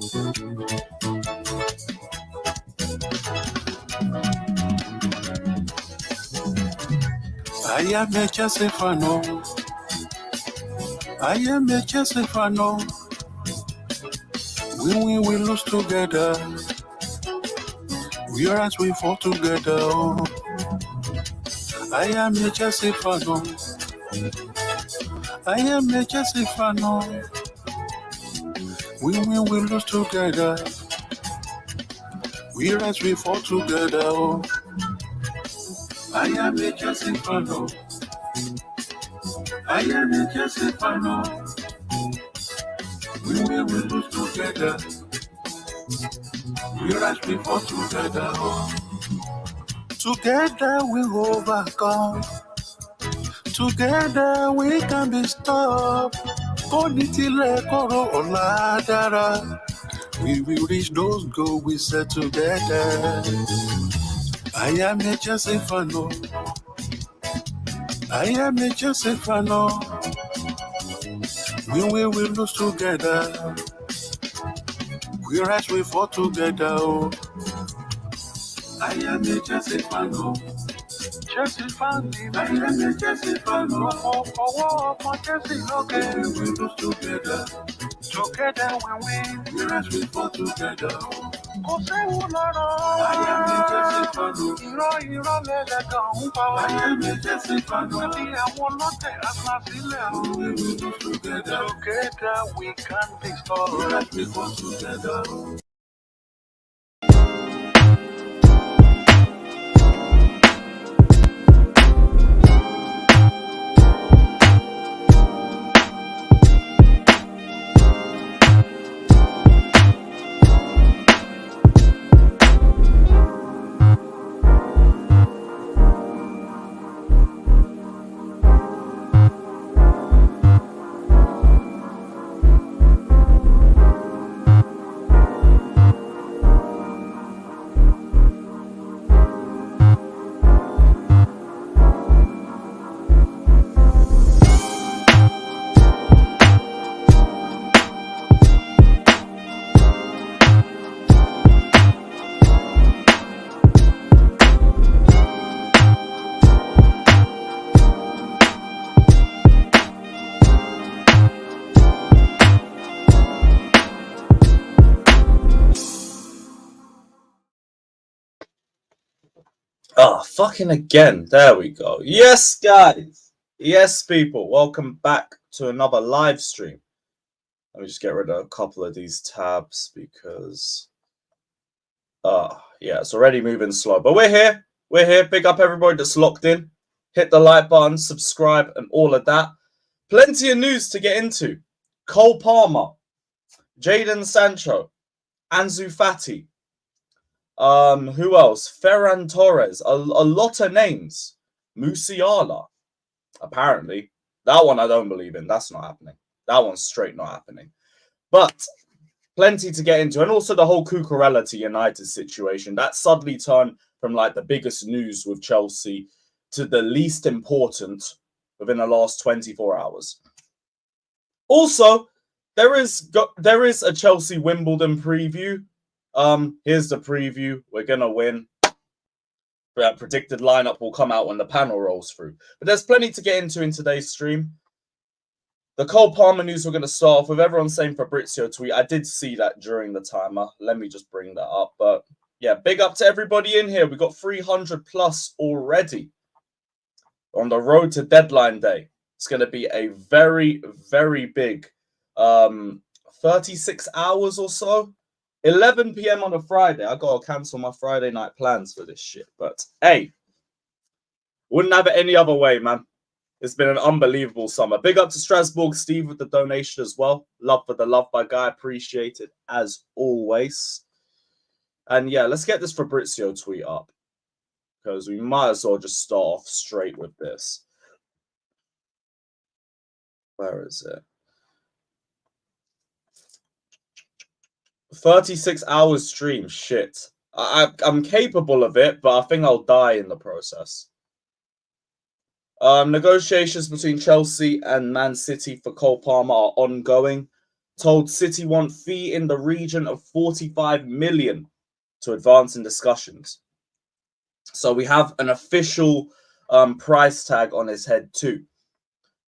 I am a Chelsea fan. I am a Chelsea fan. We will lose together. We are as we fall together. I am a Chelsea fan. I am a Chelsea fan. We will lose together. We are as we fall together. I am a Chelsea fan. I am a Chelsea fan. We will lose together. We rise before together. Together we overcome. Together we can be stopped. Konitile koro oladara. We will reach those goals we set together. I am a Chelsea fan. I am a Chelsea fan. We will lose together. We rise, we fall together. I am a Chelsea fan. Chelsea fan. I am a Chelsea fan. For Chelsea, okay. We will lose together. Together we win. We rise, we fall together. I am a Chelsea fan. I am a Chelsea fan. We will lose together. Together we can be stopped. We rise, we fall together. Oh, fucking again. There we go. Yes, guys. Yes, people. Welcome back to another live stream. Let me just get rid of a couple of these tabs because... yeah, it's already moving slow. But we're here. We're here. Big up everybody that's locked in. Hit the like button, subscribe, and all of that. Plenty of news to get into. Cole Palmer. Jadon Sancho. Ansu Fati. Who else? Ferran Torres. A lot of names. Musiala. Apparently. That one I don't believe in. That's not happening. That one's straight not happening. But plenty to get into. And also the whole Cucurella to United situation. That suddenly turned from like the biggest news with Chelsea to the least important within the last 24 hours. Also, there is a Chelsea Wimbledon preview. Here's the preview. We're gonna win. That predicted lineup will come out when the panel rolls through. But there's plenty to get into in today's stream. The Cole Palmer news we're going to start off with. Everyone saying Fabrizio tweet. I did see that during the timer. Let me just bring that up. But yeah, big up to everybody in here. We got 300 plus already on the road to deadline day. It's going to be a very, very big 36 hours or so. 11 p.m. on a Friday. I got to cancel my Friday night plans for this shit. But hey, wouldn't have it any other way, man. It's been an unbelievable summer. Big up to Strasbourg Steve with the donation as well. Love for the love by Guy. Appreciate it as always. And yeah, let's get this Fabrizio tweet up because we might as well just start off straight with this. Where is it? 36 hours stream. Shit. I'm capable of it, but I think I'll die in the process. Negotiations between Chelsea and Man City for Cole Palmer are ongoing. told City want fee in the region of 45 million to advance in discussions. So we have an official price tag on his head too.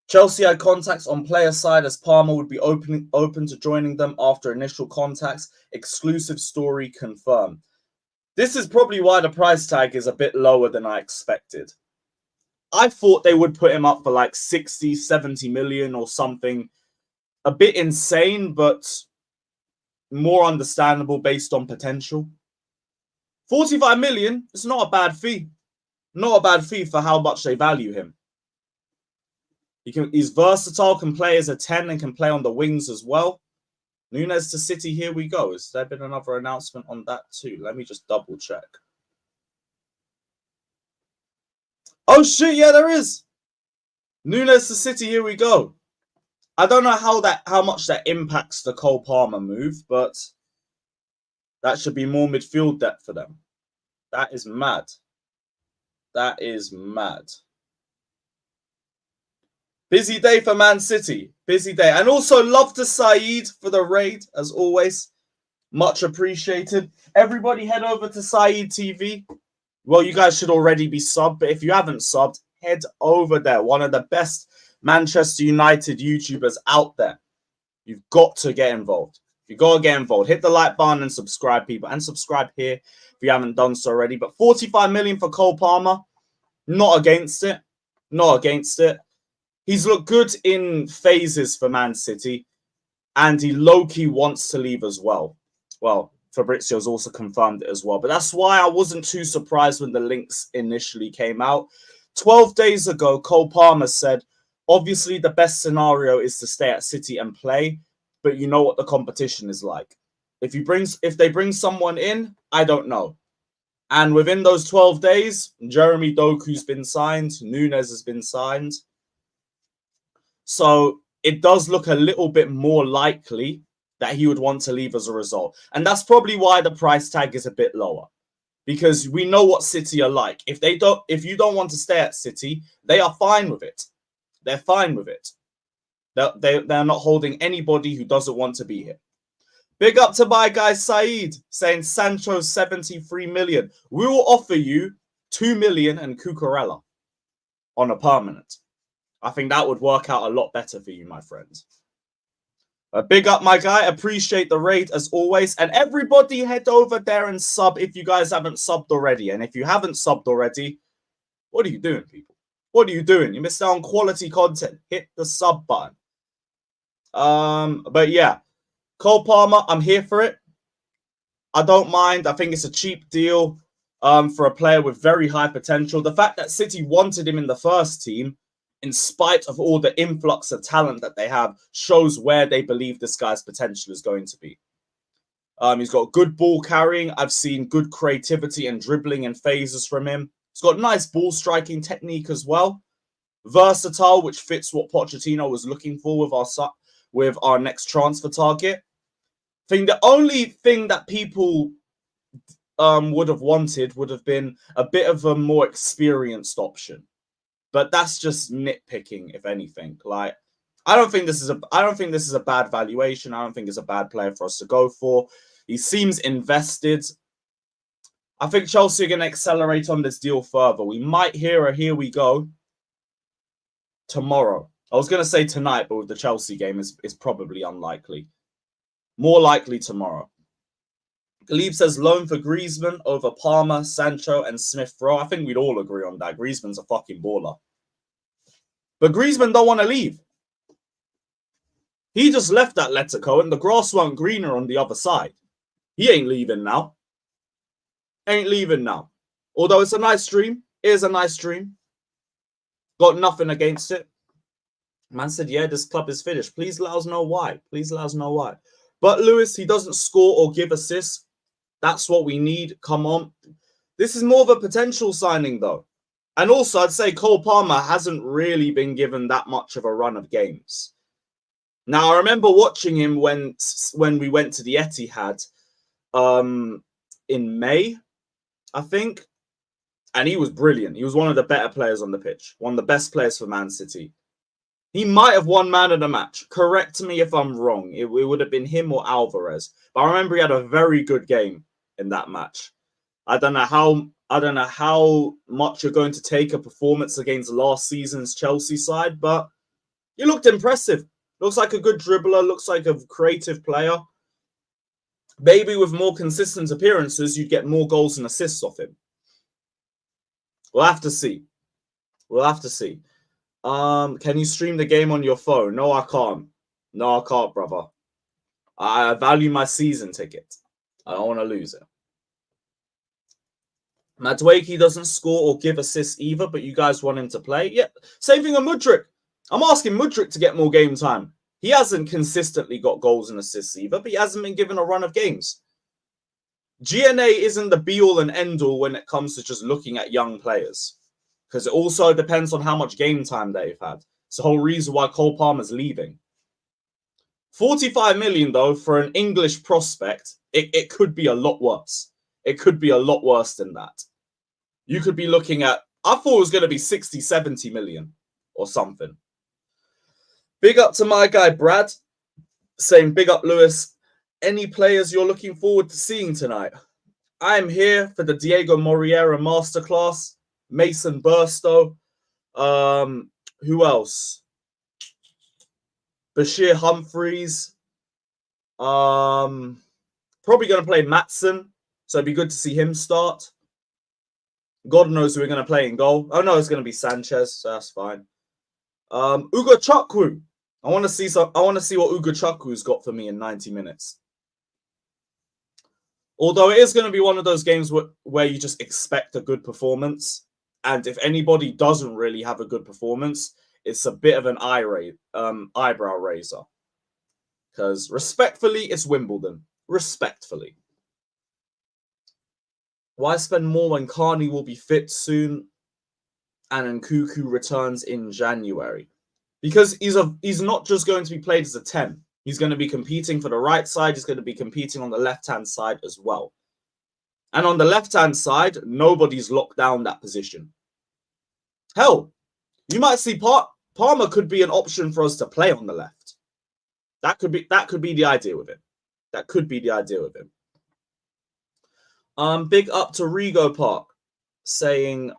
Chelsea had contacts on player side as Palmer would be open to joining them after initial contacts. Exclusive story confirmed. This is probably why the price tag is a bit lower than I expected. I thought they would put him up for like 60, 70 million or something. A bit insane, but more understandable based on potential. 45 million, it's not a bad fee. Not a bad fee for how much they value him. He's versatile, can play as a 10 and can play on the wings as well. Nunes to City, here we go. Has there been another announcement on that too? Let me just double check. Oh shit, yeah, there is. Nunes to City, here we go. I don't know how much that impacts the Cole Palmer move, but that should be more midfield depth for them. That is mad. That is mad. Busy day for Man City. Busy day. And also love to Saeed for the raid, as always. Much appreciated. Everybody head over to Saeed TV. Well, you guys should already be subbed, but if you haven't subbed, head over there. One of the best Manchester United YouTubers out there. You've got to get involved. You got to get involved. Hit the like button and subscribe, people. And subscribe here if you haven't done so already. But 45 million for Cole Palmer. Not against it. Not against it. He's looked good in phases for Man City. And he low-key wants to leave as well. Well, Fabrizio's also confirmed it as well. But that's why I wasn't too surprised when the links initially came out. 12 days ago, Cole Palmer said, obviously the best scenario is to stay at City and play. But you know what the competition is like. If they bring someone in, I don't know. And within those 12 days, Jeremy Doku's been signed. Nunes has been signed. So it does look a little bit more likely that he would want to leave as a result. And that's probably why the price tag is a bit lower. Because we know what City are like. If you don't want to stay at City, they are fine with it. They're fine with it. They're not holding anybody who doesn't want to be here. Big up to my guy Saeed saying Sancho 73 million. We will offer you 2 million and Cucurella on a permanent. I think that would work out a lot better for you, my friends. Big up, my guy. Appreciate the raid as always. And everybody head over there and sub if you guys haven't subbed already. And if you haven't subbed already, what are you doing, people? What are you doing? You missed out on quality content. Hit the sub button. But yeah, Cole Palmer, I'm here for it. I don't mind. I think it's a cheap deal for a player with very high potential. The fact that City wanted him in the first team, in spite of all the influx of talent that they have, shows where they believe this guy's potential is going to be. He's got good ball carrying. I've seen good creativity and dribbling and phases from him. He's got nice ball striking technique as well. Versatile, which fits what Pochettino was looking for with our next transfer target. I think the only thing that people would have wanted would have been a bit of a more experienced option. But that's just nitpicking, if anything. Like, I don't think this is a bad valuation. I don't think it's a bad player for us to go for. He seems invested. I think Chelsea are going to accelerate on this deal further. We might hear a here we go tomorrow. I was going to say tonight, but with the Chelsea game, it's probably unlikely. More likely tomorrow. Galib says loan for Griezmann over Palmer, Sancho, and Smith-Rowe. I think we'd all agree on that. Griezmann's a fucking baller. But Griezmann don't want to leave. He just left Atletico and the grass weren't greener on the other side. He ain't leaving now. Ain't leaving now. Although it's a nice stream. It is a nice stream. Got nothing against it. Man said, yeah, this club is finished. Please let us know why. Please let us know why. But Lewis, he doesn't score or give assists. That's what we need. Come on. This is more of a potential signing, though. And also, I'd say Cole Palmer hasn't really been given that much of a run of games. Now, I remember watching him when we went to the Etihad in May, I think. And he was brilliant. He was one of the better players on the pitch. One of the best players for Man City. He might have won man of the match. Correct me if I'm wrong. It would have been him or Alvarez. But I remember he had a very good game in that match. I don't know how much you're going to take a performance against last season's Chelsea side, but he looked impressive. Looks like a good dribbler, looks like a creative player. Maybe with more consistent appearances, you'd get more goals and assists off him. We'll have to see. We'll have to see. Can you stream the game on your phone? No, I can't. No, I can't, brother. I value my season ticket. I don't want to lose it. Madueke doesn't score or give assists either, but you guys want him to play? Yeah, same thing on Mudryk. I'm asking Mudryk to get more game time. He hasn't consistently got goals and assists either, but he hasn't been given a run of games. GNA isn't the be-all and end-all when it comes to just looking at young players, because it also depends on how much game time they've had. It's the whole reason why Cole Palmer's leaving. 45 million, though, for an English prospect, it could be a lot worse. It could be a lot worse than that. You could be looking at, I thought it was going to be 60, 70 million or something. Big up to my guy, Brad, saying big up, Lewis. Any players you're looking forward to seeing tonight? I'm here for the Diego Moreira masterclass. Mason Burstow. Who else? Bashir Humphreys. Probably going to play Matson, so it'd be good to see him start. God knows who we're going to play in goal. Oh no, it's going to be Sanchez, so that's fine. Ugo Chukwu. I want to see what Ugo Chukwu's got for me in 90 minutes. Although it is going to be one of those games where you just expect a good performance, and if anybody doesn't really have a good performance, it's a bit of an eyebrow raiser. Because respectfully, it's Wimbledon. Respectfully. Why spend more when Carney will be fit soon and Nkuku returns in January? Because he's not just going to be played as a 10. He's going to be competing for the right side. He's going to be competing on the left-hand side as well. And on the left-hand side, nobody's locked down that position. Hell, you might see Palmer could be an option for us to play on the left. That could be the idea with him. That could be the idea with him. Big up to Rego Park saying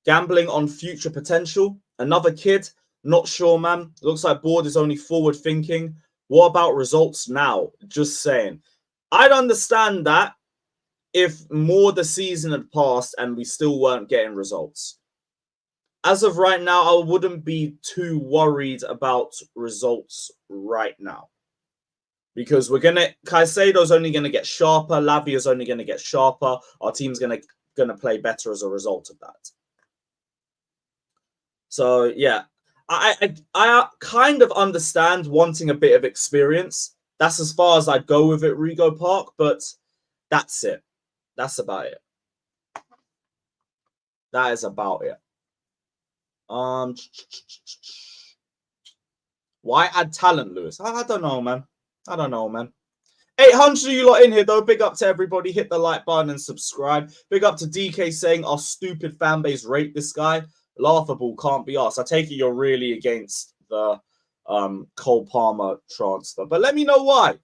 gambling on future potential. Another kid, not sure, man. Looks like board is only forward thinking. What about results now? Just saying. I'd understand that if more the season had passed and we still weren't getting results. As of right now, I wouldn't be too worried about results right now. Because Caicedo's only going to get sharper. Lavia's only going to get sharper. Our team's going to play better as a result of that. So, yeah. I kind of understand wanting a bit of experience. That's as far as I'd go with it, Rego Park. But that's it. That's about it. That is about it. Why add talent, Lewis? I don't know, man. I don't know, man. 800 of you lot in here, though. Big up to everybody. Hit the like button and subscribe. Big up to DK saying our stupid fan base rate this guy. Laughable, can't be asked. I take it you're really against the Cole Palmer transfer. But let me know why.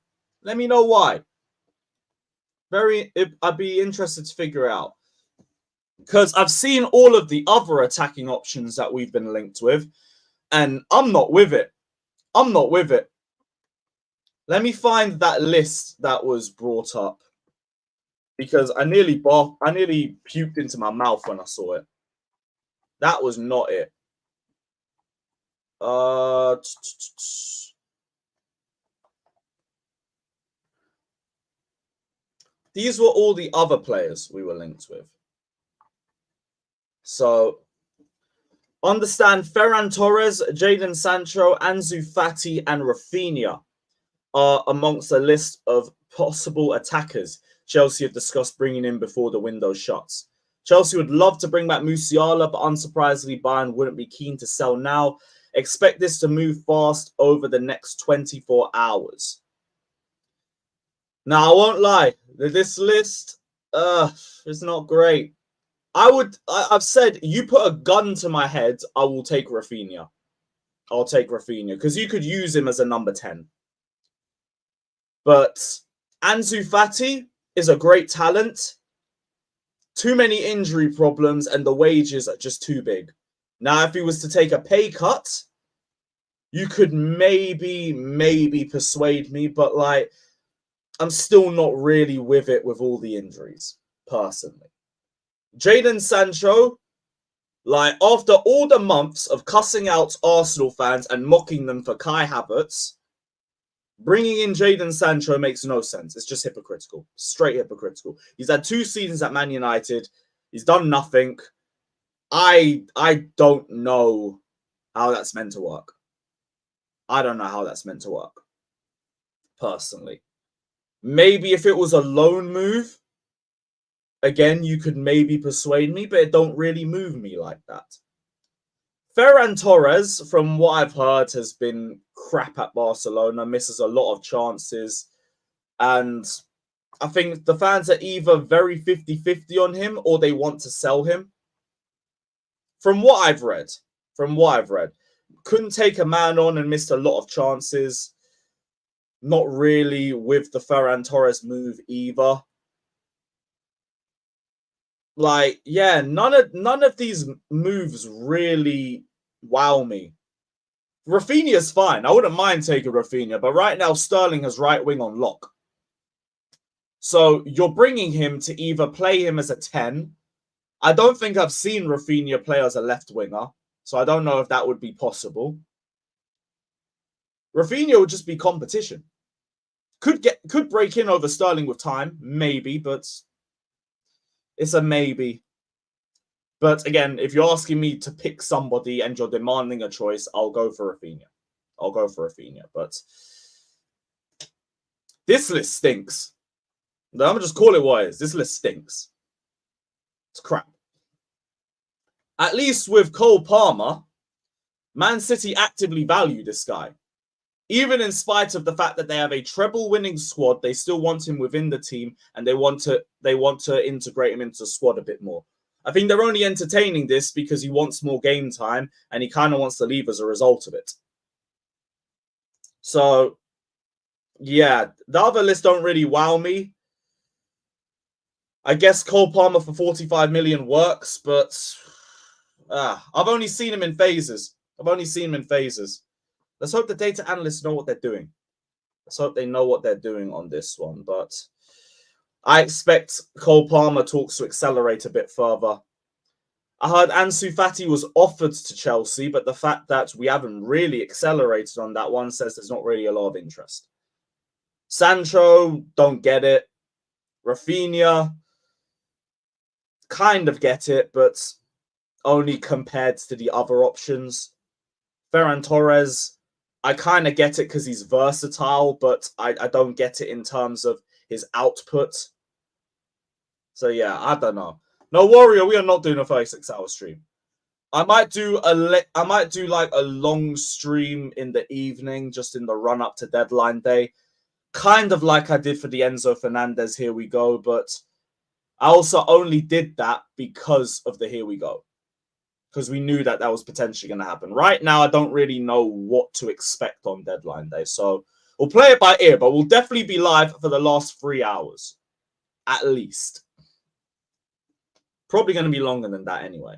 Let me know why. I'd be interested to figure out. Because I've seen all of the other attacking options that we've been linked with. And I'm not with it. I'm not with it. Let me find that list that was brought up. Because I nearly puked into my mouth when I saw it. That was not it. These were all the other players we were linked with. So, understand Ferran Torres, Jadon Sancho, Ansu Fati, and Raphinha are amongst a list of possible attackers Chelsea have discussed bringing in before the window shuts. Chelsea would love to bring back Musiala, but unsurprisingly, Bayern wouldn't be keen to sell now. Expect this to move fast over the next 24 hours. Now, I won't lie. This list is not great. I've said, you put a gun to my head, I will take Raphinha. I'll take Raphinha because you could use him as a number 10. But Ansu Fati is a great talent. Too many injury problems and the wages are just too big. Now, if he was to take a pay cut, you could maybe persuade me, but like, I'm still not really with it with all the injuries, personally. Jadon Sancho, like, after all the months of cussing out Arsenal fans and mocking them for Kai Havertz, bringing in Jadon Sancho makes no sense. It's just hypocritical. Straight hypocritical. He's had 2 seasons at Man United. He's done nothing. I don't know how that's meant to work. I don't know how that's meant to work, personally. Maybe if it was a loan move, again, you could maybe persuade me, but it don't really move me like that. Ferran Torres, from what I've heard, has been crap at Barcelona, misses a lot of chances. And I think the fans are either very 50-50 on him or they want to sell him. From what I've read. Couldn't take a man on and missed a lot of chances. Not really with the Ferran Torres move either. Like, yeah, none of these moves really wow me. Raphinha's fine. I wouldn't mind taking Raphinha, but right now Sterling has right wing on lock. So you're bringing him to either play him as a 10. I don't think I've seen Raphinha play as a left winger, so I don't know if that would be possible. Raphinha would just be competition. Could break in over Sterling with time, maybe, but it's a maybe. But again, if you're asking me to pick somebody and you're demanding a choice, I'll go for Raphinha. But this list stinks. I'm going to just call it what it is. This list stinks. It's crap. At least with Cole Palmer, Man City actively value this guy. Even in spite of the fact that they have a treble-winning squad, they still want him within the team and they want to integrate him into the squad a bit more. I think they're only entertaining this because he wants more game time and he kind of wants to leave as a result of it. So, yeah, the other lists don't really wow me. I guess Cole Palmer for 45 million works, but I've only seen him in phases. Let's hope the data analysts know what they're doing. Let's hope they know what they're doing on this one. But I expect Cole Palmer talks to accelerate a bit further. I heard Ansu Fati was offered to Chelsea, but the fact that we haven't really accelerated on that one says there's not really a lot of interest. Sancho, don't get it. Raphinha, kind of get it, but only compared to the other options. Ferran Torres, I kind of get it because he's versatile, but I don't get it in terms of his output. So yeah, I don't know. No, Warrior, we are not doing a 36-hour stream. I might do like a long stream in the evening, just in the run up to deadline day, kind of like I did for the Enzo Fernandez Here We Go, but I also only did that because of the Here We Go. Because we knew that was potentially going to happen. Right now, I don't really know what to expect on deadline day. So we'll play it by ear, but we'll definitely be live for the last 3 hours. At least. Probably going to be longer than that anyway.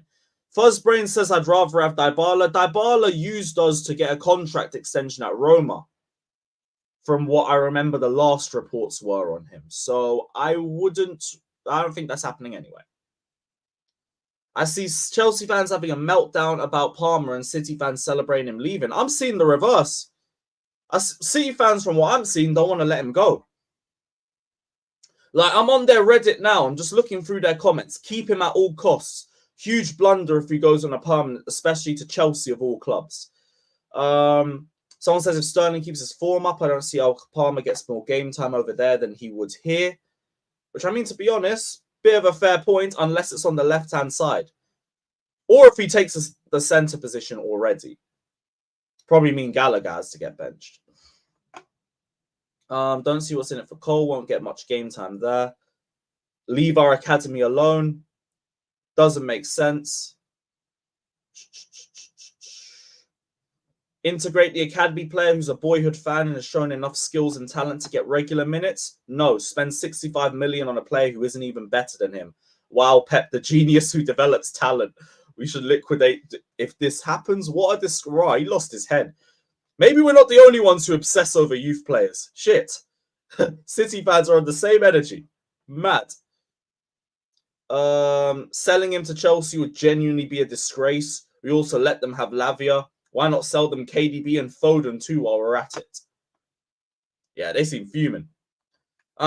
Fuzzbrain says, I'd rather have Dybala. Dybala used us to get a contract extension at Roma. From what I remember, the last reports were on him. So I don't think that's happening anyway. I see Chelsea fans having a meltdown about Palmer and City fans celebrating him leaving. I'm seeing the reverse. City fans, from what I'm seeing, don't want to let him go. Like, I'm on their Reddit now. I'm just looking through their comments. Keep him at all costs. Huge blunder if he goes on a permanent, especially to Chelsea of all clubs. Someone says if Sterling keeps his form up, I don't see how Palmer gets more game time over there than he would here. Which, I mean, to be honest, bit of a fair point, unless it's on the left-hand side. Or if he takes the centre position already. Probably mean Gallagher has to get benched. Don't see what's in it for Cole. Won't get much game time there. Leave our academy alone. Doesn't make sense. Integrate the academy player who's a boyhood fan and has shown enough skills and talent to get regular minutes? No. Spend 65 million on a player who isn't even better than him. Wow, Pep, the genius who develops talent. We should liquidate. If this happens, what a disgrace. He lost his head. Maybe we're not the only ones who obsess over youth players. Shit. City fans are on the same energy. Mad. Selling him to Chelsea would genuinely be a disgrace. We also let them have Lavia. Why not sell them KDB and Foden too while we're at it? Yeah, they seem fuming.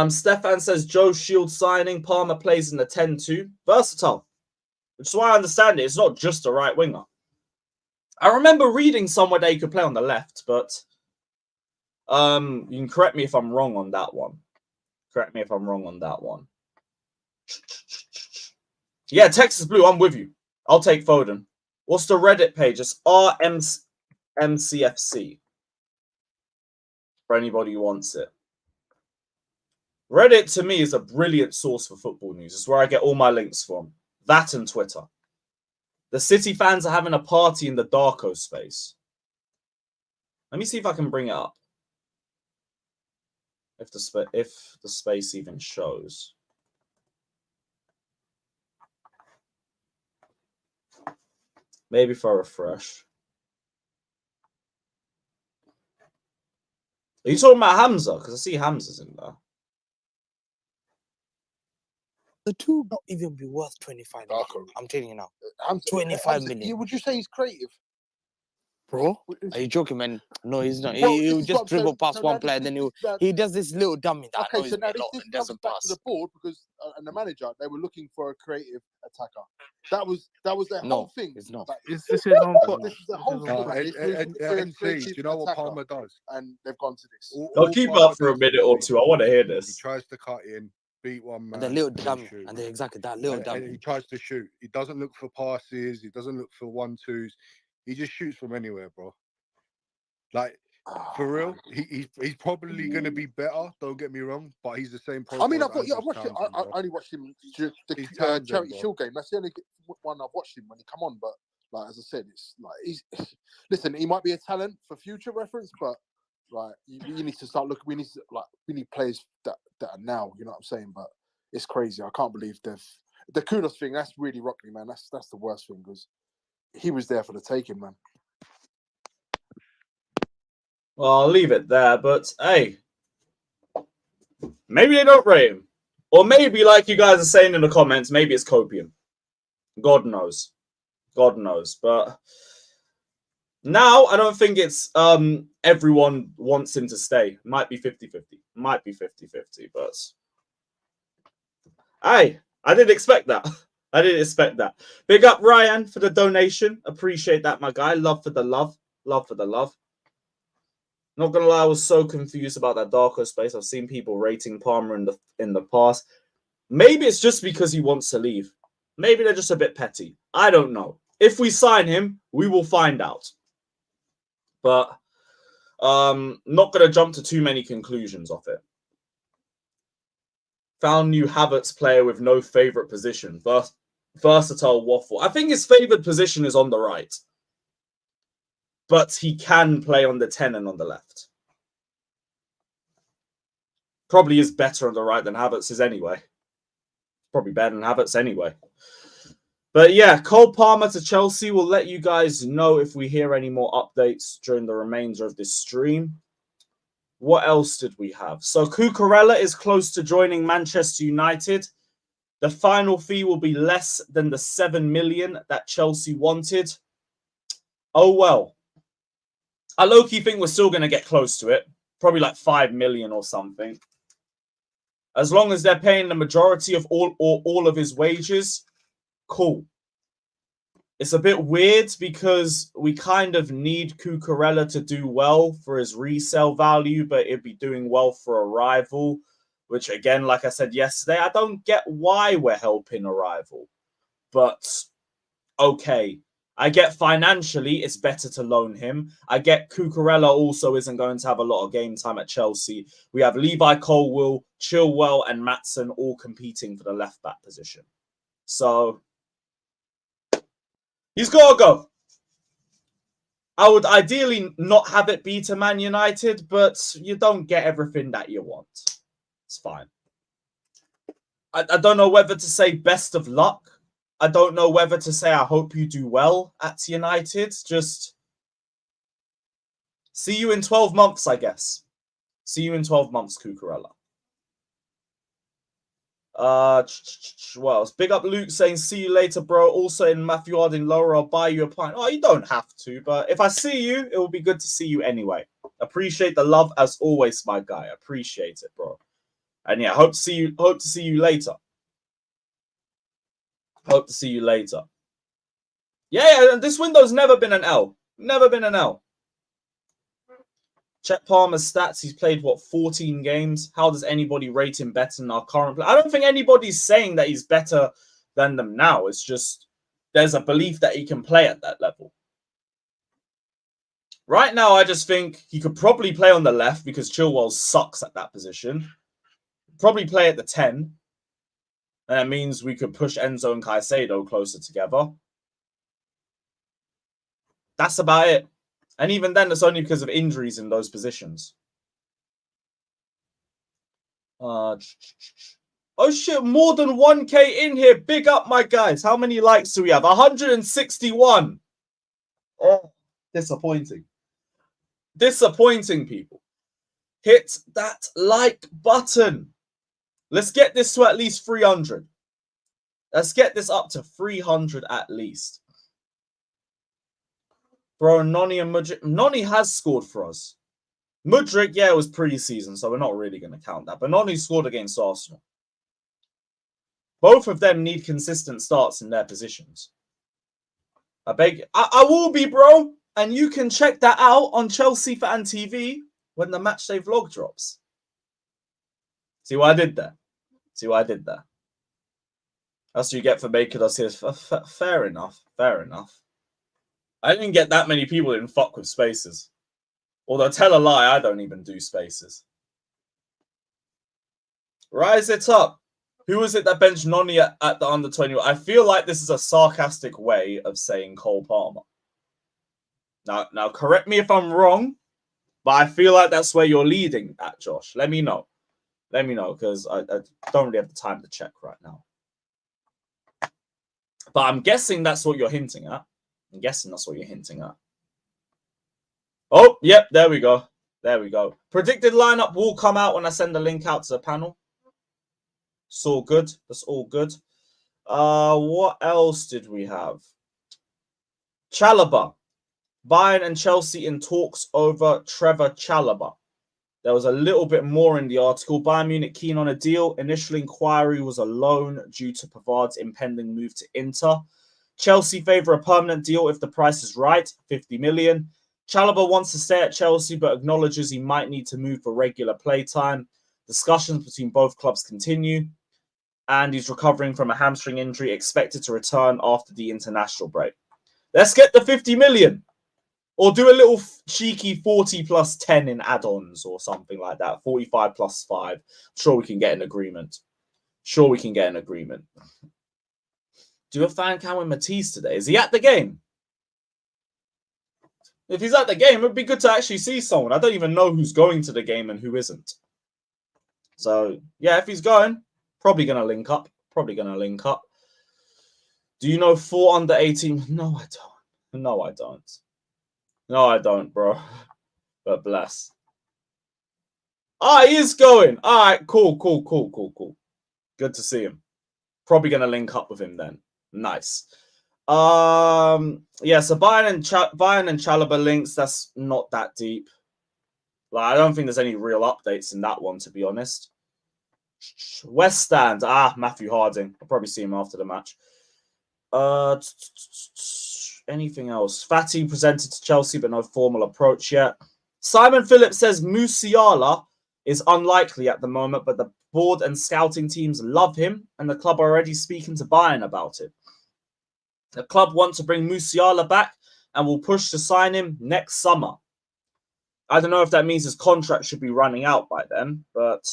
Stefan says Joe Shield signing. Palmer plays in the 10-2. Versatile. Which is why I understand it. It's not just a right winger. I remember reading somewhere that he could play on the left, but you can correct me if I'm wrong on that one. Correct me if I'm wrong on that one. Yeah, Texas Blue, I'm with you. I'll take Foden. What's the Reddit page? It's RMCFC. For anybody who wants it. Reddit, to me, is a brilliant source for football news. It's where I get all my links from. That and Twitter. The City fans are having a party in the Darko space. Let me see if I can bring it up. If the space even shows. Maybe for a refresh. Are you talking about Hamza? Because I see Hamza's in there. The two not even be worth 25 million. I'm telling you now. 25 million. Would you say he's creative? Bro, are you joking, man? No, he's not. He'll just dribble past one player, and then he does this little dummy that okay, so now this doesn't pass. To the board because and the manager, they were looking for a creative attacker. That was their whole thing. It's not. Like, This is on this is the whole thing. And do you know what Palmer does? And they've gone to this. I'll keep up for a minute or two. I want to hear this. He tries to cut in, beat one man. And the little dummy, and exactly that little dummy. And he tries to shoot. He doesn't look for passes. He doesn't look for 1-2s. He just shoots from anywhere, bro. Like, for real, he's probably going to be better. Don't get me wrong, but he's the same profile. I mean, I watched him. I only watched him the Charity Shield game. That's the only one I've watched him when he come on. But like as I said, it's like listen. He might be a talent for future reference, but like you need to start looking. We need players that are now. You know what I'm saying? But it's crazy. I can't believe the Kudos thing. That's really rocked me, man. That's the worst thing because he was there for the taking, man. Well, I'll leave it there, but hey, maybe they don't rate him. Or maybe, like you guys are saying in the comments, maybe it's copium. God knows. God knows. But now I don't think it's everyone wants him to stay. Might be 50-50. Might be 50-50, but hey, I didn't expect that. I didn't expect that. Big up Ryan for the donation. Appreciate that, my guy. Love for the love. Love for the love. Not gonna lie, I was so confused about that Darko space. I've seen people rating Palmer in the past. Maybe it's just because he wants to leave. Maybe they're just a bit petty. I don't know. If we sign him, we will find out. But not gonna jump to too many conclusions off it. Found new Havertz player with no favorite position. Versatile waffle. I think his favorite position is on the right. But he can play on the 10 and on the left. Probably is better on the right than Havertz is anyway. Probably better than Havertz anyway. But yeah, Cole Palmer to Chelsea. We'll let you guys know if we hear any more updates during the remainder of this stream. What else did we have? So Cucurella is close to joining Manchester United. The final fee will be less than the 7 million that Chelsea wanted. Oh well. I low-key think we're still going to get close to it. Probably like 5 million or something. As long as they're paying the majority of all of his wages, cool. It's a bit weird because we kind of need Cucurella to do well for his resale value, but it'd be doing well for a rival, which again, like I said yesterday, I don't get why we're helping a rival. But okay. I get financially, it's better to loan him. I get Cucurella also isn't going to have a lot of game time at Chelsea. We have Levi Colwill, Chilwell, and Maatsen all competing for the left-back position. So, He's got to go. I would ideally not have it be to Man United, but you don't get everything that you want. It's fine. I don't know whether to say best of luck. I don't know whether to say I hope you do well at United. Just see you in 12 months, I guess. See you in 12 months, Cucurella. What else? Big up Luke saying, see you later, bro. Also in Matthew Harding Lower, I'll buy you a pint. Oh, you don't have to, but if I see you, it will be good to see you anyway. Appreciate the love as always, my guy. Appreciate it, bro. And yeah, hope to see you later. Hope to see you later. Yeah, this window's never been an L. Never been an L. Check Palmer's stats. He's played, what, 14 games? How does anybody rate him better than our current player? I don't think anybody's saying that he's better than them now. It's just there's a belief that he can play at that level. Right now, I just think he could probably play on the left because Chilwell sucks at that position. Probably play at the 10. And that means we could push Enzo and Caicedo closer together. That's about it. And even then, it's only because of injuries in those positions. Oh, shit. More than 1K in here. Big up, my guys. How many likes do we have? 161. Oh, disappointing. Disappointing, people. Hit that like button. Let's get this to at least 300. Let's get this up to 300 at least. Bro, Noni and Mudryk. Noni has scored for us. Mudryk, yeah, it was pre-season, so we're not really going to count that. But Noni scored against Arsenal. Both of them need consistent starts in their positions. I beg. I will be, bro. And you can check that out on Chelsea Fan TV when the matchday vlog drops. See what I did there? See what I did there? That's what you get for making us here. Fair enough. Fair enough. I didn't get that many people in fuck with spaces. Although, tell a lie, I don't even do spaces. Rise it up. Who was it that benched Noni at the under-20? I feel like this is a sarcastic way of saying Cole Palmer. Now, correct me if I'm wrong, but I feel like that's where you're leading at, Josh. Let me know. Let me know, because I don't really have the time to check right now. But I'm guessing that's what you're hinting at. I'm guessing that's what you're hinting at. Oh, yep, there we go. There we go. Predicted lineup will come out when I send the link out to the panel. It's all good. That's all good. What else did we have? Chalobah. Bayern and Chelsea in talks over Trevor Chalobah. There was a little bit more in the article. Bayern Munich keen on a deal. Initial inquiry was a loan due to Pavard's impending move to Inter. Chelsea favour a permanent deal if the price is right, 50 million. Chalobah wants to stay at Chelsea but acknowledges he might need to move for regular playtime. Discussions between both clubs continue. And he's recovering from a hamstring injury, expected to return after the international break. Let's get the 50 million. Or do a little cheeky 40 plus 10 in add-ons or something like that. 45 plus 5. I'm sure we can get an agreement. Sure we can get an agreement. Do a fan cam with Matisse today? Is he at the game? If he's at the game, it would be good to actually see someone. I don't even know who's going to the game and who isn't. So, yeah, if he's going, probably going to link up. Probably going to link up. Do you know 4 under 18? No, I don't. No, I don't. No, I don't, bro. But bless. Ah, he is going. All right, cool. Good to see him. Probably going to link up with him then. Nice. Yeah, so Bayern and Chalobah links, that's not that deep. Like, I don't think there's any real updates in that one, to be honest. West Stand. Matthew Harding. I'll probably see him after the match. Anything else? Fati presented to Chelsea, but no formal approach yet. Simon Phillips says Musiala is unlikely at the moment, but the board and scouting teams love him, and the club are already speaking to Bayern about it. The club want to bring Musiala back and will push to sign him next summer. I don't know if that means his contract should be running out by then, but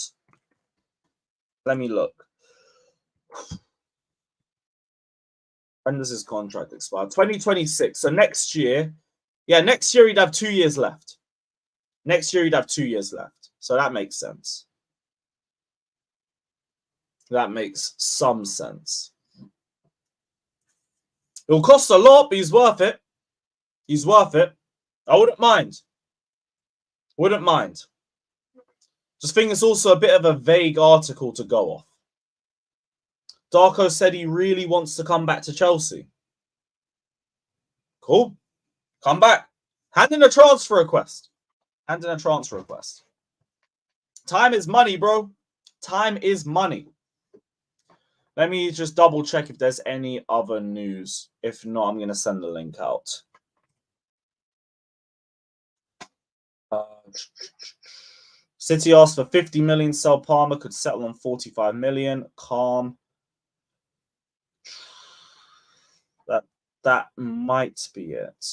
let me look. When does his contract expire? 2026. So next year, yeah, next year he'd have 2 years left. Next year he'd have 2 years left. So that makes sense. That makes some sense. It'll cost a lot, but he's worth it. He's worth it. I wouldn't mind. Wouldn't mind. Just think it's also a bit of a vague article to go off. Darko said he really wants to come back to Chelsea. Cool. Come back. Hand in a transfer request. Hand in a transfer request. Time is money, bro. Time is money. Let me just double check if there's any other news. If not, I'm going to send the link out. City asked for 50 million. Sell Palmer, could settle on 45 million. Calm. That might be it.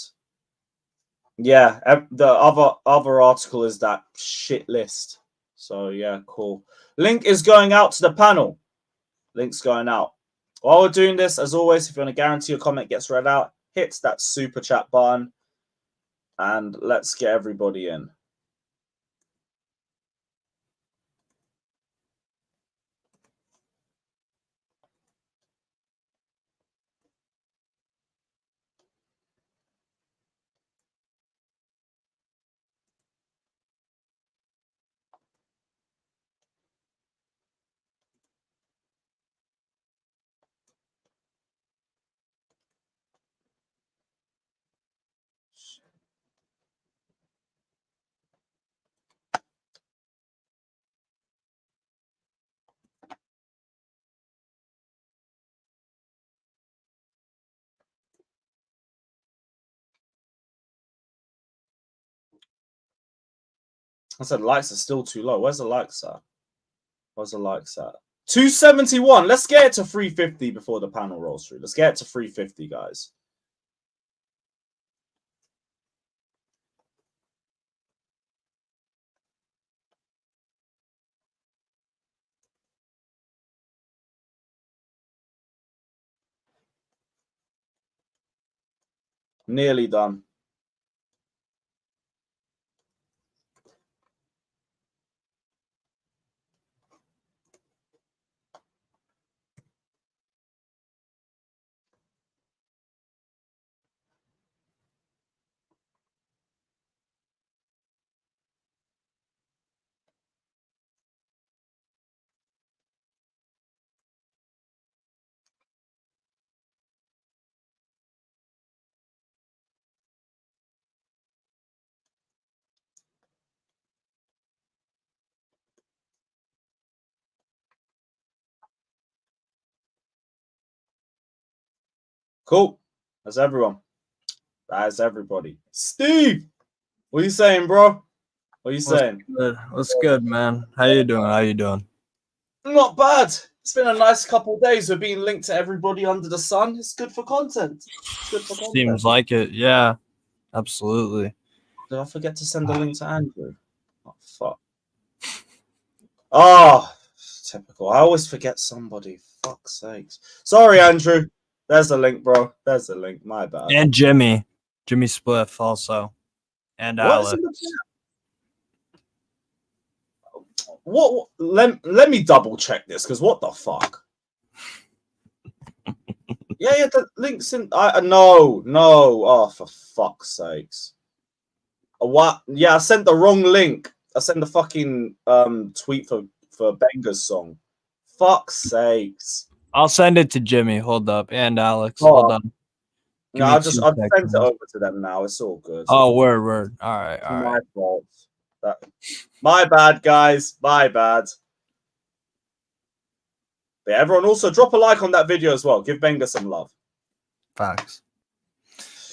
Yeah, the other article is that shit list. So yeah, cool. Link is going out to the panel. Link's going out. While we're doing this, as always, if you want to guarantee your comment gets read out, hit that super chat button and let's get everybody in. I said likes are still too low. Where's the likes at? Where's the likes at? 271. Let's get it to 350 before the panel rolls through. Let's get it to 350, guys. Nearly done. Cool. That's everyone. That's everybody. Steve, what are you saying, bro? What are you saying? Good? What's good, man? How you doing? How you doing? Not bad. It's been a nice couple of days. We're being linked to everybody under the sun. It's good for content. It's good for content. Seems like it. Yeah, absolutely. Did I forget to send the link to Andrew? Oh, fuck. Oh, typical. I always forget somebody. Fuck's sakes. Sorry, Andrew. There's the link, bro. There's the link. My bad. And Jimmy Spliff also, and Alex. What? Let me double check this because what the fuck? yeah, the link's in. No. Oh, for fuck's sakes. What? Yeah, I sent the wrong link. I sent the fucking tweet for Benga's song. Fuck's sakes. I'll send it to Jimmy. Hold up, and Alex. Hold on. No, I've sent it over to them now. It's all good. Oh, word. All right. My fault. My bad, guys. My bad. But yeah, everyone also drop a like on that video as well. Give Benga some love. Facts.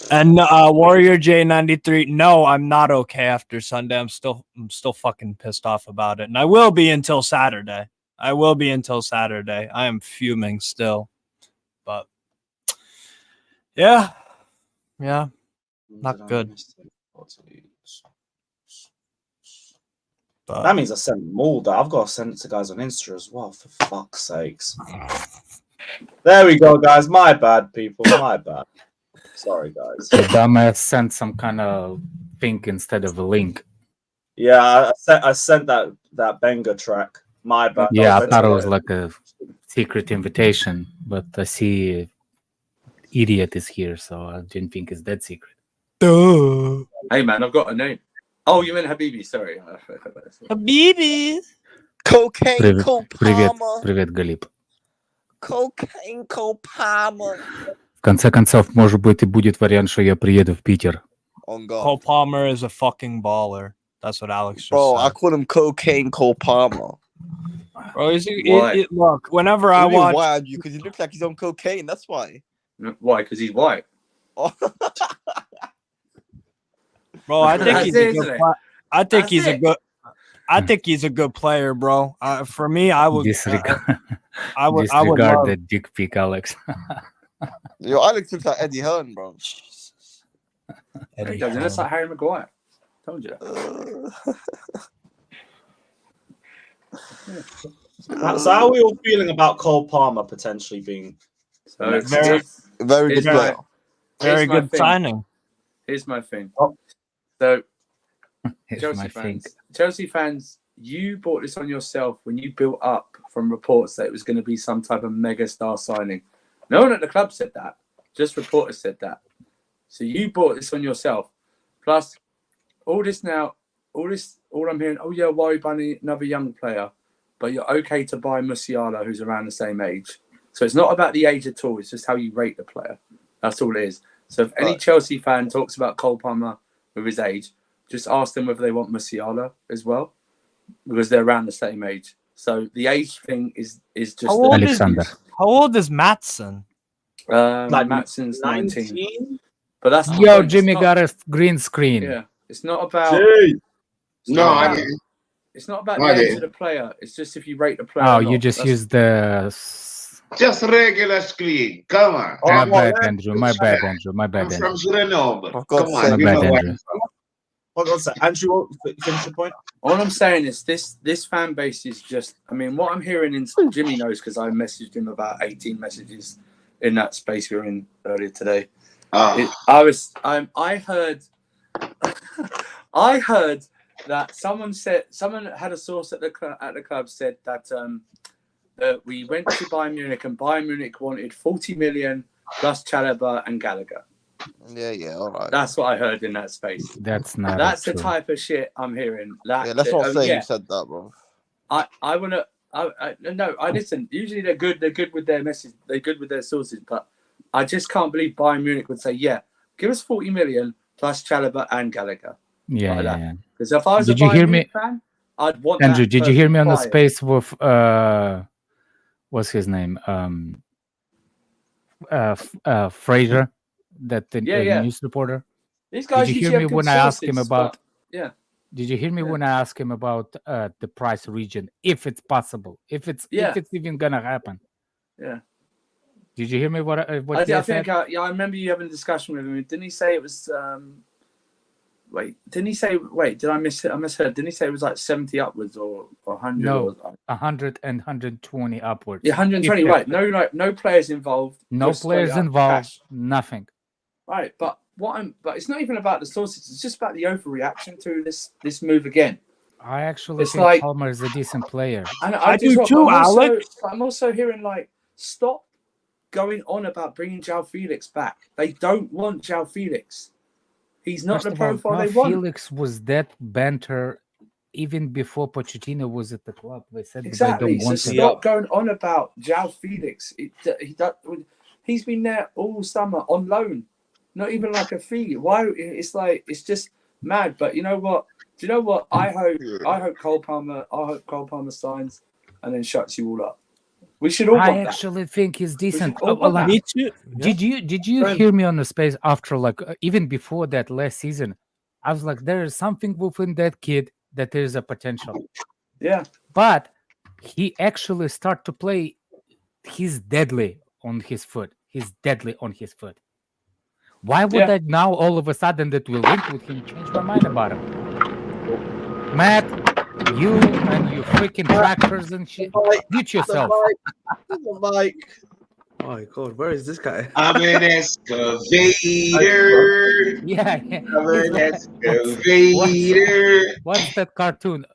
And Warrior J93. No, I'm not okay after Sunday. I'm still fucking pissed off about it, and I will be until Saturday. I am fuming still, but yeah, not good. That means I sent them all. I've got to send it to guys on Insta as well. For fuck's sakes. There we go, guys. My bad, people. My bad. Sorry, guys. The dumbass sent some kind of thing instead of a link. Yeah, I sent that banger track. My bad. Yeah, I thought it was like a secret invitation, but I see idiot is here, so I didn't think it's that secret. Duh. Hey man, I've got a name. Oh, you meant Habibi. Sorry. Habibi. Cocaine, Привет, Palmer. привет, Галип. Cocaine, Palmer. В конце концов, может быть, и будет вариант, что я приеду в Питер. On God. Cole Palmer is a fucking baller. That's what Alex just Bro, I said. call him Cocaine Cole Palmer. Bro, Why? look, whenever I watch... Why? Because he looks like he's on cocaine. That's why. Why? Because he's white. Bro, I think That's he's it, a isn't good it? I think That's he's a it. good... I think he's a good player, bro. For me, I would... Disregard, I would disregard love... the dick pic, Alex. Yo, Alex looks like Eddie Hearn, bro. Eddie He doesn't. That's Hearn. like Harry Maguire. Told you that. So how are we all feeling about Cole Palmer potentially being? So Very- Very good Here's player. Very here's my good thing. signing. Here's my thing. Oh. So Here's Chelsea my fans, thing. Chelsea fans, you brought this on yourself when you built up from reports that it was going to be some type of mega star signing. No one at the club said that. Just reporters said that. So you brought this on yourself. Plus, all I'm hearing, oh yeah, why are we buying another young player? But you're okay to buy Musiala, who's around the same age. So it's not about the age at all. It's just how you rate the player. That's all it is. So if any Right. Chelsea fan talks about Cole Palmer with his age, just ask them whether they want Musiala as well, because they're around the same age. So the age thing is just How old is Alexander. How old is Matson? Like Matson's 19. 19? But that's the Yo, point. Jimmy It's got a green screen. Yeah, it's not about. Gee. It's No, not I about- didn't. It's not about No, the I age didn't. of the player. It's just if you rate the player. Oh, or you not. just That's- used the... Just regular screen. Come on. Oh, My well, bad, Andrew. My bad, Andrew. My bad, I'm from Andrew. Grenoble. For Come God's on. sake. My You bad, know what? Andrew. Hold on a sec. Andrew, finish your point. All I'm saying is this fan base is just. I mean, what I'm hearing in Jimmy knows because I messaged him about 18 messages in that space we were in earlier today. I heard I heard that someone had a source at the club said that we went to Bayern Munich and Bayern Munich wanted 40 million plus Chalobah and Gallagher. Yeah, all right. That's what I heard in that space. That's not That's true. the type of shit I'm hearing. Yeah, let's not say yeah. who said that, bro. I wanna. I listen. Usually they're good. They're good with their message. They're good with their sources. But I just can't believe Bayern Munich would say, "Yeah, give us 40 million plus Chalobah and Gallagher." Yeah, like yeah, that. yeah. Because if I was Did a you Bayern hear Munich fan, I'd want Andrew, that did you hear me on the person space with what's his name? Fraser, that the Yeah. news reporter. These guys Did you usually hear me have good when I asked him sources, about? but- yeah. Did you hear me when I asked him about the price region, if it's possible, if it's even gonna happen? Yeah. Did you hear me what I he think said? I remember you having a discussion with him. Didn't he say it was? Didn't he say? Wait, did I miss it? I misheard. Didn't he say it was like 70 upwards or 100? No, or, 100 and 120 upwards. yeah, 120. If- Right. No players involved. No just players straight up involved. cash. Nothing. Right, but but it's not even about the sources. It's just about the overreaction to this move again. I actually It's think like- Palmer is a decent player. And I do as well, too, but Alex. I'm also hearing like, stop going on about bringing João Felix back. They don't want João Felix. He's not First the of all, profile they João want. Felix was that banter even before Pochettino was at the club. They said Exactly. they don't So want him. stop going on about João Felix. He's been there all summer on loan, not even like a fee. Why? It's just mad. But you know what? Do you know what? I hope Cole Palmer signs and then shuts you all up. We should all I want that. actually think he's decent. all want that. Me too. Did you Friend. hear me on the space after even before that last season? I was like, there is something within that kid that there is a potential. Yeah. But he actually start to play. He's deadly on his foot. Why would I now all of a sudden that we link with him change my mind about him? Matt, you and your freaking tractors and shit. Mute yourself. The mic. Oh my God, where is this guy? I'm an excavator. Yeah, I'm he's an like, excavator. what's that cartoon?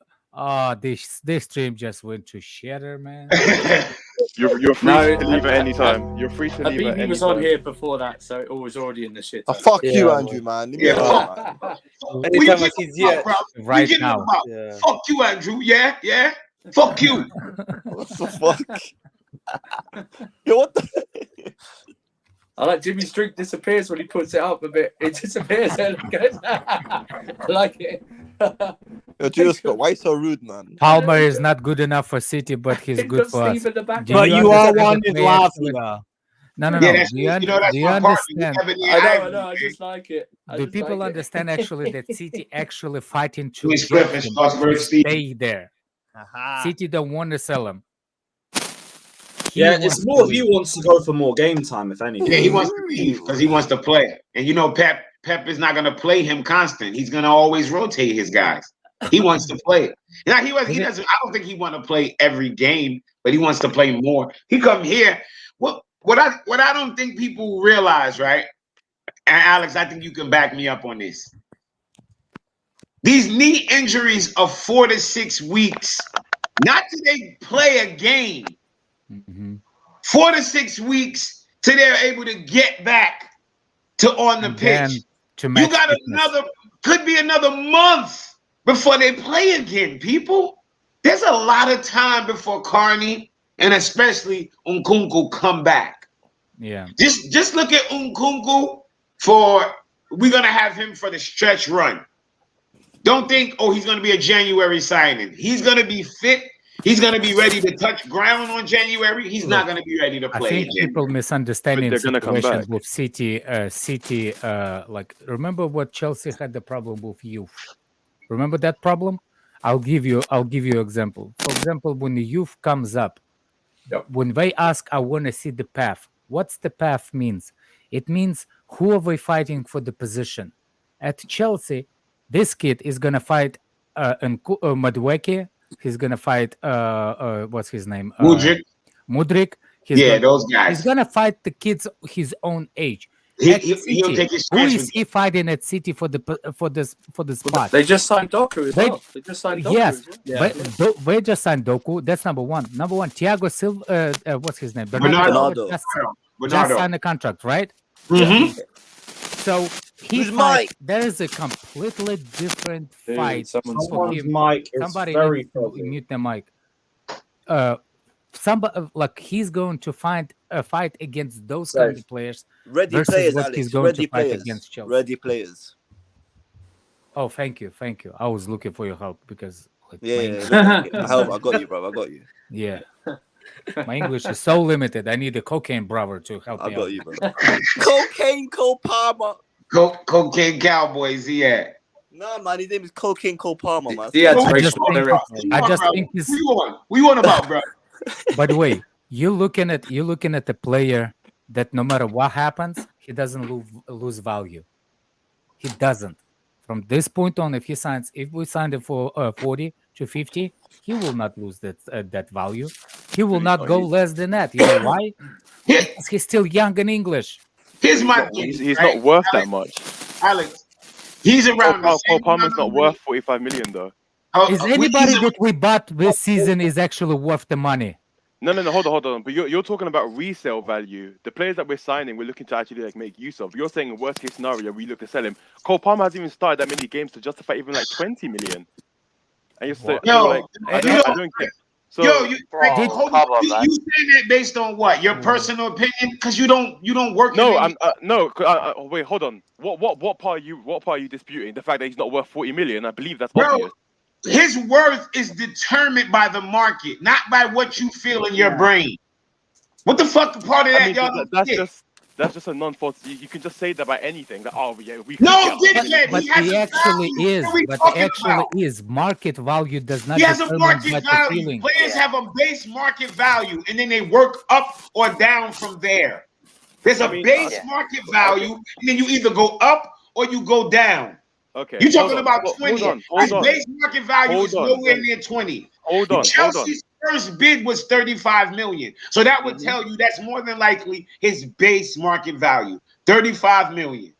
This stream just went to shatter, man. You're free No, to leave at any time. You're free to leave at Habibi any was on time. here before that, so it was already in the shit. Oh, fuck Yeah, you, well. Andrew, man. Leave me Yeah, alone, fuck. man. What you Anytime I getting see about, Ziyech, bro? What you Right getting now. about? yeah. Fuck you, Andrew. Yeah, yeah. Fuck you. What the fuck? Yo, what the? I like Jimmy's drink disappears when he puts it up a bit. It disappears and it goes. I like it. Yo, Julius Scott, why you so rude, man? Palmer is not good enough for City, but he's He's good got for us. Steve in the back. Do But you are understand one the in play actually- Latvia. No, no, Yeah, no. that's Do you, that's do you my partner. We understand? have it in I Ivory, know, I man. just like it. Do people understand actually that City actually fighting to Louis get Griffin, him Strasbourg, to Steve. stay there? City don't want to sell him. He Yeah, wants it's to more if leave. he wants to go for more game time, if anything. Yeah, he wants to leave because he wants to play. And you know, Pep is not going to play him constant. He's going to always rotate his guys. He wants to play. Now he doesn't. I don't think he want to play every game, but he wants to play more. He come here. What I don't think people realize, right? And Alex, I think you can back me up on this. These knee injuries of 4 to 6 weeks, not till they play a game. 4 to 6 weeks till they're able to get back to on the And then pitch. to You match got fitness. could be another month before they play again, people. There's a lot of time before Carney and especially Nkunku come back. Yeah. Just look at Nkunku we're gonna have him for the stretch run. Don't think, he's gonna be a January signing. He's gonna be fit. He's gonna be ready to touch ground on January. He's not gonna be ready to I play. think people misunderstanding But the they're gonna come situation back. with City. Like, remember what Chelsea had the problem with youth? Remember that problem? I'll give you example. For example, when the youth comes up, when they ask, "I want to see the path." What's the path means? It means who are we fighting for the position? At Chelsea, this kid is gonna fight Madueke. He's gonna fight what's his name? Mudryk. Those guys. He's gonna fight the kids his own age. He'll take his Who chance is with he fighting at City for the spot? They just signed Doku as well. They just signed Doku. Yes, Yeah. they just signed Doku. That's number one. Number one, Thiago Silva. What's his name? Bernardo. Just Bernardo. signed a contract, right? Mhm. So there is a completely different Dude, fight. someone's for Someone's him. mic is Somebody very needs to mute the mic. Somebody like he's going to fight against those kind of players. Ready versus players, what Alex. he's going Ready to fight players. against Chelsea. Ready players. Oh, thank you. I was looking for your help because like, I got you, bro. I got you. yeah. My English is so limited. I need a cocaine brother to help I me got out. you, bro. Cocaine Cole Palmer. Cocaine Cowboys, yeah. No, man, his name is Cocaine Cole Palmer, man. Yeah, I just think he's. What you want about, bro? By the way, you're looking at the player that no matter what happens, he doesn't lose value. He doesn't. From this point on, if we signed it for 40 to 50, he will not lose that value. He will not go less than that. You know why? Because he's still young and English. Here's my thing. He's right? not worth Alex, that much. Alex, he's around the Cole same Palmer's amount not of worth money. 45 million though. Is anybody that we bought this season is actually worth the money? No, hold on. But you're talking about resale value. The players that we're signing, we're looking to actually like make use of. You're saying worst case scenario, we look to sell him. Cole Palmer hasn't even started that many games to justify even like 20 million. And you're like, I don't get. So, you saying that based on what? Your personal opinion? Because you don't work. Wait, hold on. What part are you disputing? The fact that he's not worth 40 million? I believe that's obvious. His worth is determined by the market, not by what you feel in your brain. What the fuck part of that, y'all? That's just a non-false. You can just say that by anything. That we. But he actually is. But actually is market value does not. He has a market what value. feeling. Players have a base market value, and then they work up or down from there. There's a base market value, and then you either go up or you go down. Okay. You're talking about 20. Hold on. Base market value is nowhere near 20. Hold on. first bid was 35 million. So that would tell you that's more than likely his base market value. 35 million.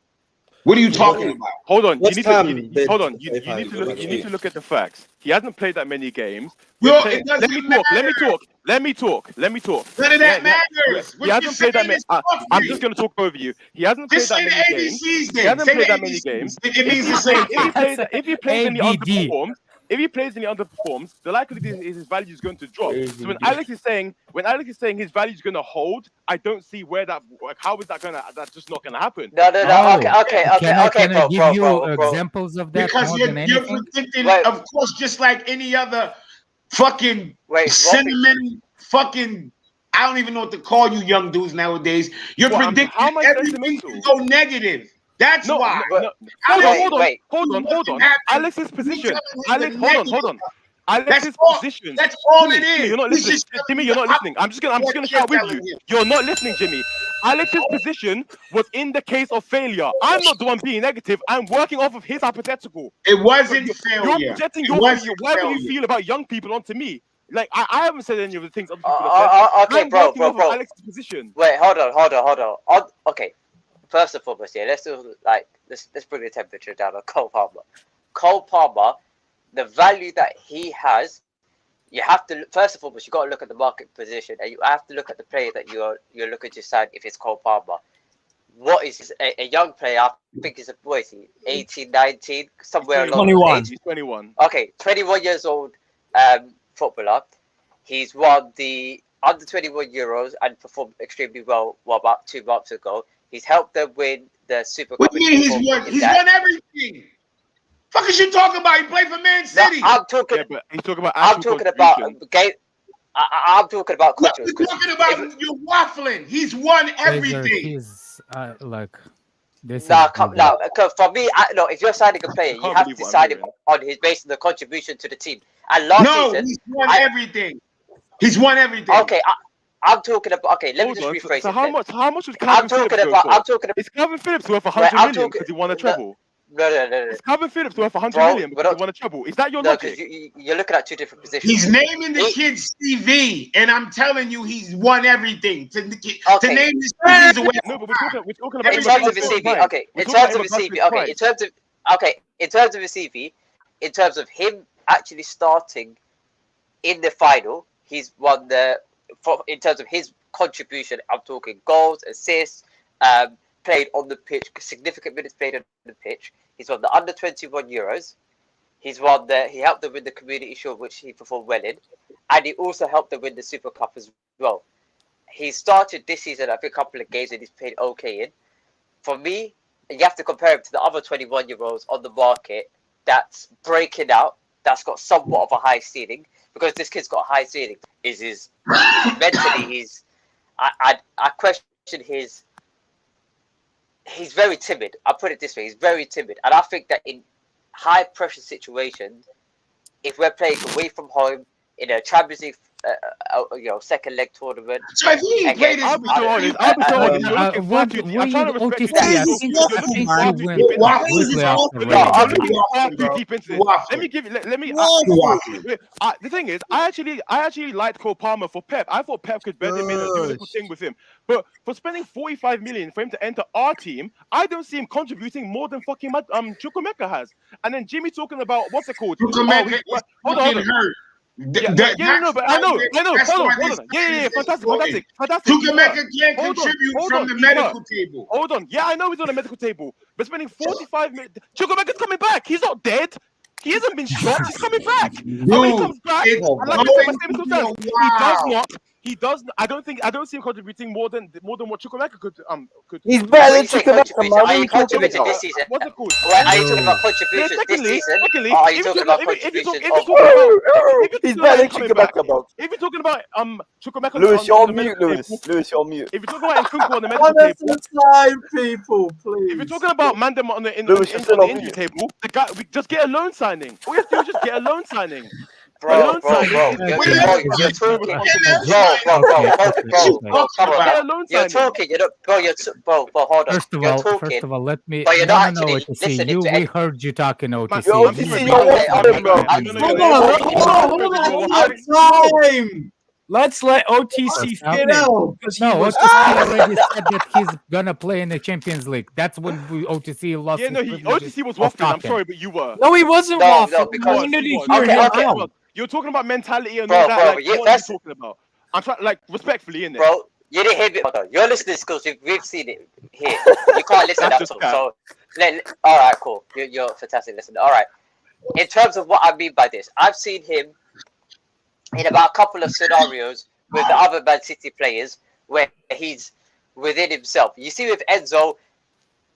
What are you talking about? Hold on. What's You Ham need to bid hold on. for You 35 need to look. You million? need to look at the facts. He hasn't played that many games. Yo, We're playing- it doesn't let me talk. Let me matter. talk. Let me talk. Let me talk. None of that Yeah, matters. he What you hasn't played that saying many. is I'm buffering. just gonna talk over you. He hasn't played Just say that the many games. ABCs He then. hasn't Say played the that many ABCs. games. It means the same If he thing. plays, if he plays and he ABD. underperforms, if he plays and he underperforms, the likelihood is his value is going to drop. So when Alex is saying his value is going to hold, I don't see where that. Like, how is that gonna? That's just not going to happen. No. Okay, Can I bro, give you bro. examples of that Because more you're than anything? predicting, Wait. of course, just like any other fucking Wait, sentimental fucking. I don't even know what to call you young dudes nowadays. You're Well, predicting how am I everything to sentimental? go negative. That's why. No. I didn't Hold on. nothing happened. Alex's You position. telling him the Hold on. negative. Alex's That's all- position. That's all it Jimmy, is. you're not He's listening. just telling Jimmy, you you're not how- listening. I'm just gonna what shout you're with you. telling him. You're not listening, Jimmy. Alex's position was in the case of failure. I'm not the one being negative. I'm working off of his hypothetical. It wasn't You're failure. projecting It your wasn't whatever you failure. feel about young people onto me. Like I haven't said any of the things other people have said. Okay, I'm bro. working off of Alex's position. Wait, hold on. Okay, first and foremost, yeah, let's bring the temperature down on Cole Palmer. Cole Palmer, the value that he has, you have to first and foremost, you got to look at the market position, and you have to look at the player that you're looking to sign. If it's Cole Palmer, what is a young player? I think he's 18, 19, somewhere along 21. He's 21. Okay, 21 years old footballer. He's won the under 21 Euros and performed extremely well about 2 months ago. He's helped them win the Super Cup. What do you mean he's won? He's won everything. Fuck is you talking about? He played for Man City. I'm talking. Yeah, but he's talking about. I'm talking about game. I'm talking about contributions. You're talking about you're waffling. He's won everything. He's like this. Nah, for me, if you're signing a player, you have to sign him on his based on the contribution to the team. And last season, he's won everything. He's won everything. Okay, I'm talking about. Okay, let me just rephrase so it. How much was Calvin Phillips I'm talking about. Is Calvin Phillips worth 100 million because he won a treble? No. Is Calvin Phillips worth 100 million because he won a treble? Is that your logic? You're looking at two different positions. He's naming the kid's CV, and I'm telling you, he's won everything. To name his CV is a way. No, but we're talking about in terms of his CV. Okay, in terms of his CV. Okay, in terms of his CV, in terms of him actually starting in the final, he's won in terms of his contribution, I'm talking goals, assists, played on the pitch, significant minutes played on the pitch. He's won the under 21 Euros. He helped them win the Community Shield, which he performed well in, and he also helped them win the Super Cup as well. He started this season, I think, a couple of games and he's played okay in. For me, you have to compare him to the other 21-year-olds on the market that's breaking out, that's got somewhat of a high ceiling, because this kid's got a high ceiling. Mentally, I question his. He's very timid. I'll put it this way: he's very timid, and I think that in high pressure situations, if we're playing away from home in a Champions League, second leg tournament. So if he played, I'll be so honest. You're looking far too deep. I'm trying to respect you. You're looking far too deep into this. Let me give you. Let me. The thing is, I actually liked Cole Palmer for Pep. I thought Pep could bed him in and do a little thing with him. But for spending 45 million for him to enter our team, I don't see him contributing more than fucking Chukwuemeka has. And then Jimmy talking about what's it called? Chukwuemeka Hold on. But I know. Hold on. Yeah. Fantastic. Chukwuemeka can't contribute from the medical table. Hold on. Yeah, I know he's on the medical table, but spending 45 minutes. Chukwuemeka's coming back. He's not dead. He hasn't been shot. He's coming back. And when he comes back, he does not. He does. I don't see him contributing more than what Chukwuemeka could. He's better than Chukwuemeka. Are you contributing this season? What's it called? Are you talking about contributions this season? Or are you talking about contributions? He's better than Chukwuemeka, bro. If you're talking about Chukwuemeka, Lewis, you're mute, Lewis. Lewis, you're mute. If you're talking about Nkunku on the medical table, people, please. if you're talking about Mandem on the injury table, the guy, we just get a loan signing. All you have to do is just get a loan signing. Bro, loan bro, signing. bro, We're you're not talking, responsible. bro, come on, They're a man. loan You're signing. talking, you know, bro, hold on. First of You're all, talking, let me. but you're No, not no, no, actually OTC. listening to We any. heard you talking OTC. Yo, I'm You saying OTC, we're you're not Okay, waffling, bro. okay. No, no, Hold you're on, waffling. hold on, You're hold waffling. on, time. Let's let OTC Stop. finish No. because he No, was. OTC already said that he's gonna play in the Champions League. That's when OTC lost Yeah, his no, privileges OTC was of waffling. I'm talking. sorry, but you were. No, he wasn't No, waffling. because When did you he was. hear okay, him okay, out? You're talking about mentality and bro, all that. bro, Like, you, what are you first, talking about? I'm trying, like, respectfully, innit? bro, you didn't hear me. Hold on. You're listening skills. We've seen it here. You can't listen. That's That's just all. cat. So, all right, cool. You're a fantastic listener. All right. In terms of what I mean by this, I've seen him in about a couple of scenarios with the other Man City players where he's within himself. You see, with Enzo,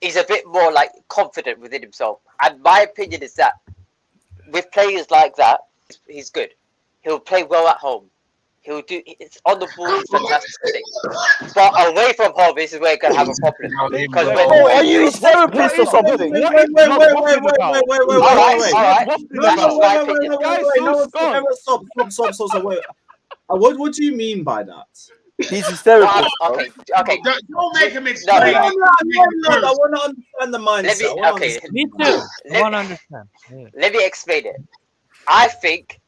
he's a bit more like confident within himself. And my opinion is that with players like that, he's good. He'll play well at home. He'll do. It's on the ball. He's fantastic. But away from home, this is where you're gonna have a problem. Because when Bro, are you his therapist or something? Wait, all right. No one stop. Wait. What do you mean by that? He's his therapist. Okay. Don't make him explain. No, I want to understand the mindset. Me too. I want to understand. Yeah. Let me explain it. I think,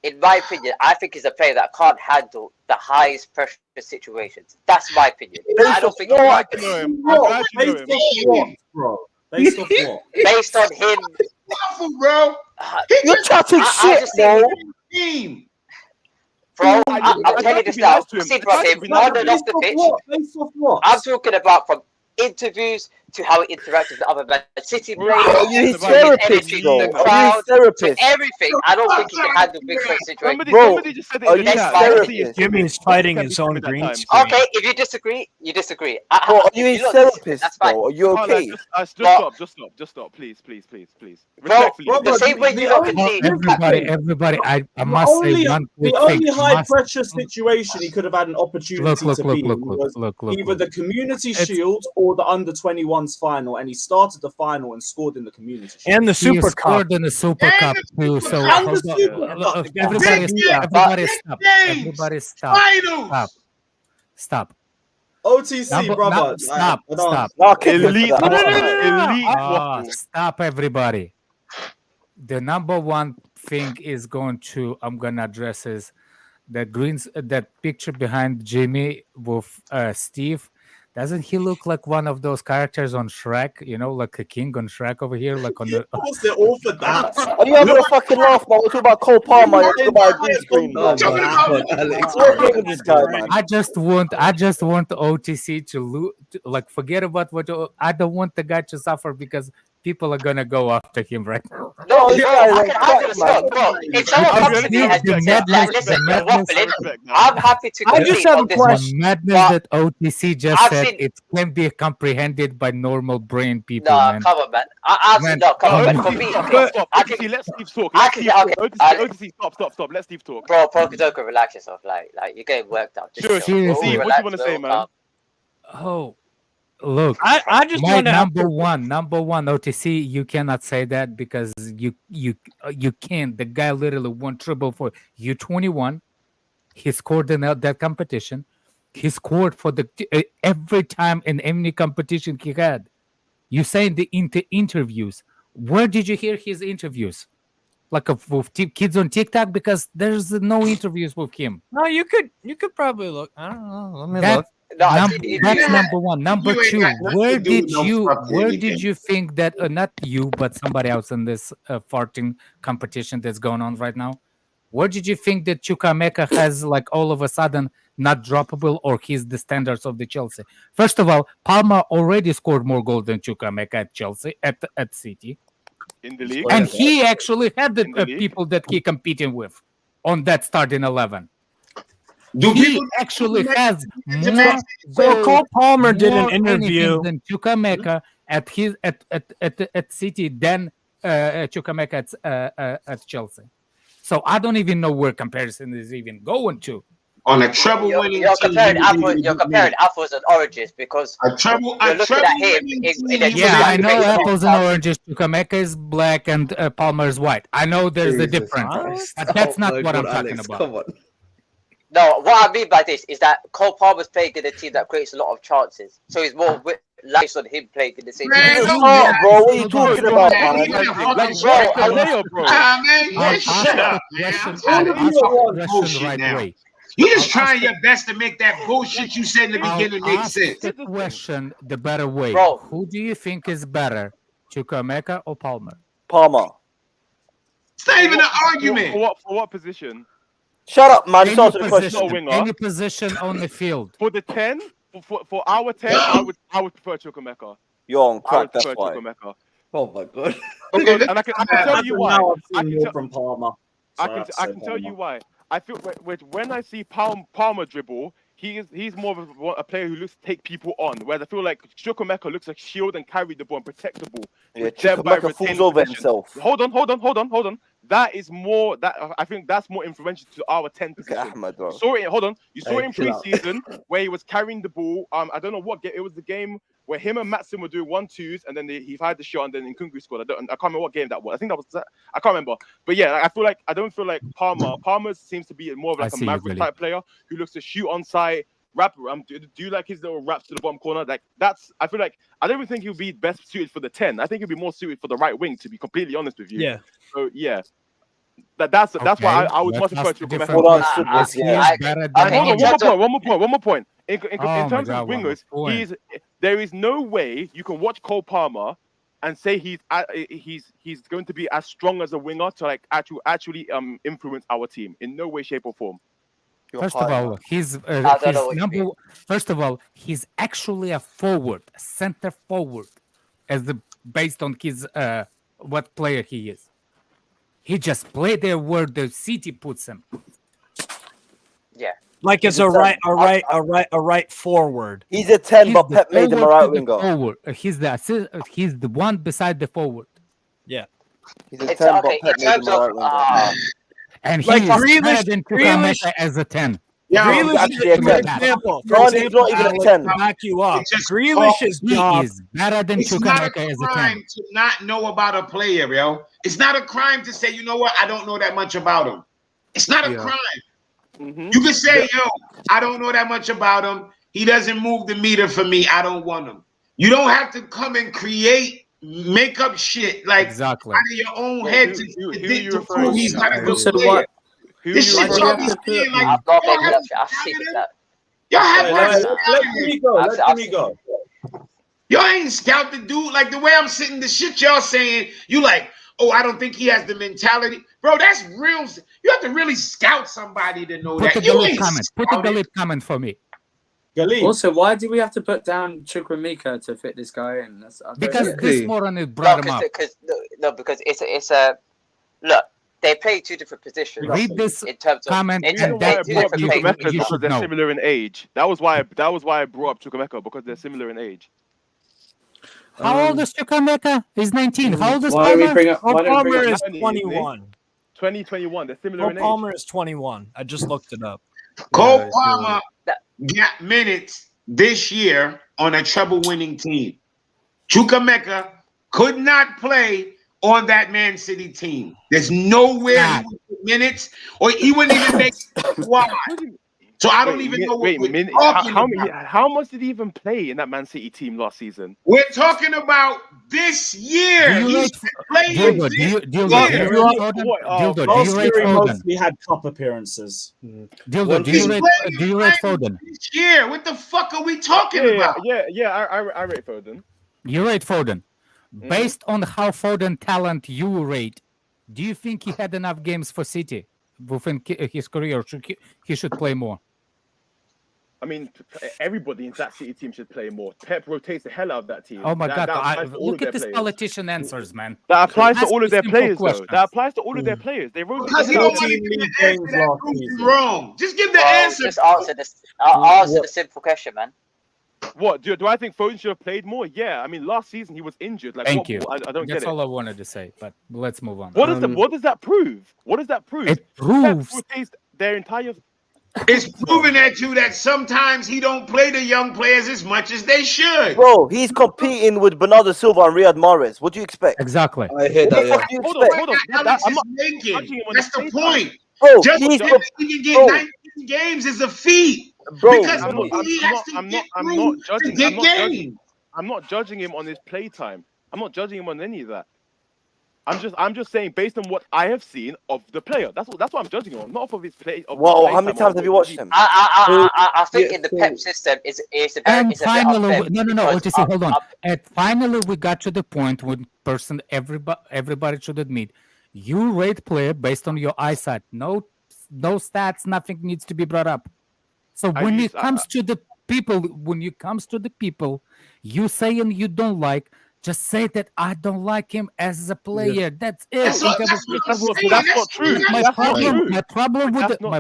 in my opinion, he's a player that can't handle the highest pressure situations. That's my opinion. I don't think. I'm glad you know him. I'm glad you know him. Bro? Based off what? Based on him, Waffle, bro. You're chatting I shit, just bro. Team. bro. I'm telling you this now. See, bro, him on and off the pitch. Based off what? I'm talking about from interviews to how he interacts with the other Man City players. Are you his to therapist, energy, bro? the Are you crowd, his therapist? to everything. I don't think he can handle big pressure situations. Somebody just said it Are in you the his chat. therapist? Jimmy's fighting his own green screen. Okay, if you disagree, you disagree. Bro, are you If his don't disagree, therapist, that's fine. bro? Are you okay? Just stop, please. Bro, Respectfully. the same way you lot can see. Everybody, I must say one quick The thing. only high pressure situation he could have had an opportunity Look, to be in was either look. the Community Shield or the Under 21s final, and he started the final and scored in the Community Shield. And the He Super Cup. scored in the Super Cup too. So And the hold Super on. Cup. Everybody stop. OTC, brother. Stop. Elite waffle. Stop, everybody. The number one thing is I'm gonna address is that picture behind Jimmy with Steve. Doesn't he look like one of those characters on Shrek? You know, like a king on Shrek over here, like on the. What's it all for that? Are you having a fucking laugh, man? We're talking about Cole Palmer. You're talking about a green screen, man. What's wrong with this guy, man? I just want OTC to like forget about what I don't want the guy to suffer because people are gonna go after him right now. No, this bro, guy I is can on answer the crack, slot, bro. If someone comes to me and says, like, listen, you're waffling, I'm happy to I just concede have on a this question. The madness that OTC just I've said seen- it can be comprehended by normal brain people, Nah, man. come on, man. Come on, man. For me, Stop. OTC, let Steve talk. OTC, stop. Let Steve talk. Bro, Pokezoka, relax yourself. Like you're getting worked out. Just Sure, chill. Steve, what Relax, you want to say, bro. man? Oh, look, I just my want to number one OTC. You cannot say that because you can't. The guy literally won triple for U21. He scored in that competition. He scored for every time in any competition he had. You say in the interviews. Where did you hear his interviews? Like with kids on TikTok, because there's no interviews with him. No, you could probably look. I don't know. Let me look. That's number one. Number You ain't two, got nothing where to do with did no you fucking think that not you but somebody else in this farting competition that's going on right now? Where did you think that Chukwuemeka has like all of a sudden not droppable or he's the standards of the Chelsea? First of all, Palmer already scored more goals than Chukwuemeka at Chelsea at City. In the league, And he actually had the people that he competing with on that starting 11. He actually has more. So Cole Palmer did an interview than Chukwuemeka at City than Chukwuemeka at Chelsea. So I don't even know where comparison is even going to. On a treble-winning You're team, comparing he would you're be comparing good. apples and oranges because A treble you're looking at him winning in team, a he team Yeah, would that I know creates a lot of apples and chances. oranges. Chukwuemeka is black and Palmer is white. I know there's a Jesus difference, Christ. but that's Oh not my what God, I'm talking Alex, about. come on. No, what I mean by this is that Cole Palmer's playing in a team that creates a lot of chances, so it's more lies on him playing in the same team. Man, It's don't not, get bro. What are you Hold talking on. about, man. man? He been Like fucking bro, Jack I Player, bro. Ah, man, I'll just ask shut the up, man. question. I'm I'll tired of ask your the question bullshit right now. way. You just I'll ask trying your best to make that bullshit you said in the I'll beginning make ask sense. the question the better way. Bro. Who do you think is better, Chukwuemeka or Palmer? Palmer. It's not even an argument. For what position? Shut up, man. Just Any answer the question. Not a winger. any position on the field. For the 10, for our 10, I would prefer Chukwuemeka. You're on I crack, would that's prefer why. Chukwuemeka. Oh my God. Okay, And I can tell you why. Now I've I seen can more tell- from Palmer. So I can tell you why. I feel when I see Palmer dribble, he's more of a player who looks to take people on. Whereas I feel like Chukwuemeka looks like shield and carry the ball and protect the ball. Yeah, thereby Chukwuemeka retain falls over possession. himself. Hold on. That is more that I think that's more influential to our 10 Look at position. Ahmed, bro. You saw it. Hold on. You saw Hey, it in chill out. preseason where he was carrying the ball. I don't know what game. It was the game where him and Matson were doing 1-2s, and then he fired the shot, and then Nkunku scored. I can't remember what game that was. I think that was. I can't remember. But yeah, I don't feel like Palmer seems to be more of like a maverick type player who looks to shoot on site. Rap. Do you like his little raps to the bottom corner? Like that's. I feel like I don't even think he'll be best suited for the 10. I think he'll be more suited for the right wing. To be completely honest with you. Yeah. So yeah. That's why I would much prefer Chukwuemeka. Hold on, Sid, yeah. Hold on, one more point. In Oh terms my of God, one more wingers, point. there is no way you can watch Cole Palmer and say he's going to be as strong as a winger to like actually influence our team in no way, shape, or form. First of all, he's actually a forward, a center forward, based on his what player he is. He just played there where the city puts him. Yeah. Like it's a right forward. He's a 10, but Pep made him a right winger. Forward. He's the one beside the forward. Yeah. He's a 10, but Pep made him a right winger. And Like he is Grealish- better than Chukwuemeka as a 10. Grealish actually a for 10. example, No, he's not even a Alex, 10. to back you up. It's just Grealish's He job. is better than It's not a Chukwuemeka as a 10. crime to not know about a player, yo. It's not a crime to say, you know what, I don't know that much about him. It's not a crime. Mm-hmm. You can say, yo, I don't know that much about him. He doesn't move the meter for me. I don't want him. You don't have to come and make up shit like Exactly. out of your own head to prove he's not a good said player. what? This shit y'all be saying like, I'm not y'all making have up shit. I've seen that. y'all have Let me go. Let me go. Y'all ain't scout the dude. Like the way I'm sitting, the shit y'all saying, you like, oh, I don't think he has the mentality. Bro, that's real. You have to really scout somebody to know Put that. the You Galip ain't comment. Put the scouted. Galip comment for me. Galip. Also, why do we have to put down Chukwuemeka to fit this guy in? I don't Because get it. this moron brought him up. Because it's a look. They play two different positions. Read this in terms of comment they The reason and why I that's two brought up what different Chukwuemeka is you because should they're know. similar in age. That was why I brought up Chukwuemeka because they're similar in age. How old is Chukwuemeka? He's 19. How old is Why don't we Palmer? bring up? Cole Why don't we Palmer bring is up? 21. 2021. They're similar Cole in age. Palmer is 21. I just looked it up. Cole Yeah, Palmer got minutes this year on a treble-winning team. Chukwuemeka could not play on that Man City team. There's nowhere he would get minutes, or he wouldn't even make squad. So I don't even know what we're talking about. How much did he even play in that Man City team last season? We're talking about this year. Do you He's rate playing Dildo? this Do you year. rate Foden? Dildo, do you Last rate year he Foden? mostly had cup appearances. Dildo, do He's you rate playing Foden? this year. What the fuck are we talking about? I rate Foden. You rate Foden. Based on how Foden talent you rate, do you think he had enough games for City within his career? He should play more. I mean, everybody in that City team should play more. Pep rotates the hell out of that team. Oh my God! applies to all Look of at their this players. politician answers, man. That applies to Ask all me of their simple players, though. questions. That applies to all of their players. They rotate Because the you hell don't out. want to give the answer that proves him wrong. Just give the Well, answer. just answer this. Answer the simple question, man. What do I think Foden should have played more? Yeah, I mean last season he was injured. Like, Thank you. I don't That's get all it. I wanted to say. But let's move on. What does that prove? What does that prove? It Pep proves rotates their entire. It's proven that sometimes he don't play the young players as much as they should. Bro, he's competing with Bernardo Silva and Riyad Mahrez. What do you expect? Exactly. I hear that. What do you expect? Hold on. Alex I'm is not making. judging him on That's his the play time. point. Bro, Just he's because he can get 19 games is a feat. Bro, Because I'm not judging him on his play time. I'm not judging him on any of that. I'm just saying based on what I have seen of the player. That's what I'm judging him on, not off of his play. Wow, how many times have you watched him? I think in the Pep system, it's a And bit finally, unfair. no, because, hold on. And finally, we got to the point when everybody should admit, you rate player based on your eyesight. No stats, nothing needs to be brought up. So when it comes to the people, you saying you don't like, just say that I don't like him as a player. That's it. That's not true. My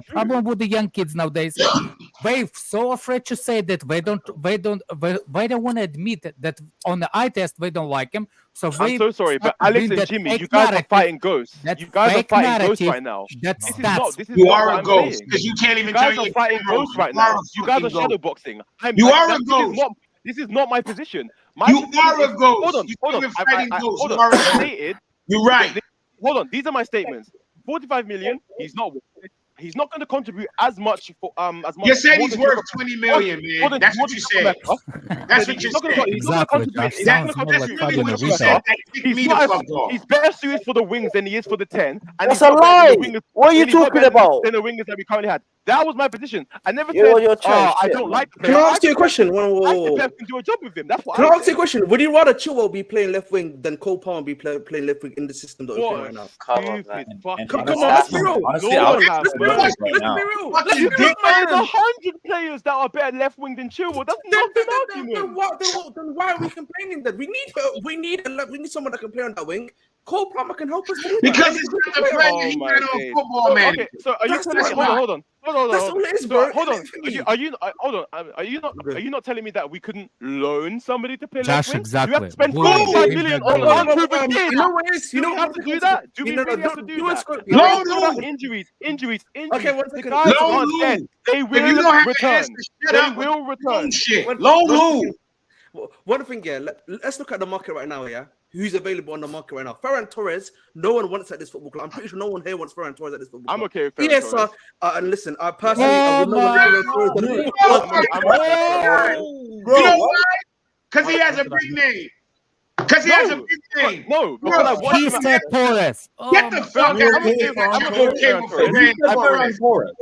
problem with the young kids nowadays, they're so afraid to say that they don't want to admit that on the eye test they don't like him. So I'm so sorry, but Alex and Jimmy, you guys are fighting ghosts. You guys are fighting ghosts right now. You are a ghost because you can't even tell you guys are fighting ghosts right now. You guys are shadowboxing. You are a ghost. This is not my position. You are a ghost. Hold on. You're right. Hold on. These are my statements. 45 million. He's not going to contribute as much for as much. You said he's worth 20 million, man. That's what you said. That's what you said. He's better suited for the wings than he is for the 10. And that's a lie. What are you talking about? Than the wingers that we currently had. That was my position. I never said. I don't like. Can I ask you a question? I can do a job with him. That's what. Can I ask you a question? Would you rather Chilwell be playing left wing than Cole Palmer be playing left wing in the system that we're playing right now? Come on, let's be real. There's 100 players that are better left wing than Chilwell. That's not an argument. Then why are we complaining that we need someone that can play on that wing? Cole Palmer can help us because he's not the player. He's not on football, man. Okay, so are you telling me? Hold on. That's all it is, bro. Hold on. Are you not telling me that we couldn't loan somebody to play left wing? Exactly. You have to spend 45 million on unproven kids. You know what it is? You don't have to do that. Do we really have to do that? Loan. Injuries. Okay, 1 second. The guys aren't dead. They will return. They will return. Loan. One thing, yeah. Let's look at the market right now, yeah. Who's available on the market right now? Ferran Torres, no one wants at this football club. I'm pretty sure no one here wants Ferran Torres at this football club. I'm okay with Ferran Torres. And listen, I personally, I would not want Ferran Torres. You know why? Because he has a big name. Because he has a big name. No, he said Torres. Get the fuck out of here. I'm okay with Ferran Torres.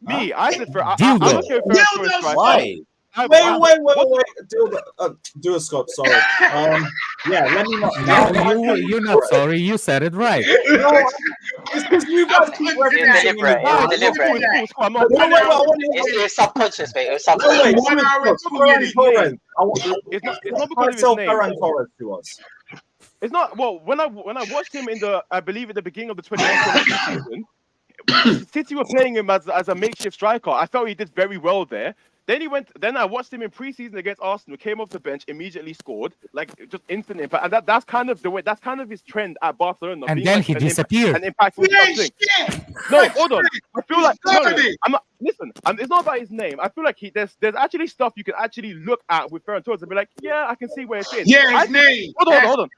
Me, I said Ferran. I'm okay with Ferran Torres. Why? Wait. Do a Scott. Sorry. Yeah, let me not. No, you're not sorry. You said it right. No, it's because you guys keep It was deliberate. It was subconscious, mate. It was subconscious. It's not because of his name. Ferran Torres to us. It's not. Well, when I watched him in I believe at the beginning of the 21-22 season, City were playing him as a makeshift striker. I felt he did very well there. Then I watched him in preseason against Arsenal. Came off the bench, immediately scored, like just instant impact. And that's kind of the way. That's kind of his trend at Barcelona. And then he disappeared. And impactful thing. No, hold on. I feel like I'm not. Listen, it's not about his name. I feel like there's actually stuff you can actually look at with Ferran Torres and be like, yeah, I can see where it is. Yeah, his name. Hold on.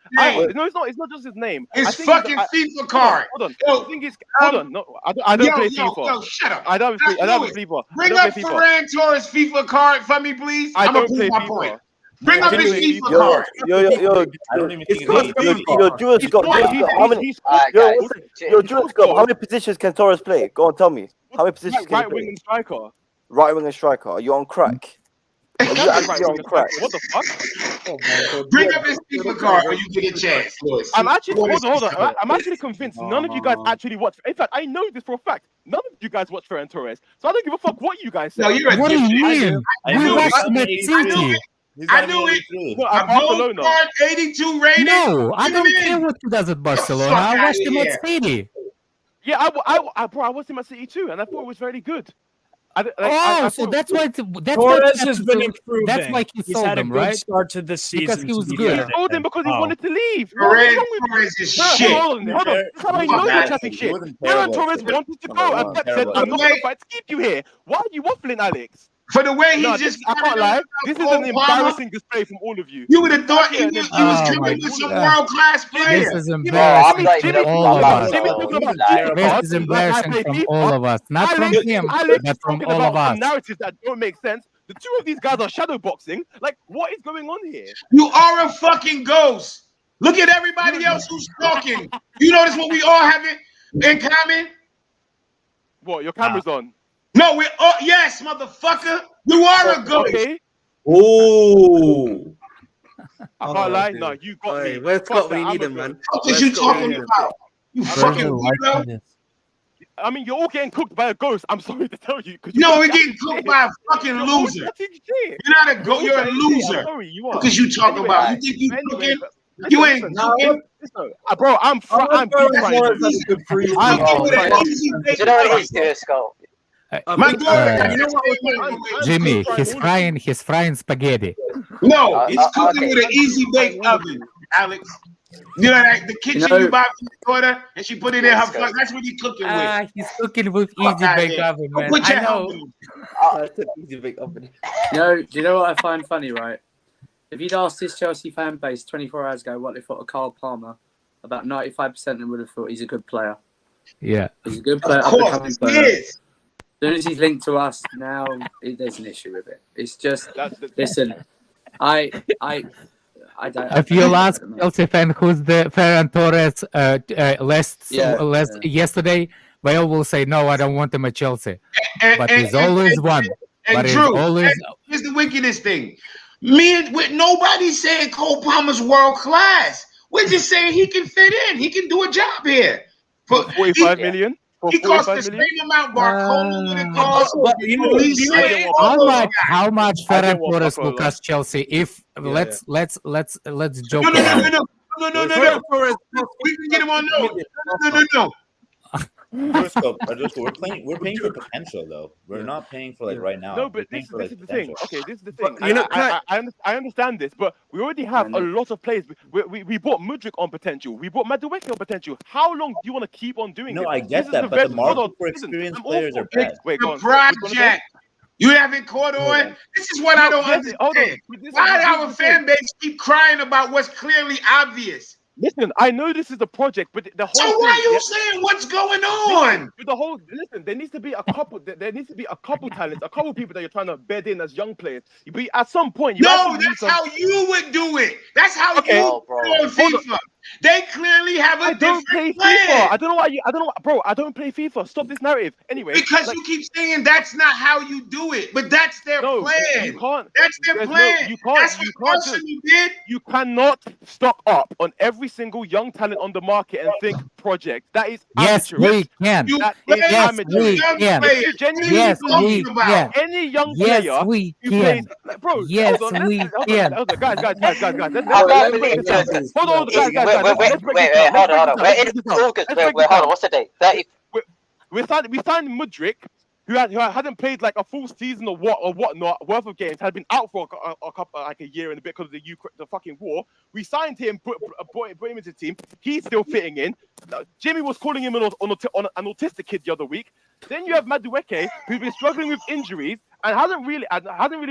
No, it's not just his name. His fucking FIFA card. Hold on. I think it's. Hold on. No, I don't play FIFA. Yo, shut up. I don't play FIFA. Bring up Ferran Torres FIFA card for me, please. I'm gonna prove my point. Bring up his FIFA card. How many positions can Torres play? Go on, tell me. How many positions can he play? Right wing and striker. Right wing and striker. Are you on crack? Are you actually on crack? What the fuck? Oh my God. Bring up his FIFA card when you get a chance. I'm actually hold on. I'm actually convinced none of you guys actually watch. In fact, I know this for a fact. None of you guys watch Ferran Torres, so I don't give a fuck what you guys say. No, you're a what do you mean? We watched him at City. I knew it. Barcelona. 82 rating. No, I don't care what he does at Barcelona. I watched him at City. Yeah, I watched him at City too, and I thought it was very good. So that's why. Torres has been improving. That's why he He's sold had a them, good right? start to this season. Because he was to be good. fair He to sold him him. because he Oh. wanted to leave. Ferran Torres is shit. Hold on. That's how I know you're chatting shit. Ferran Torres wanted to go, and Pep said, "I'm not going to fight to keep you here." Why are you waffling, Alex? For the way No, he just, I can't lie. This is an embarrassing display from all of you. You would have thought he Yeah, was Oh coming my with some God. world-class players. This is I'm embarrassing not from even all of us. Jimmy's talking about Like, FIFA This cards, is like I embarrassing play from FIFA. all of us. Not from him, Alex but is from talking all of about us. some narratives that don't make sense. The two of these guys are shadow boxing. Like, what is going on here? You are a fucking ghost. Look at everybody else who's talking. You notice what we all have in common? What? Your camera's on. No, we're all, yes, motherfucker. You are a ghost. Okay. Ooh. I can't lie. No, you got me. Where's Fuck Scott when that, you I'm need a him, man? What is you talking about? You fucking Virgil weirdo. liking this. I mean, you're all getting cooked by a ghost. I'm sorry to tell you. No, we're getting cooked by a fucking loser. You're not a ghost. You're a loser. Sorry, you are. What is you talking Anyway, about? You think you anyway, cooking? You ain't cooking. Bro, I'm deep frying. I'm Oh, deep frying. do you know what it is, dear Skull? My daughter, You know what? Jimmy, he's frying spaghetti. No, it's cooking okay. with an easy bake oven, Alex. You know that the kitchen you buy for your daughter, and she put it in her flux. That's what you cooking with. He's cooking with Fuck easy outta bake here. oven, man. Put your I know. Easy bake oven. Do you know what I find funny, right? If you'd asked this Chelsea fan base 24 hours ago what they thought of Cole Palmer, about 95% of them would have thought he's a good player. Yeah. He's a good player, Of up-and-coming course, player. he is. As soon as he's linked to us, now there's an issue with it. It's just, listen, I don't. If you'll ask Chelsea fan who's the Ferran Torres yesterday, they all will say, no, I don't want him at Chelsea. But he's always one. And But he's Drew, always... here's the wickedest thing. Nobody's saying Cole Palmer's world class. We're just saying he can fit in. He can do a job here. For 45 million? He cost the same amount Barcola would have cost. How much Ferran Torres will cost Chelsea? If let's joke. No. We can get him on no. We're paying for potential though. We're not paying for like right now. No, but this is the thing. Okay, this is the thing. You know, I understand this, but we already have a lot of players. We bought Mudryk on potential. We bought Madueke on potential. How long do you want to keep on doing this? No, I get that, but the market for experienced players are bad. Wait, The project. You haven't caught on? This is what I don't understand. Why do our fan base keep crying about what's clearly obvious? Listen, I know this is a project, but the whole So why are you saying what's going on? Listen, there needs to be a couple. There needs to be a couple talents, a couple people that you're trying to bed in as young players. But at some point, that's how you would do it. That's how you do on FIFA. They clearly have a different plan. FIFA. I don't know why bro. I don't play FIFA. Stop this narrative. Anyway, because you keep saying that's not how you do it, but that's their plan. You can't. That's their plan. You can't. That's what you did. You cannot stock up on every single young talent on the market and think project. That is we can. Yes, we can. Yes, we can. Any young player. Yes, we can. Bro, yes, we can. Guys. Hold on, guys. Wait, hold on. We're in August. Wait, hold on. What's the date? We signed Mudryk, who hadn't played like a full season or whatnot worth of games, had been out for a couple like a year and a bit because of the fucking war. We signed him, put him into the team. He's still fitting in. Jimmy was calling him on an autistic kid the other week. Then you have Madueke, who's been struggling with injuries and hasn't really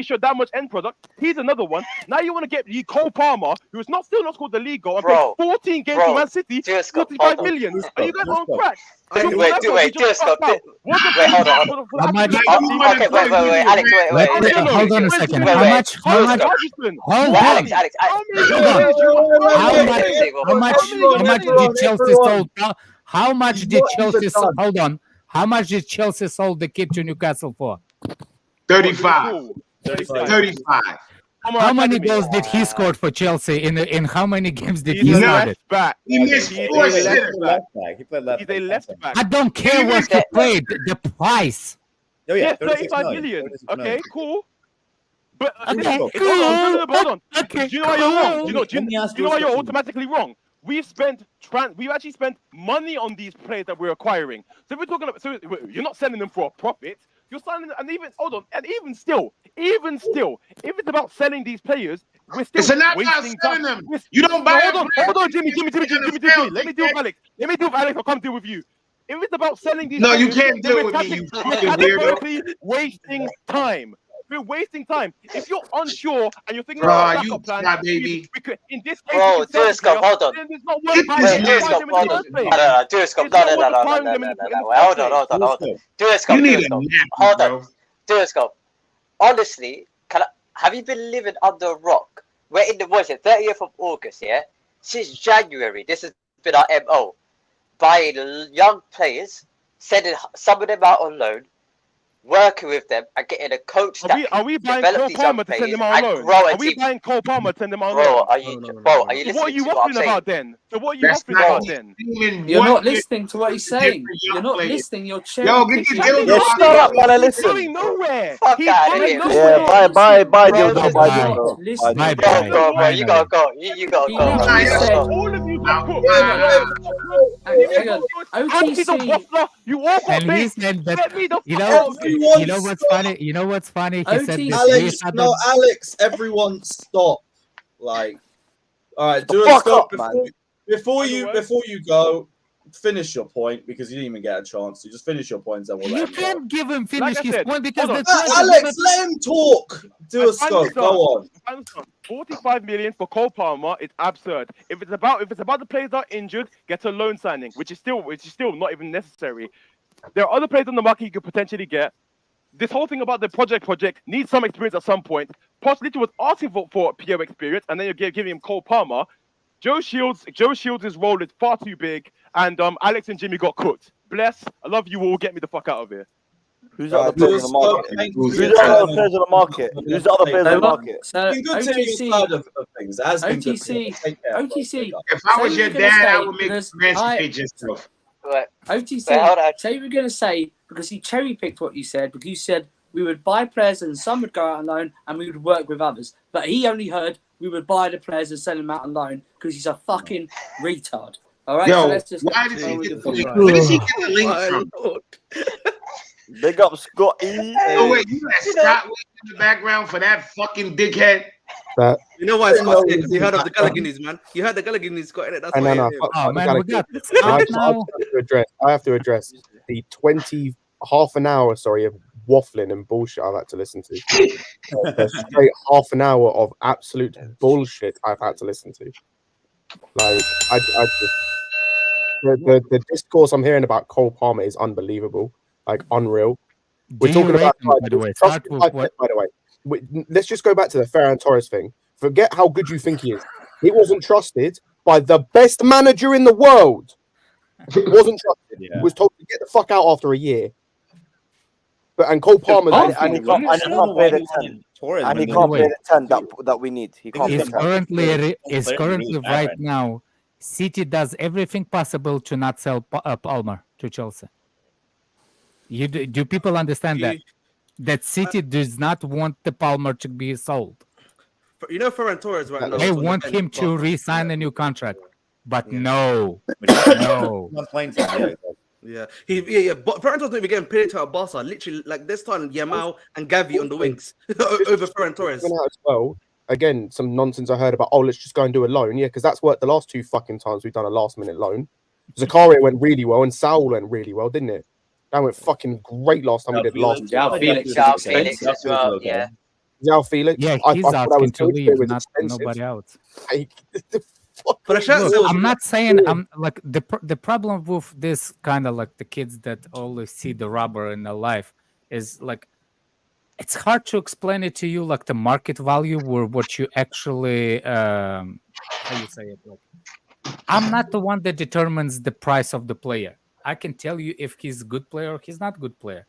showed that much end product. He's another one. Now you want to get Cole Palmer, who is still not scored the league goal and played 14 games for Man City, 45 million. Are you guys on crack? Wait, just stop it. Wait, hold on. How much? Okay, wait, Alex, wait. Hold on a second. How much? Alex, How much did Chelsea sold? How much did Chelsea sold? Hold on. How much did Chelsea sold the kid to Newcastle for? 35. How many goals did he score for Chelsea? In how many games did he start it? He missed 4 sitters. He played left back. He's a left back. I don't care what he played. The price. Oh yeah, 35 million. Okay, cool. But hold on. Okay, Do you know why you're wrong? Do you know why you're automatically wrong? We've actually spent money on these players that we're acquiring. So we're talking about. So you're not selling them for a profit. You're signing, and even hold on, and even still, if it's about selling these players, we're still It's not about wasting selling time. them. You don't buy hold a on, player. hold on, Jimmy. Let me deal with Alex. I'll come deal with you. If it's about selling these No, players, you can't then deal we're with me, you we're fucking weirdo. categorically wasting time. We're wasting time. If you're unsure and you're thinking about a You backup plan, fly, baby. we could, in this case, Bro, we could sell the Duoscope, player, hold on. then it's not worth Get this Wait, man. Duoscope, in the hold on. first place. No, Duoscope, It's not worth no. acquiring them in the Hold first on. Duoscope. Duoscope, You need a Duoscope. nap, Hold bro. on. Duoscope. Honestly, have you been living under a rock? We're in the 30th of August, yeah? Since January, this has been our MO. Buying young players, sending some of them out on loan, working with them, and getting a coach that Are we buying develop Cole these young Palmer to send players them out and alone? grow a Are we team. buying Cole Palmer to send them out Bro, alone? are you So what are you listening to what I'm waffling saying? about then? So what are you That's waffling not about then? You're not listening to what he's saying. You're not listening. You're cherry Yo, get picking. your Yeah, shut up, man, and He's listen. going nowhere. Fuck He's out of going here. nowhere. Yeah, bye, Bro, Duoscope, just bye, not Duoscope. listening. Bro, you gotta go. You gotta He go, bro. literally You gotta said, go. All of you got cooked. hang on, Ansu the OTC, waffler. You all got And he baked. said that, Get me the you fuck know, out of here. Everyone you know what's stop. funny? You know what's funny? He said OTC. that we Alex, had no, a- Alex, everyone stop. Like, all right, do a fuck scope up, man. before you go. Finish your point because you didn't even get a chance to just finish your points and we'll You let him go. can't give him finish Like I his said, point because hold on. the threat is Alex, never- let him talk. Do a scope. Go on. 45 million for Cole Palmer. It's absurd. If it's about the players that are injured, get a loan signing, which is still not even necessary. There are other players on the market you could potentially get. This whole thing about the project needs some experience at some point. Possibly was asking for PO experience, and then you're giving him Cole Palmer. Joe Shields' role is far too big, and Alex and Jimmy got cooked. Bless. I love you all. Get me the fuck out of here. Who's the other do players a on the market? scope. Thank Who's you. the other players on the market? Who's the other players on the market? So It's been good to hear your side of things. It has been good to hear. OTC, Take care, bro. OTC. Take care. If I was Say your what you're gonna dad, I say would make because you emancipate yourself. Right. OTC, Wait, hold on. say what you're going to say because he cherry picked what you said because you said we would buy players and some would go out on loan and we would work with others. But he only heard we would buy the players and send them out on loan because he's a fucking retard. All right, so Yo, let's just why get does he with get the the link? fuck. Where does he get the link from? Big up Scotty. Oh wait, you got Scott in the background for that fucking dickhead. You know why Scott's here? Because he heard of the Gallagher's, man. You heard the Gallagher's got in it. That's I why. know. he's here. Oh man, we got I Scott now. have to address the half an hour, sorry, of waffling and bullshit I've had to listen to. The straight half an hour of absolute bullshit I've had to listen to. Like, the discourse I'm hearing about Cole Palmer is unbelievable, like unreal. We're Do you talking rate about, him, like, by the way? trust Start me, with what? by the way. Let's just go back to the Ferran Torres thing. Forget how good you think he is. He wasn't trusted by the best manager in the world. Wasn't trusted. Yeah. Was told to get the fuck out after a year. And Cole Palmer, And he can't play the 10. And he can't play the 10 that we need. He can't play Is 10. currently right now. City does everything possible to not sell Palmer to Chelsea. Do people understand that? That City does not want the Palmer to be sold. You know Ferran Torres right now. They is on the want bench, him but- to re-sign a new contract, but no. Not playing time. Yeah. But Ferran Torres not even getting paid to our Barca. Literally, like this time, Yamal and Gavi on the wings over Ferran Torres. As well, again, some nonsense I heard about. Oh, let's just go and do a loan. Yeah, because that's worked the last 2 fucking times we've done a last-minute loan. Zakaria went really well, and Saul went really well, didn't it? That went fucking great last time we did last. João Felix as well, yeah. João Felix. Yeah, I he's thought that asking was to good, leave, but it was not expensive. nobody else. Look, I'm not saying I'm like the problem with this kind of like the kids that always see the rubber in their life is like it's hard to explain it to you like the market value or what you actually how you say it. Like, I'm not the one that determines the price of the player. I can tell you if he's a good player or he's not a good player.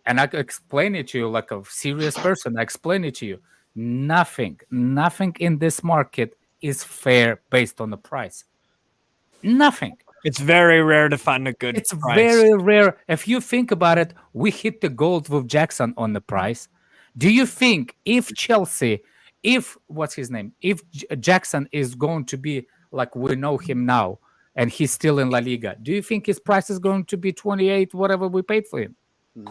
And I can explain it to you like a serious person. I explain it to you. Nothing in this market is fair based on the price. Nothing. It's very rare to find a good It's price. very rare. If you think about it, we hit the gold with Jackson on the price. Do you think if Chelsea, if Jackson is going to be like we know him now, and he's still in La Liga, do you think his price is going to be 28, whatever we paid for him?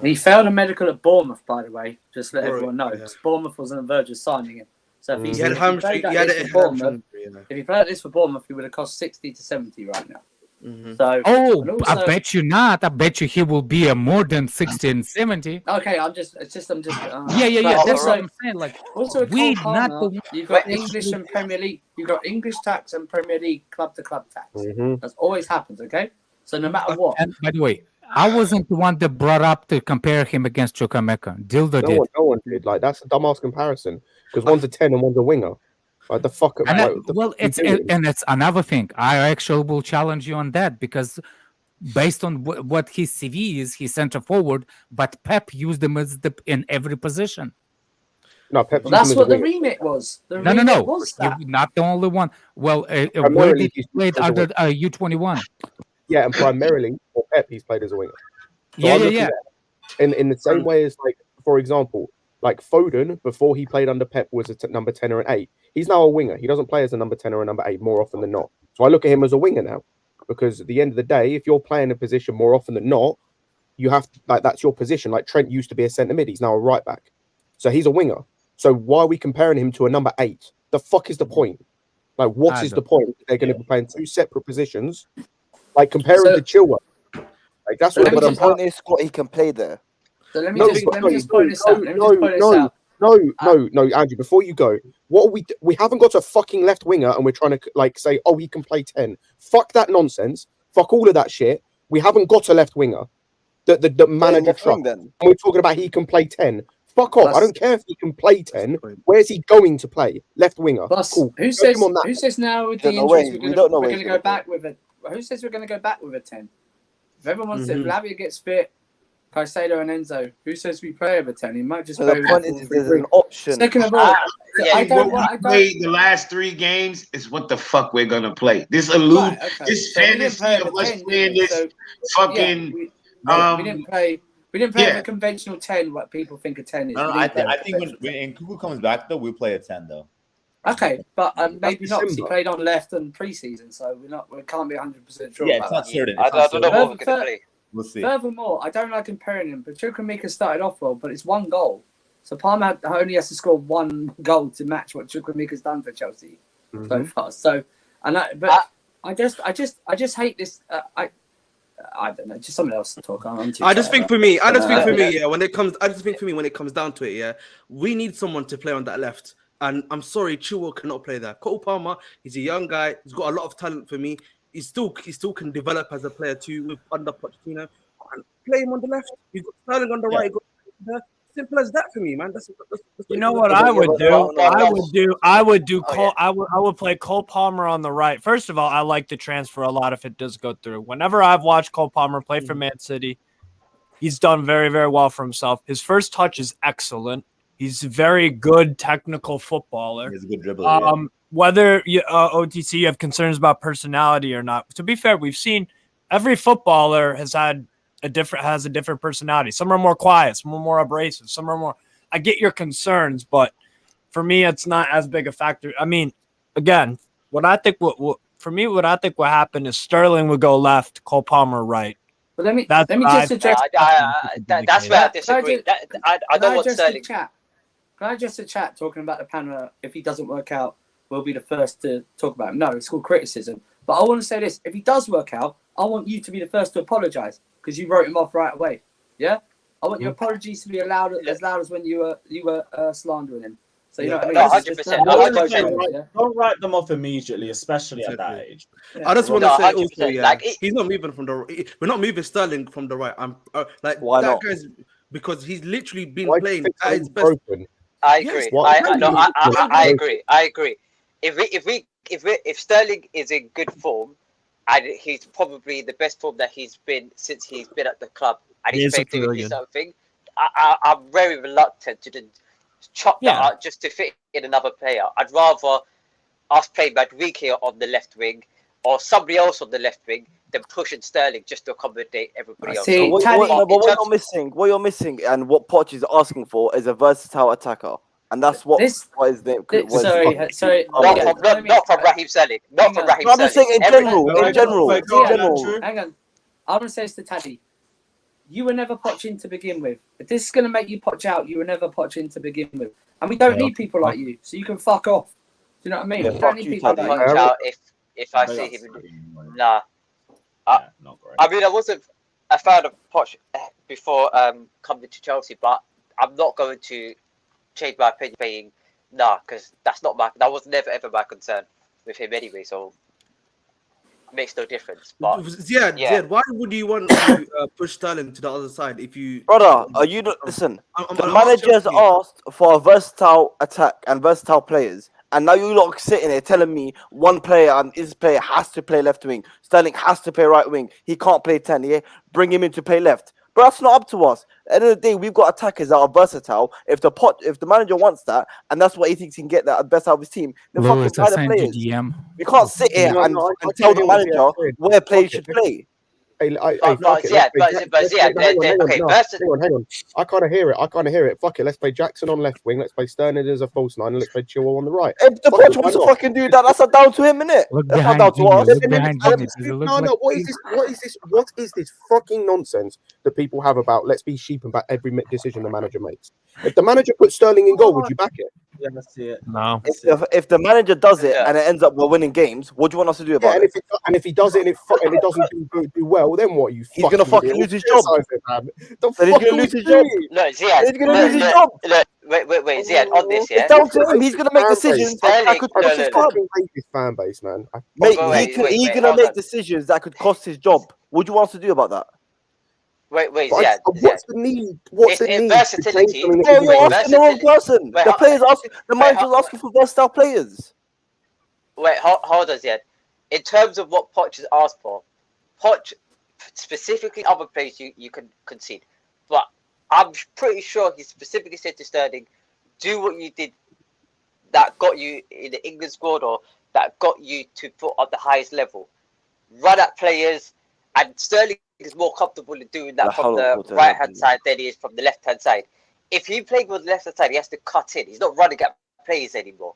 He failed a medical at Bournemouth, by the way. Just to let Right, everyone know. yeah. Because Bournemouth was on the verge of signing him. So if He had hamstring. He had it hamstring. if he played like this for Bournemouth, he would have cost 60 to 70 right now. Mm-hmm. So Oh, and also, I bet you not. I bet you he will be a more than 60 and 70. Okay, I'm just. Yeah. But That's also, what I'm saying. Like, also we Cole not Palmer, the you've got English and Premier League. You've got English tax and Premier League club to club tax. That's always happens. Okay, so no matter what. And by the way, I wasn't the one that brought up to compare him against Chukwuemeka. Dildo did. No one did. Like, that's a dumbass comparison because one's a 10 and one's a winger. Like the fuck. And it's another thing. I actually will challenge you on that because based on what his CV is, he's center forward, but Pep used him as in every position. No, Pep. Well, that's what the remit was. No. Was that. You're not the only one. Well, where Primarily, did he play under U21? Yeah, and primarily for Pep, he's played as a winger. So Yeah, I'm looking yeah. at in the same way as, like, for example, like Foden before he played under Pep was a number 10 or an 8. He's now a winger. He doesn't play as a number 10 or a number 8 more often than not. So I look at him as a winger now because at the end of the day, if you're playing a position more often than not, you have to, like, that's your position. Like Trent used to be a centre mid. He's now a right back. So he's a winger. So why are we comparing him to a number 8? The fuck is the point? Like, what is the point? They're going to be playing two separate positions. Like comparing to Chilwell. Like that's what the point is, Scott, he can play there. So let me just point this out. No, Andrew, before you go, what are we haven't got a fucking left winger and we're trying to like say, oh, he can play 10. Fuck that nonsense. Fuck all of that shit. We haven't got a left winger. The manager truck. And we're talking about he can play 10. Fuck off. I don't care if he can play 10. Where's he going to play? Left winger. Cool. Who says now with the injuries we're going to go back with it? Who says we're going to go back with a 10? If everyone wants if Lavia gets fit, Caicedo and Enzo, who says we play with a 10? He might just play with a 4. There's an option. Second of all, I played the last 3 games is what the fuck we're going to play. This this fantasy of us playing this fucking... we didn't play a conventional 10, what people think a 10 is. I think when Kuku comes back, though, we'll play a 10, though. Okay, but maybe not because he played on left and preseason, so we can't be 100% sure. Yeah, it's not certain. I don't know what we're going to play. We'll see. Furthermore, I don't like comparing him, but Chukwuemeka started off well, but it's 1 goal. So Palmer only has to score 1 goal to match what Chukwuemeka's done for Chelsea so far. So, I just hate this. I don't know, just something else to talk on. I just think for me, when it comes down to it, yeah, we need someone to play on that left. And I'm sorry, Chilwell cannot play there. Cole Palmer, he's a young guy. He's got a lot of talent for me. He still can develop as a player too with under Pochettino. And play him on the left. You've got Sterling on the right. Simple as that for me, man. That's you know what I would do? I would play Cole Palmer on the right. First of all, I like the transfer a lot if it does go through. Whenever I've watched Cole Palmer play for Man City, he's done very, very well for himself. His first touch is excellent. He's a very good technical footballer. He's a good dribbler. Whether OTC you have concerns about personality or not, to be fair, we've seen every footballer has a different personality. Some are more quiet, some are more abrasive, some are more. I get your concerns, but for me, it's not as big a factor. I mean, again, what I think will happen is Sterling would go left, Cole Palmer right. But let me just address. That's where I disagree. I don't want Sterling. Can I just chat talking about the panel? If he doesn't work out, we'll be the first to talk about him. No, it's called criticism. But I want to say this: if he does work out, I want you to be the first to apologise because you wrote him off right away. Yeah, I want your apologies to be as loud as when you were slandering him. So you know what I mean? 100%. Don't write them off immediately, especially at that age. Yeah. I just want to say also, he's not moving from the. We're not moving Sterling from the right. I'm why that not? Guy's because he's literally been playing at his best. Broken? I agree. I agree. If Sterling is in good form, and he's probably the best form that he's been since he's been at the club, and he's playing something, I'm very reluctant to chop that out just to fit in another player. I'd rather us play Madrigal on the left wing or somebody else on the left wing than pushing Sterling just to accommodate everybody else. But what you're missing and what Poch is asking for is a versatile attacker. And that's what is the sorry. Not from Raheem Sterling. Not from Raheem Sterling. I'm just saying in general. Hang on. I'm going to say this to Taddy. you were never Poch to begin with. If this is going to make you Poch out, you were never Poch to begin with. And we don't need people like you, so you can fuck off. Do you know what I mean? Yeah, we don't need people I'll like punch you. out if I see him. Nah. I mean, I wasn't a fan of Poch before coming to Chelsea, but I'm not going to change my opinion saying nah, because that was never ever my concern with him anyway, so it makes no difference. But Ziad, why would you want to push Sterling to the other side if you... Brother, are you not... Listen, the I'm manager's asking asked for a versatile attack and versatile players, and now you lot sitting there telling me one player and this player has to play left wing, Sterling has to play right wing, he can't play 10, yeah? Bring him in to play left. But that's not up to us. At the end of the day, we've got attackers that are versatile. If the manager wants that, and that's what he thinks he can get that best out of his team, then Lewis, fucking buy the assign to players. DM. We can't sit here and tell the manager where players should play. Hang on. I can't hear it. Fuck it. Let's play Jackson on left wing. Let's play Sterling as a false nine. And let's play Chilwell on the right. If the coach wants to fucking do that, that's down to him, innit? That's not down to us. What is this fucking nonsense that people have about let's be sheep about every decision the manager makes? If the manager puts Sterling in goal, would you back it? Yeah, let's see it. No. If the manager does it and it ends up we're winning games, what do you want us to do about it? And if he does it and it doesn't do well, then what? He's gonna fucking lose his job. Then he's gonna lose his job. No, Ziad. He's gonna lose his job. Wait, Ziad, on this, yeah? It's down to him. He's gonna make decisions that could cost his club. His fan base, man. Mate, he's gonna make decisions that could cost his job. What do you want us to do about that? Wait, Ziad. What's the need? What's the need? Versatility. You're asking the wrong person. The players asking. The manager's asking for versatile players. Wait, hold on, Ziad. In terms of what Poch has asked for, Poch, specifically other players you can concede. But I'm pretty sure he specifically said to Sterling, do what you did that got you in the England squad or that got you to put on the highest level. Run at players, and Sterling is more comfortable in doing that from the right-hand side than he is from the left-hand side. If he playing on the left-hand side, he has to cut in. He's not running at players anymore.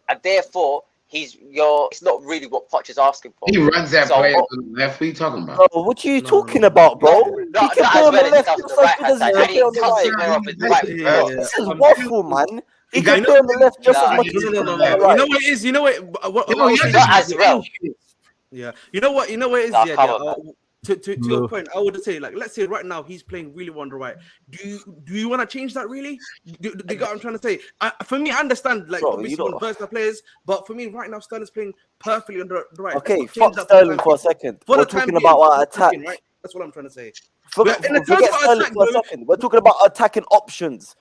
And therefore, it's not really what Poch is asking for. He runs that player to the left. What are you talking about? Bro, what are you talking about, bro? No, he can play on the left just as good as he can play on the right. This is waffle, man. He can play on the left just as much as he can play on the right. You know what it is? You know what? Yeah. You know what? You know what it is? To your point, I would say, like, let's say right now he's playing really well on the right. Do you want to change that? Really? Do you get what I'm trying to say? For me, I understand, like, obviously on versatile players, but for me right now, Sterling's playing perfectly on the right. Okay, fuck Sterling for a second. We're talking about our attack. Right? That's what I'm trying to say. Forget Sterling for a second. We're talking about attacking options.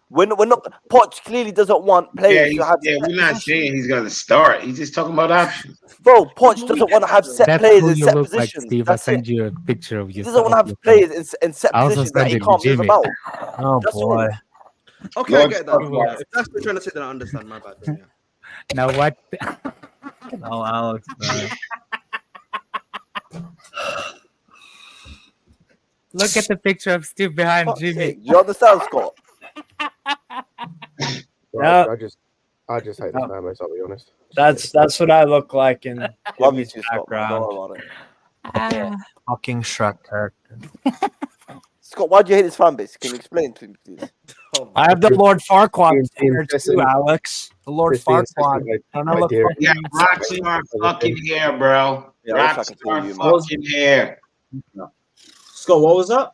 We're not. Poch clearly doesn't want players to have. Yeah, we're not saying he's gonna start. He's just talking about options. Bro, Poch doesn't want to have set players in set positions. Like, Steve, I'll send you a picture of He yourself. doesn't want to have players in set positions that he can't move about. Oh boy. Okay, I get that. Yeah. If that's what you're trying to say, then I understand. My bad. Then, yeah. Now what? Oh, Alex. Look at the picture of Steve behind Jimmy. You understand, Scott? I just hate this man base, I'll be honest. That's what I look like in Love you too, Scott. background. Fucking Shrek character. Scott, why do you hate his fan base? Can you explain to me, please? I have the Lord Farquaad here too, Alex. The Lord Farquaad. Yeah, Rockstar fucking hair, bro. Rockstar fucking hair. Scott, what was that?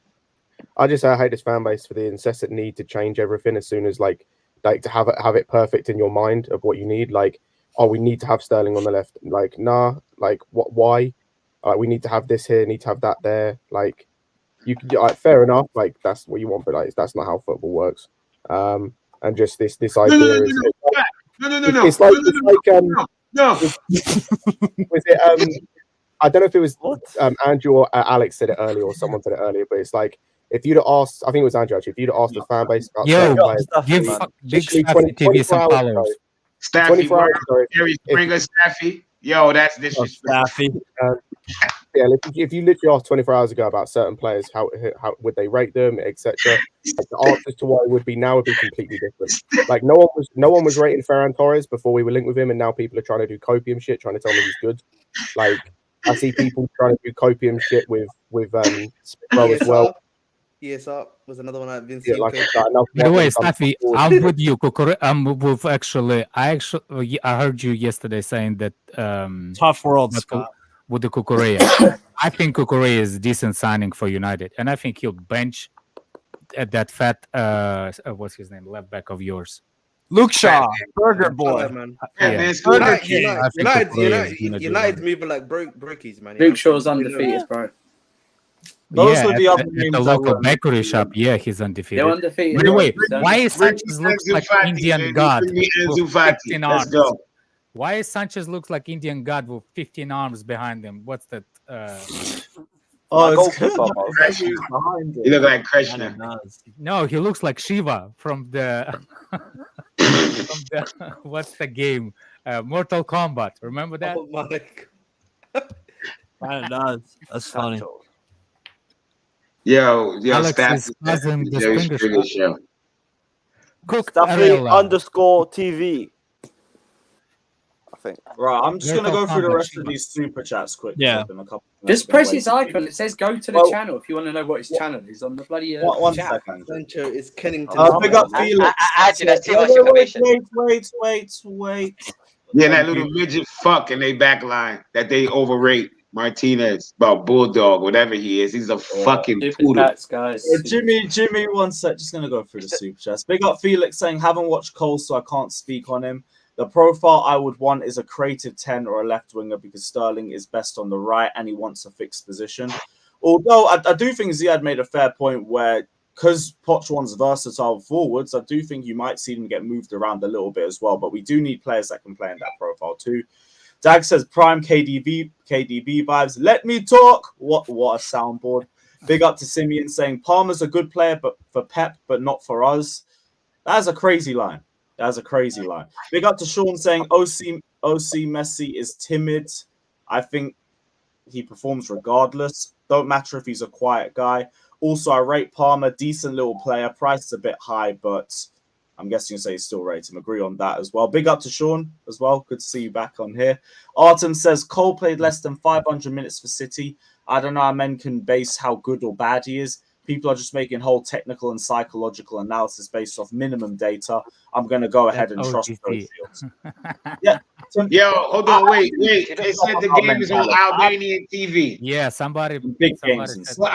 I hate this fan base for the incessant need to change everything as soon as like to have it perfect in your mind of what you need. Like, oh, we need to have Sterling on the left. Like, nah. Like, what? Why? We need to have this here. Need to have that there. Like, you can. Fair enough. Like, that's what you want, but like, that's not how football works. And just this idea is no. It's like was it I don't know if it was Andrew or Alex said it earlier or someone said it earlier, but it's like if you'd have asked, I think it was Andrew actually, if you'd have asked the fan base about give Big Staffy TV some followers. Staffy, Gary Springer, Staffy. Yo, that's disrespectful. Yeah, if you literally asked 24 hours ago about certain players, how would they rate them, etc. Like, the answers to what it would be now would be completely different. Like no one was rating Ferran Torres before we were linked with him, and now people are trying to do copium shit, trying to tell me he's good. Like I see people trying to do copium shit with Smith Rowe as well. Yes, up was another one that Vinci. Yeah, like enough By the way, work done Safi, forward. I'm with you. I'm with I heard you yesterday saying that Tough world, with Scott. with the Kukurea. I think Kukurea is a decent signing for United, and I think he'll bench at that fat what's his name, left back of yours. Luke Shaw, Burger Salah, Boy. man. Yeah. Burger King. I think Kukurea is gonna do United's well. moving like brokies, man. Luke Shaw's undefeated, bro. Those Yeah, were the at other the names that local were bakery shop. Yeah, he's They're undefeated. undefeated. By the way, bro. why is Bring me Sanchez looks Ansu like Fati, Indian baby. god Bring me with Ansu Fati. 15 Let's arms? go. Why is Sanchez looks like Indian god with 15 arms behind him? What's that? Oh, My it's good. goalkeeper, bro. Who's behind You it. look like Krishna. No, he looks like Shiva from the what's the game? Mortal Kombat. Remember that? Oh my Kinda does. That's funny. Yo, Alex's cousin, Staffy, Jerry distinguished. Springer show. Cook Staffy Arella. _TV. I think. Right, I'm just gonna Mortal go through the Kombat, rest of Shiva. these super chats quick. Yeah. There's been a couple Just press his icon. It says go to the Well, channel if you want to know what his channel is on the bloody One chat. second. Sancho is Kennington. Big up Felix. Actually, that's too much Wait, information. wait. Yeah, that Thank little you. midget fuck in they back line that they overrate. Martinez, about Bulldog, whatever he is. He's a fucking Super poodle. chats, guys. Jimmy, one sec. Just gonna go through the super chats. Big up Felix saying haven't watched Cole, so I can't speak on him. The profile I would want is a creative 10 or a left winger because Sterling is best on the right and he wants a fixed position. Although I do think Ziad made a fair point where because Poch wants versatile forwards, I do think you might see them get moved around a little bit as well. But we do need players that can play in that profile too. Dag says prime KDB vibes. Let me talk. What a soundboard. Big up to Simeon saying Palmer's a good player, but for Pep, but not for us. That's a crazy line. Big up to Sean saying OC Messi is timid. I think he performs regardless. Don't matter if he's a quiet guy. Also, I rate Palmer, decent little player. Price is a bit high, but I'm guessing you say still rate him. Agree on that as well. Big up to Sean as well. Good to see you back on here. Artem says Cole played less than 500 minutes for City. I don't know how men can base how good or bad he is. People are just making whole technical and psychological analysis based off minimum data. I'm going to go ahead and trust those fields. Yeah. Yo, hold on, wait. They said the game is on Albanian TV. Yeah, somebody. Big games. Well,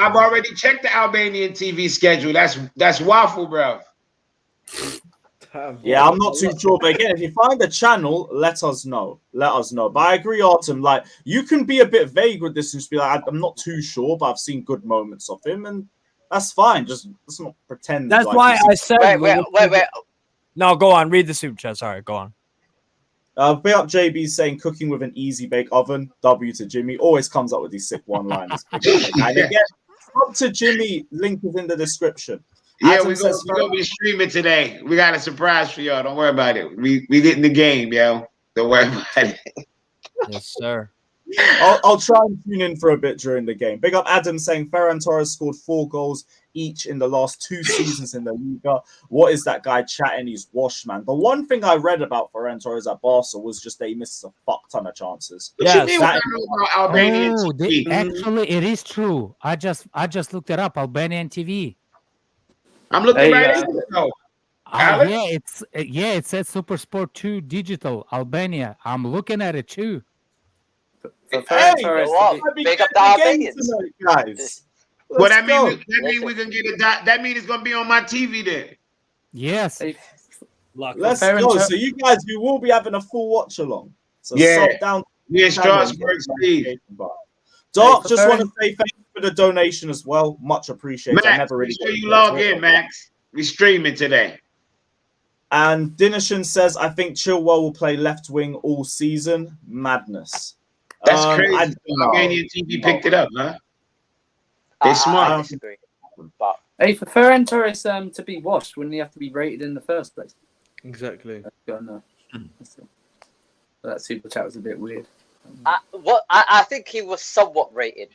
I've already checked the Albanian TV schedule. That's waffle, bro. Yeah, I'm not too sure. But again, if you find the channel, let us know. But I agree, Artem. Like, you can be a bit vague with this and just be like, I'm not too sure, but I've seen good moments of him, and that's fine. Just let's not pretend. That's like why I said. Wait. No, go on. Read the super chat. Sorry, go on. Big up JB saying cooking with an easy bake oven. W to Jimmy. Always comes up with these sick one-liners. And again, up to Jimmy. Link is in the description. Yeah, we're gonna be streaming today. We got a surprise for y'all. Don't worry about it. We get in the game, yo. Don't worry about it. Yes, sir. I'll try and tune in for a bit during the game. Big up Adam saying Ferran Torres scored 4 goals each in the last 2 seasons in the Liga. What is that guy chatting? He's washed, man. The one thing I read about Ferran Torres at Barca was just that he misses a fuck ton of chances. Actually, it is true. I just looked it up. Albanian TV. I'm looking right into it though. It says Super Sport 2 Digital Albania. I'm looking at it too. Big up the Albanians, guys. Well, that means we can get a dot. That means it's gonna be on my TV then. Yes. Let's go. So you guys, we will be having a full watch along. So yeah, sub down. Yeah, Strasbourg Steve. Doc, just want to say thank you for the donation as well. Much appreciated. Max, I never really make sure you log in, Max. We streaming today. And Dinishan says, I think Chilwell will play left wing all season. Madness. That's crazy. Albanian TV picked it up, huh? They're smart. I disagree. But hey, for Ferran Torres to be washed, wouldn't he have to be rated in the first place? Exactly. That super chat was a bit weird. I think he was somewhat rated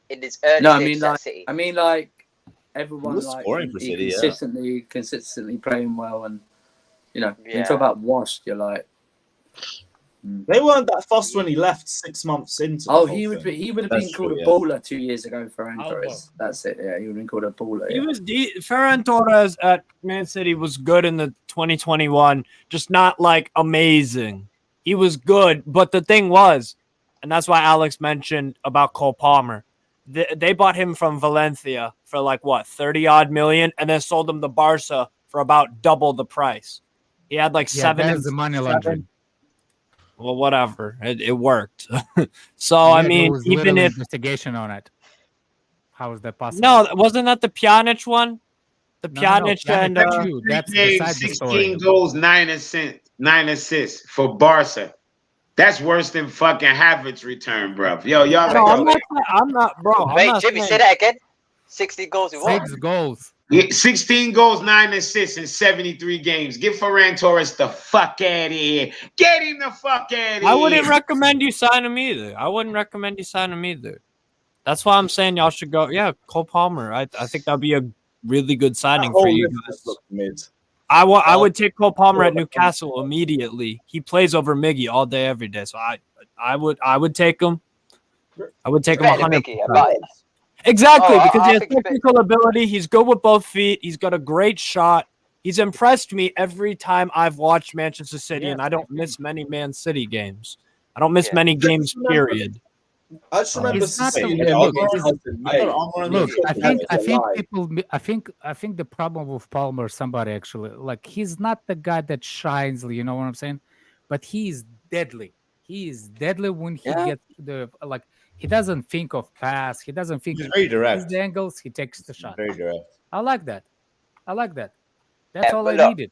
in his early stages at City. I mean, like everyone was like scoring for City, consistently playing well, and you know, when you talk about washed, you're like, They weren't that fussed when he left 6 months into. Oh, the he whole would thing. be. He would have That's been called true, a yeah. baller 2 years ago for Ferran Torres. That's it. Yeah, he would have been called a baller. He Yeah. was Ferran Torres at Man City was good in the 2021, just not like amazing. He was good, but the thing was, and that's why Alex mentioned about Cole Palmer. They bought him from Valencia for like what 30-odd million, and then sold him to Barca for about double the price. He had like That's the money laundering. Well, whatever. It worked. So I There mean, was even little if investigation on it. How is that possible? no, wasn't that the Pjanic one? The No, Pjanic and that's Games, beside the story. 16 goals, 9 assists for Barca. That's worse than fucking Havertz return, bro. Yo, y'all. No, yo, I'm not, bro. I'm Wait, not Jimmy, saying- say that again. 60 goals in what? 6 goals. Yeah, 16 goals, 9 assists in 73 games. Get Ferran Torres the fuck out of here. Get him the fuck out of here. I wouldn't recommend you sign him either. That's why I'm saying y'all should go. Yeah, Cole Palmer. I think that'd be a really good signing for you guys. I would take Cole Palmer at Newcastle immediately. He plays over Miggy all day, every day. So I would take him. I would take him 100%. Exactly, because he has technical ability. He's good with both feet. He's got a great shot. He's impressed me every time I've watched Manchester City, and I don't miss many Man City games. I don't miss many games, period. I just remember seeing him. Look, I think the problem with Palmer, somebody actually like he's not the guy that shines. You know what I'm saying? But he's deadly. He is deadly when he gets the like. He doesn't think of pass. He doesn't think. He's very direct. The angles. He takes the shot. Very direct. I like that. That's all I look, needed.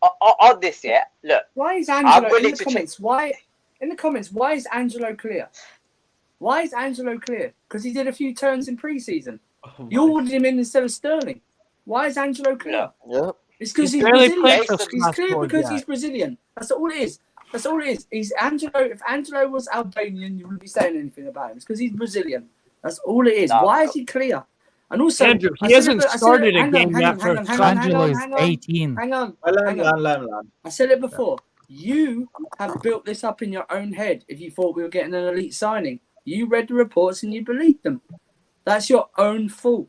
On this, yeah. Look, Why is I'm Angelo in willing the to comments? Why is Angelo clear? Why is Angelo clear? Because he did a few turns in pre-season. You ordered him in instead of Sterling. Why is Angelo clear? Yeah. It's because he's barely Brazilian. played for He's clear Strasbourg because yet. he's Brazilian. That's all it is. That's all it is. He's Angelo. If Angelo was Albanian, you wouldn't be saying anything about him. It's because he's Brazilian. That's all it is. No. Why is he clear? And also, Andrew, I he said hasn't it- I said it- started a hang on, game hang yet on, for hang on, hang on, Angelo is hang on, 18. Hang on. I said it before. You have built this up in your own head. If you thought we were getting an elite signing, you read the reports and you believed them. That's your own fault.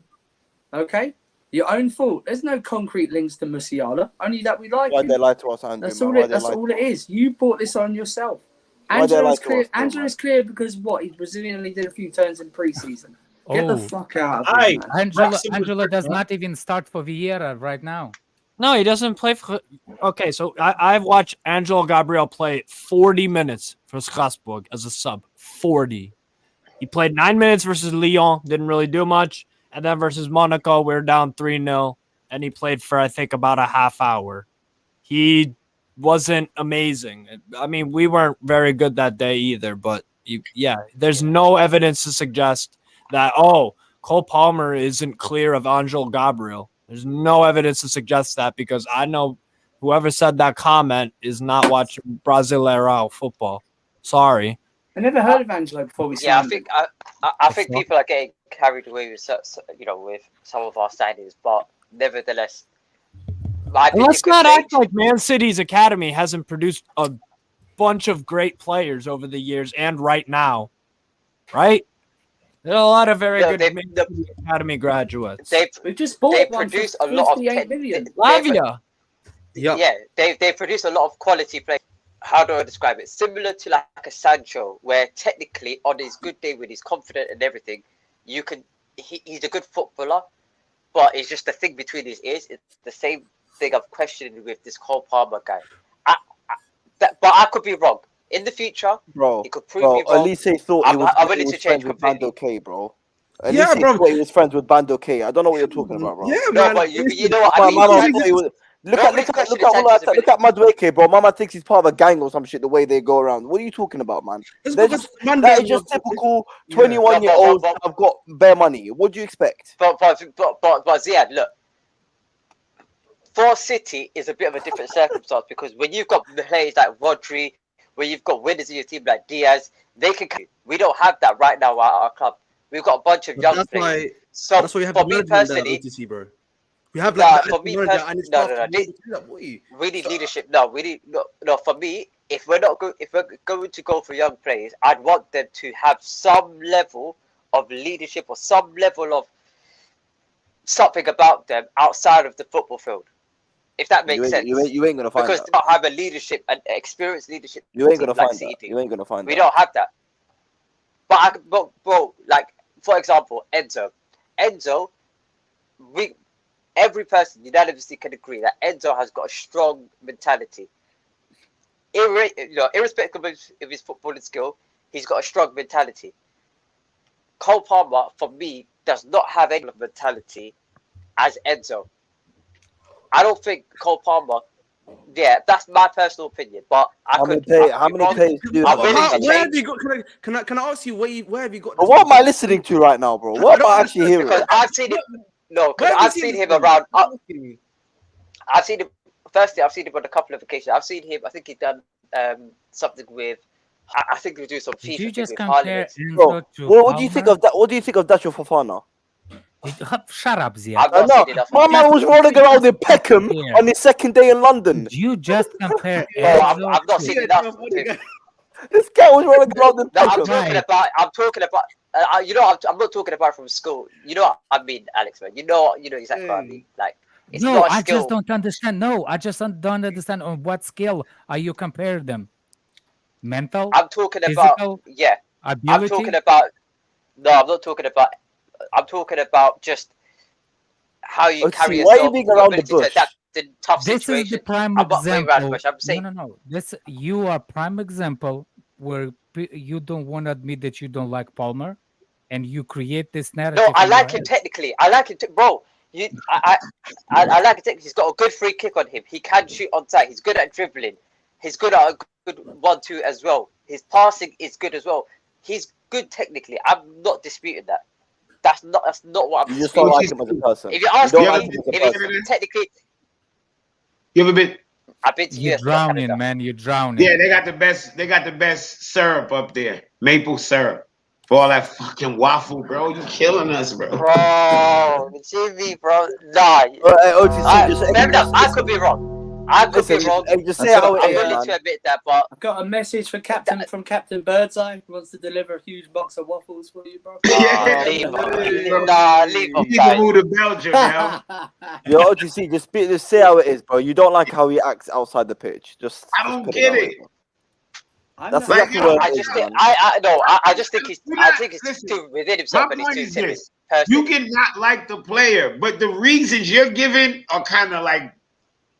Okay? Your own fault. There's no concrete links to Musiala. Only that we like Why him. they lie to us, Andrew? That's man? all Why it. they That's lie all to it is. You brought this on yourself. Why they lie Angelo's to clear. us, though, Angelo's clear because what? He's Brazilian and he did a few turns in pre-season. Get the Oh. fuck out of here, man. Angelo does not even start for Vieira right now. No, he doesn't play for. Okay, so I've watched Angelo Gabriel play 40 minutes for Strasbourg as a sub. 40. He played 9 minutes versus Lyon, didn't really do much. And then versus Monaco, we were down 3-0. And he played for, I think, about a half hour. He wasn't amazing. I mean, we weren't very good that day either. But, there's no evidence to suggest that, Cole Palmer isn't clear of Angelo Gabriel. There's no evidence to suggest that because I know whoever said that comment is not watching Brasileirão football. Sorry. I never heard of Angelo before we Yeah, signed him. I think people are getting carried away with with some of our signings, but nevertheless, I think Let's it could not change. act like Man City's academy hasn't produced a bunch of great players over the years and right now, right? There are a lot of very good Man City academy graduates. We just bought They one produce for a lot of 58 million. Lavia. They produce a lot of quality players. How do I describe it? Similar to like a Sancho, where technically on his good day when he's confident and everything, he's a good footballer, but it's just the thing between his ears. It's the same thing I'm questioning with this Cole Palmer guy. But I could be wrong. In the future, he could prove me wrong. Elise thought he was, I'm he willing was to change friends with completely. Bando K, bro. Yeah, Elise bro. thought he was friends with Bando K. I don't know what you're talking about, bro. Yeah, No, man. but you know what I mean. Mama Sanchez- thought he was. Look nobody's at questioning Madueke, Sanchez's look at Madueke, bro. Mama thinks he's part of a gang or some shit. The way they go around. What are you talking about, man? It's They're because just, man, that they is just love- typical Yeah. 21-year-olds that have got bare money. What do you expect? But Ziad, look, for City is a bit of a different circumstance because when you've got players like Rodri, when you've got winners in your team like Diaz, they can. We don't have that right now at our club. We've got a bunch of But young that's players. why. So That's why you have for the me management there, personally, OTC, bro. We have nah, like for me manager and his no, staff. we need leadership. No, we need no. For me, if we're going to go for young players, I'd want them to have some level of leadership or some level of something about them outside of the football field. If that makes sense. You ain't gonna find because that. they don't have a leadership and experienced leadership. You ain't gonna like find that. You ain't gonna find we that. don't have that. But bro, like for example, Enzo, every person unanimously can agree that Enzo has got a strong mentality. Irrespective of his footballing skill, he's got a strong mentality. Cole Palmer, for me, does not have any mentality as Enzo. I don't think Cole Palmer. Yeah, that's my personal opinion. But how many players do Where have you got? Can I ask you where have you got? But what am I listening to right now, bro? What am I actually hearing? Because I've seen him. No, because I've seen him around. I've seen him. Firstly, I've seen him on a couple of occasions. I've seen him. I think he's done something with. I think he was doing some FIFA. Did you just with compare Parliament. Enzo to What do you think of that? What do you think of Dacio Fofana? Shut up, Zia. I've not seen enough. My man was rolling around in Peckham on his second day in London. You just compare Enzo I've not seen enough. This guy was rolling around in No, Peckham. I'm talking about. I'm not talking about from school. You know what I mean, Alex, man. You know exactly what I mean. Like, it's no, not a I skill. just don't understand. No, I just don't understand on what scale are you comparing them. Mental? I'm talking physical, about ability? I'm talking about. No, I'm not talking about. I'm talking about just how you carry yourself. Why are you being around the bush? In tough This situation. is the prime I'm not going around the example. bush. I'm saying No. You are prime example where you don't want to admit that you don't like Palmer, and you create this narrative. no. I in like your him head. technically. I like him, bro. I like him technically. He's got a good free kick on him. He can shoot on sight. He's good at dribbling. He's good at a good 1-2 as well. His passing is good as well. He's good technically. I'm not disputing that. That's not what I'm. You just don't like him as a person. If you ask You me, don't like him as a if person. it's technically, You ever been? I've been to You're US, not drowning, Canada. man. You're drowning. Yeah, they got the best. They got the best syrup up there, maple syrup. For all that fucking waffle, bro, you killing us, bro. Bro, the TV, bro. Nah. I could be wrong. I could be wrong. Just say how it I'm is, willing man. to admit that, but I've got a message for Captain Birdseye. He wants to deliver a huge box of waffles for you, bro. leave him, move to Belgium, yo. Yo, OGC, just say how it is, bro. You don't like how he acts outside the pitch. I don't get it. That's exactly what I it just is, think man. I just think he's too within himself My and he's point too is timid. this: you can not like the player, but the reasons you're giving are kind of like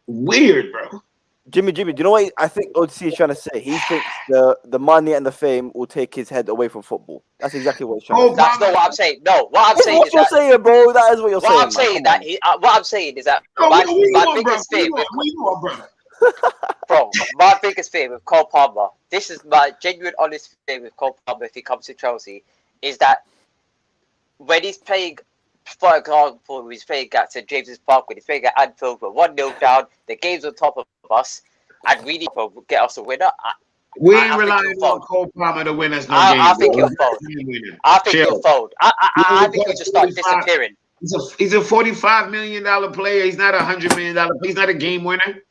weird, bro. Jimmy, do you know what I think OGC is trying to say? He thinks the money and the fame will take his head away from football. That's exactly what he's trying to say. That's not what I'm saying. No, what I'm saying What is you're that. saying, bro? That is what you're saying. What I'm saying that what I'm saying is that my biggest fear with my biggest fear with Cole Palmer. This is my genuine, honest fear with Cole Palmer if he comes to Chelsea, is that when he's playing, for example, he's playing at St James's Park, when he's playing at Anfield, we're 1-0 down, the game's on top of us, and we need to get us a winner. We ain't relying on Cole Palmer to win us no game. I think he'll fold. I think he'll fold. I think he'll just start disappearing. He's a $45 million player. He's not a $100 million player. He's not a game winner.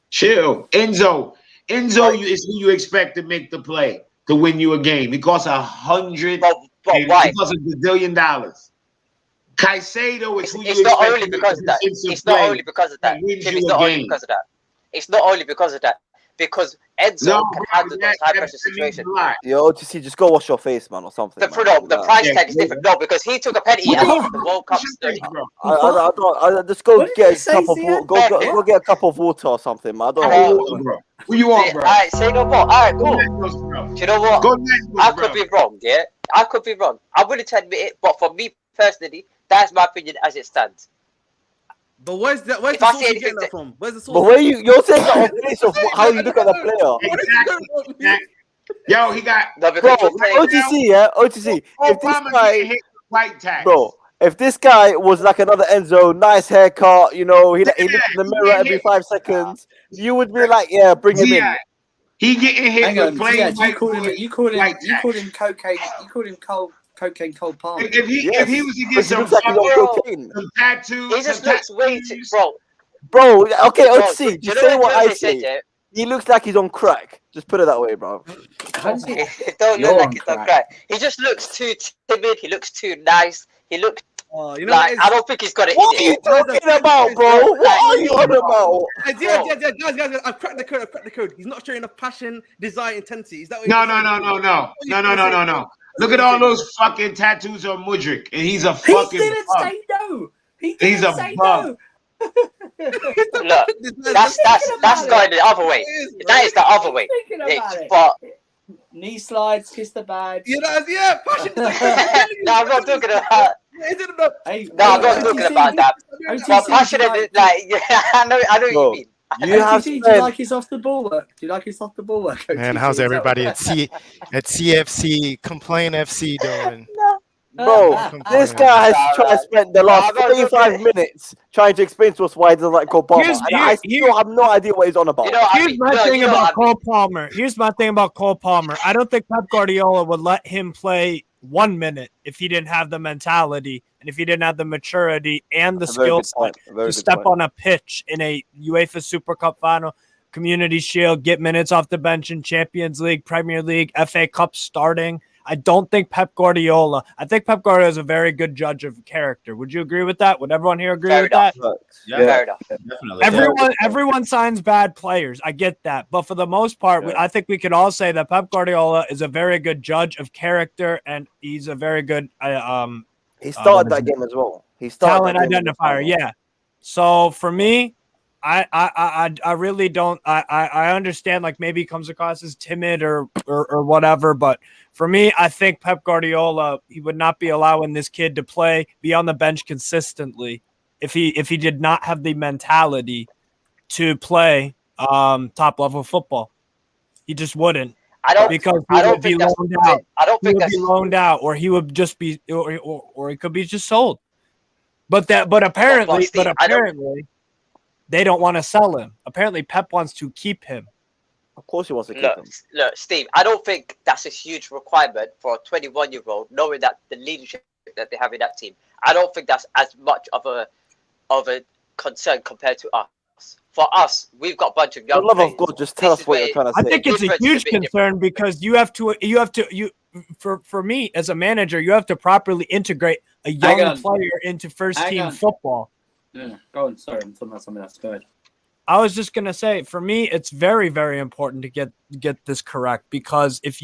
Chill. Enzo is who you expect to make the play to win you a game. He costs $100. Why? He costs $1 billion. Caicedo is who you It's not expect only to because of that. It's not only because of that. It's not only because of that. It's not only because of that. Because Enzo can handle those high pressure situations. Yo, OTC, just go wash your face, man, or something. The price tag is different. No, because he took a penalty at the World Cup. I just go get a cup of go get a cup of water or something, man. I don't know. Who you want, bro? Alright, say no more. Alright, cool. Do you know what? I could be wrong, yeah? I could be wrong. I'm willing to admit it, but for me personally, that's my opinion as it stands. But where's the source you getting that from? Where's the source? But where you're saying that on place of how you look at the player. Exactly. Yo, he got OTC. If this guy, white tax, bro, if this guy was like another Enzo, nice haircut, he looks in the mirror every 5 seconds, you would be like, yeah, bring him in. He getting hit Hang with on, plain you called him cocaine Cole Palmer. If he was to get some tattoos, he just looks way too, bro. Okay, OTC, just say what I say. He looks like he's on crack. Just put it that way, bro. Don't look like it, don't cry. He just looks too timid. He looks too nice. He looks You know like I don't think he's got it What are in you it. talking about, bro? What are you on about? Guys, I've cracked the code. He's not showing enough passion, desire, intensity. Is that what No. you're saying? Look at all those fucking tattoos on Mudryk, and he's a He fucking didn't bum. say no. He He's didn't a say bum. no. Look, that's going the other way. That is the other way. Thinking about it. But Knee slides, kiss the badge. Yeah, passion. no, I'm not talking about. Hey, No, I'm not talking about that. But passionate, like, I know what you mean. You have do you like his off the ball work? Do you like his off the ball work? Man, how's everybody at CFC Complain FC doing? Bro, this guy has tried to spend the last 45 minutes trying to explain to us why he doesn't like Cole Palmer. And I still have no idea what he's on about. Here's my thing about Cole Palmer. Here's my thing about Cole Palmer. I don't think Pep Guardiola would let him play 1 minute if he didn't have the mentality and if he didn't have the maturity and the skill set to step on a pitch in a UEFA Super Cup final, Community Shield, get minutes off the bench in Champions League, Premier League, FA Cup starting. I don't think I think Pep Guardiola is a very good judge of character. Would you agree with that? Would everyone here agree with that? Yeah, Definitely. Everyone signs bad players. I get that. But for the most part, I think we could all say that Pep Guardiola is a very good judge of character, and he's a very good he started that game as well. He started talent identifier. Yeah. So for me, I really don't. I understand, like, maybe he comes across as timid or whatever, but for me, I think Pep Guardiola, he would not be allowing this kid to be on the bench consistently if he did not have the mentality to play top level football. He just wouldn't. Because he would be loaned out. I don't think he would be loaned out, or he would just be, or he could be just sold. But apparently, they don't want to sell him. Apparently, Pep wants to keep him. Of course he wants to keep him. Look, Steve, I don't think that's a huge requirement for a 21-year-old, knowing that the leadership that they have in that team. I don't think that's as much of a concern compared to us. For us, we've got a bunch of young For the love of God, just tell us what you're trying to say. I think it's a huge concern because for me as a manager, you have to properly integrate a young player into first-team football. Yeah, go on. Sorry, I'm talking about something else. Go ahead. I was just gonna say, for me, it's very, very important to get this correct, because if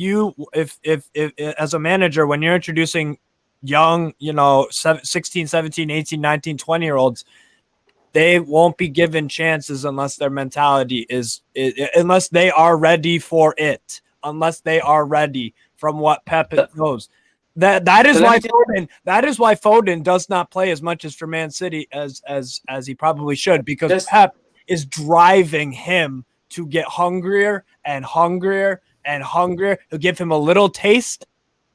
as a manager, when you're introducing young, 16, 17, 18, 19, 20-year-olds, they won't be given chances unless their mentality unless they are ready for it, unless they are ready from what Pep knows. That is why Foden does not play as much as for Man City as he probably should, because Pep is driving him to get hungrier and hungrier and hungrier. He'll give him a little taste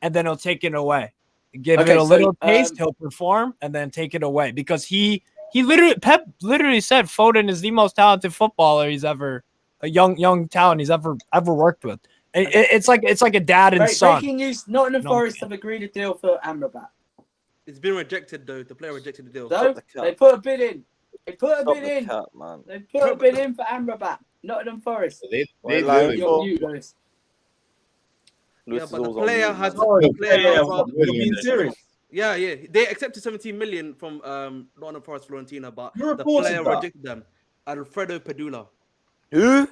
and then he'll take it away. Give it a little taste, he'll perform and then take it away, because Pep literally said Foden is the most talented footballer a young talent he's ever worked with. It's like a dad and son. Breaking news: Nottingham Forest have agreed a deal for Amrabat. It's been rejected though. The player rejected the deal. So they put a bid in. They put a bid in. They put a bid in for Amrabat. Nottingham Forest. Yeah, but the player has. Yeah. They accepted 17 million from Nottingham Forest Fiorentina, but the player rejected them. Alfredo Padula. Who?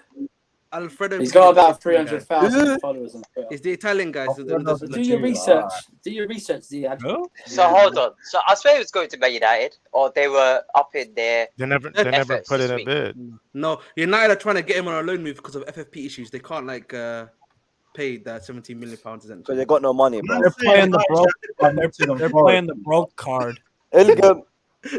Alfredo. He's got about 300,000 followers on Twitter. It's the Italian guys. Do your research. Do your research, Ziad. So hold on. So I swear he was going to Man United, or they were up in there. They never put in a bid. No, United are trying to get him on a loan move because of FFP issues. They can't pay that 17 million pounds. Because they got no money, bro. They're playing the broke. They're playing the broke card.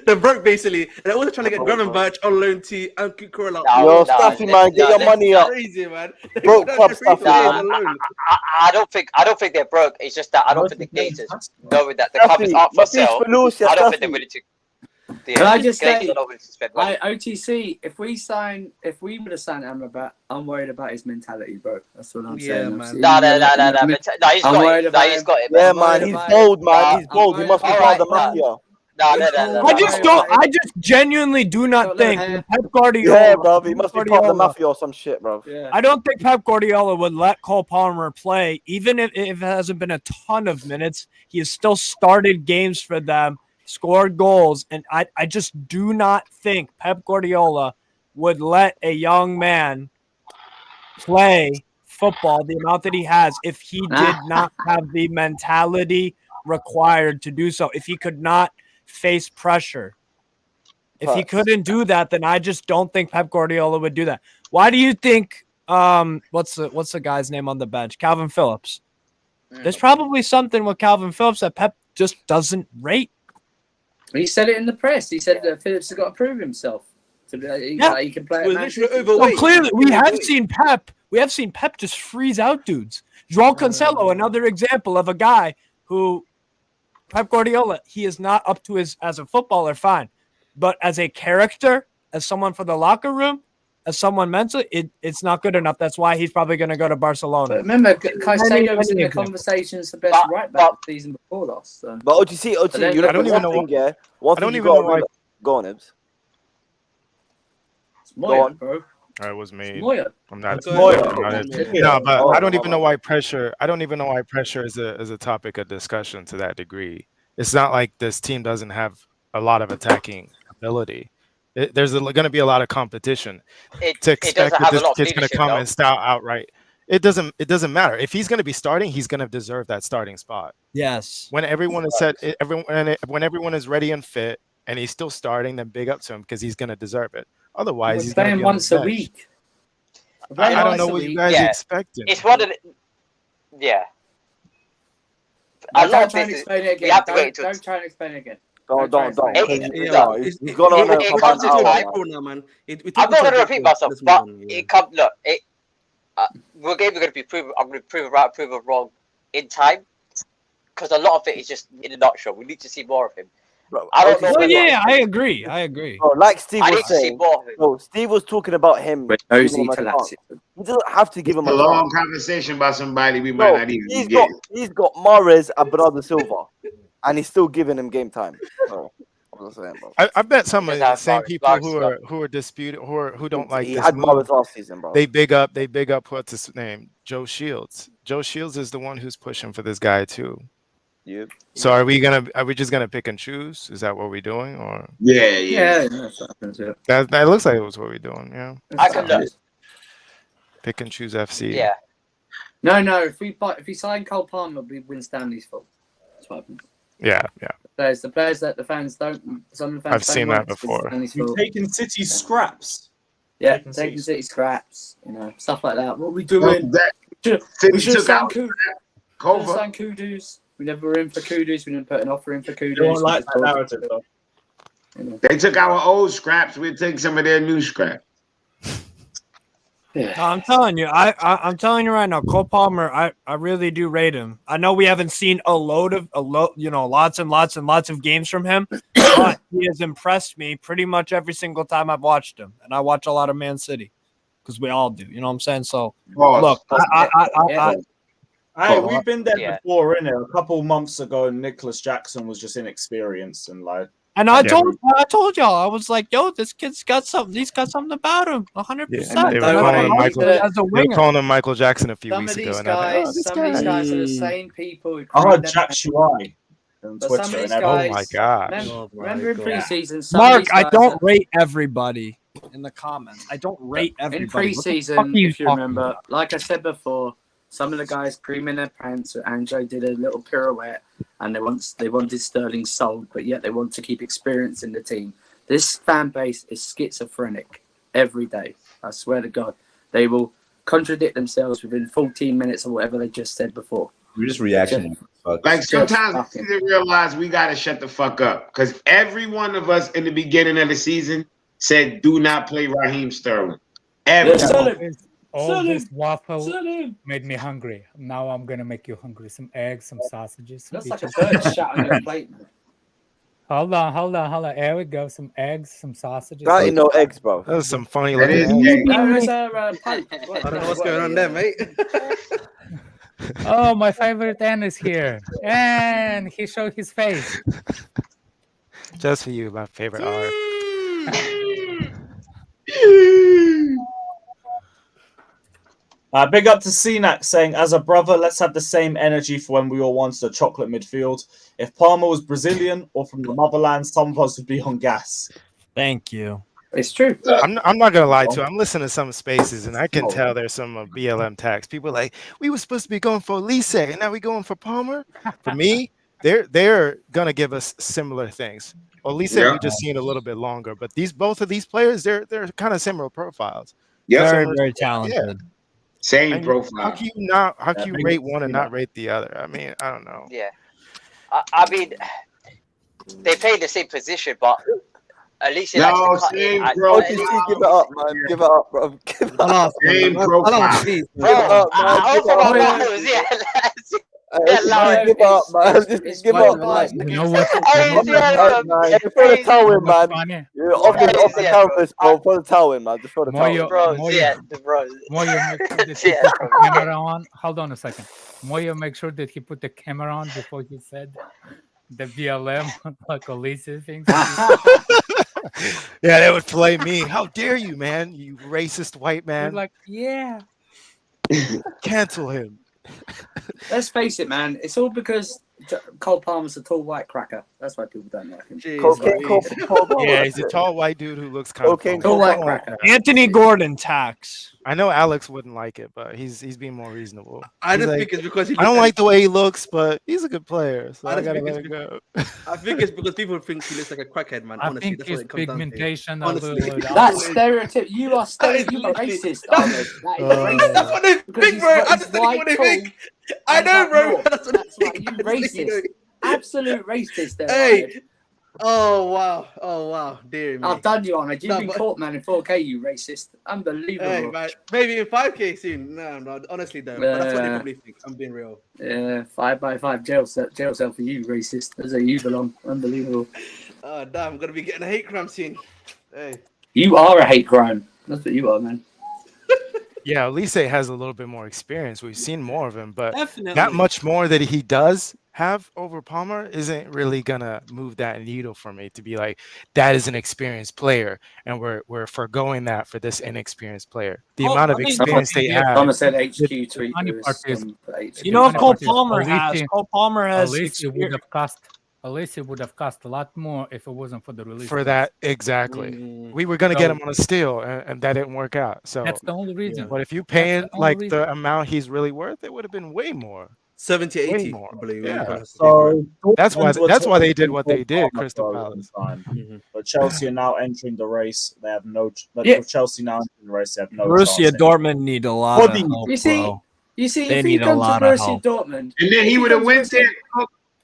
They're broke basically, and they're also trying to get Gravenberch on loan to Ansu Kurla. Staffy, man, get your money up. Crazy, man. Broke club stuff. I don't think they're broke. It's just that I don't think the Glazers, knowing that the club is up for sale, I don't think they're willing to. Can I just say, OTC, if we would have signed Amrabat, I'm worried about his mentality, bro. That's what I'm saying. Man. No, he's got it. Yeah, man, he's bold, man. He's bold. He must be part of the mafia. No. I just genuinely do not think that Pep Guardiola. Yeah, bro. He must be part of the mafia or some shit, bro. Yeah. I don't think Pep Guardiola would let Cole Palmer play, even if it hasn't been a ton of minutes. He has still started games for them, scored goals, and I just do not think Pep Guardiola would let a young man play football the amount that he has if he did not have the mentality required to do so. If he could not face pressure. If he couldn't do that, then I just don't think Pep Guardiola would do that. Why do you think what's the guy's name on the bench? Calvin Phillips. There's probably something with Calvin Phillips that Pep just doesn't rate. He said it in the press. He said that Phillips has got to prove himself. So that he can play. So clearly, we have seen Pep. We have seen Pep just freeze out dudes. João Cancelo, another example of a guy who Pep Guardiola, he is not up to his as a footballer, fine. But as a character, as someone for the locker room, as someone mentally, it's not good enough. That's why he's probably going to go to Barcelona. But remember, Caicedo was in the conversations the best right back the season before last. So. But OTC, you I don't even know thing, what. yeah. I don't even know why. Go on, Ibs. It's Moya, bro. It was me. Moya. I'm not. It's Moya. No, but I don't even know why pressure. I don't even know why pressure is a topic of discussion to that degree. It's not like this team doesn't have a lot of attacking ability. There's going to be a lot of competition. To expect that this kid's going to come and start outright, it doesn't matter. If he's going to be starting, he's going to deserve that starting spot. Yes. When everyone is set, when everyone is ready and fit, and he's still starting, then big up to him because he's going to deserve it. Otherwise, he's going to be once a week. I don't know what you guys are expecting. It's one of the. Yeah. Don't try and explain it again. Don't try and explain it again. Don't. He's gone on man. I'm not going to repeat myself, but it comes. Look, we're going to be proven. I'm going to prove it right, prove it wrong in time, because a lot of it is just in a nutshell. We need to see more of him. Bro, I agree. Bro, like Steve was saying, Steve was talking about him. He doesn't have to give him a long conversation about somebody we might not even get. He's got Mahrez and Bernardo Silva, and he's still giving him game time. Bro. I bet some of the same people who are disputed who don't like this had move, Mahrez last season, bro. They big up what's his name, Joe Shields. Joe Shields is the one who's pushing for this guy too. Yep. So are we just gonna pick and choose? Is that what we're doing, or yeah. That looks like it was what we're doing. Yeah. I can look. Pick and choose FC. Yeah. No. If we sign Cole Palmer, we win Stanley's fault. That's what happens. Yeah. The players that the fans don't. Some of the fans. I've seen that before. You're taking City scraps. Yeah, taking City scraps. Stuff like that. What are we doing? We should have signed Kudus. We never were in for Kudus. We didn't put an offer in for Kudus. You don't like that narrative, though. They took our old scraps. We'll take some of their new scrap. No, I'm telling you, I'm telling you right now, Cole Palmer, I really do rate him. I know we haven't seen lots and lots of games from him, but he has impressed me pretty much every single time I've watched him, and I watch a lot of Man City because we all do. You know what I'm saying? So look, we've been there before, innit? A couple months ago, Nicholas Jackson was just inexperienced and like. And I told y'all, I was like, yo, this kid's got something. He's got something about him, 100%. They were calling him Michael Jackson a few weeks ago. Some of these guys are the same people. I heard Jack Shuai on But Twitter. some of these and guys, oh my god! Remember in preseason, Mark, I don't rate everybody in the comments. I don't rate everybody. In preseason, if you remember, like I said before, some of the guys creaming their pants. Anjo did a little pirouette, and they wanted Sterling sold, but yet they want to keep experience in the team. This fan base is schizophrenic every day. I swear to God, they will contradict themselves within 14 minutes of whatever they just said before. You're just reactionary. Like sometimes we need to realize we gotta shut the fuck up because every one of us in the beginning of the season said, "Do not play Raheem Sterling." All this waffle made me hungry. Now I'm gonna make you hungry. Some eggs, some sausages. Some That's like a bird shot on your plate. Hold on. There we go. Some eggs, some sausages. That ain't no eggs, bro. That was some funny That looking is eggs. I don't know what's going on there, mate. Oh, my favorite N is here, and he showed his face. Just for you, my favorite R. Big up to CNAC saying, as a brother, let's have the same energy for when we all wanted a chocolate midfield. If Palmer was Brazilian or from the motherland, some of us would be on gas. Thank you. It's true. I'm not gonna lie to you. I'm listening to some spaces, and I can tell there's some BLM tax. People are like, we were supposed to be going for Lise, and now we're going for Palmer. For me, they're gonna give us similar things. Lise, Yeah. we just seen a little bit longer, but both of these players, they're kind of similar profiles. Yeah. Very talented. Same And profile. How can you rate one and not rate the other? I mean, I don't know. Yeah. I mean, they play the same position, but at least it likes to cut in. OTC, give it up, man. Give it up, bro. Give it up. Same profile. Give it up, man. Give it up. Give it up, man. Just give up, man. You know what? Throw the towel in, man. You're off the canvas, bro. Throw the towel in, man. Just throw the towel in. Moyo, make sure that he put the camera on. Hold on a second. Moyo, make sure that he put the camera on before he said the BLM, like Elise things. Yeah, they would play me. How dare you, man? You racist white man. You're like, yeah. Cancel him. Let's face it, man. It's all because Cole Palmer's a tall white cracker. That's why people don't like him. Yeah, he's a tall white dude who looks kind of tall white cracker. Anthony Gordon tax. I know Alex wouldn't like it, but he's being more reasonable. I He's don't like, think it's because he. I don't like the way he looks, but he's a good player, so I gotta think let it's it go. I think it's because people think he looks like a crackhead, man. I Honestly, think that's what his it comes down to. pigmentation a Honestly, little. That stereotype. You are racist, Ahmed. That is racist. That's what they think, bro. I'm just telling you what they think. I know, bro. That's what That's right. You racist. Absolute racist. There, Hey. Ahmed. Oh wow, dear me. I've done you, Ahmed. You've No, been but- caught, man, in 4K. You racist. Unbelievable. Hey, man, maybe in 5K soon. No, honestly, though. But that's what they probably think. I'm being real. Yeah, 5x5 jail cell for you, racist. That's where you belong. Unbelievable. Oh, damn, I'm gonna be getting a hate crime soon. Hey. You are a hate crime. That's what you are, man. Yeah, Elise has a little bit more experience. We've seen more of him, but Definitely. that much more that he does have over Palmer isn't really gonna move that needle for me to be like, that is an experienced player, and we're forgoing that for this inexperienced player. The amount of experience they have. Thomas said HQ tweet. You know, if Cole Palmer has, Cole Palmer has Elise would have cost a lot more if it wasn't for the release. For that, exactly. We were gonna get him on a steal, and that didn't work out. So That's the only reason. But if you pay That's it the only like reason. the amount he's really worth, it would have been way more. 70, 80, Way more. I believe. Yeah. So That's why they did what they did, Palmer Crystal for a long Palace. time. But Chelsea are now entering the race. They have no. Yeah. With Chelsea now entering the race, they have no. Borussia chance. Dortmund need a lot of help, You see, bro. You see, They if he need a comes to lot of Borussia help. Dortmund, And then he would have went there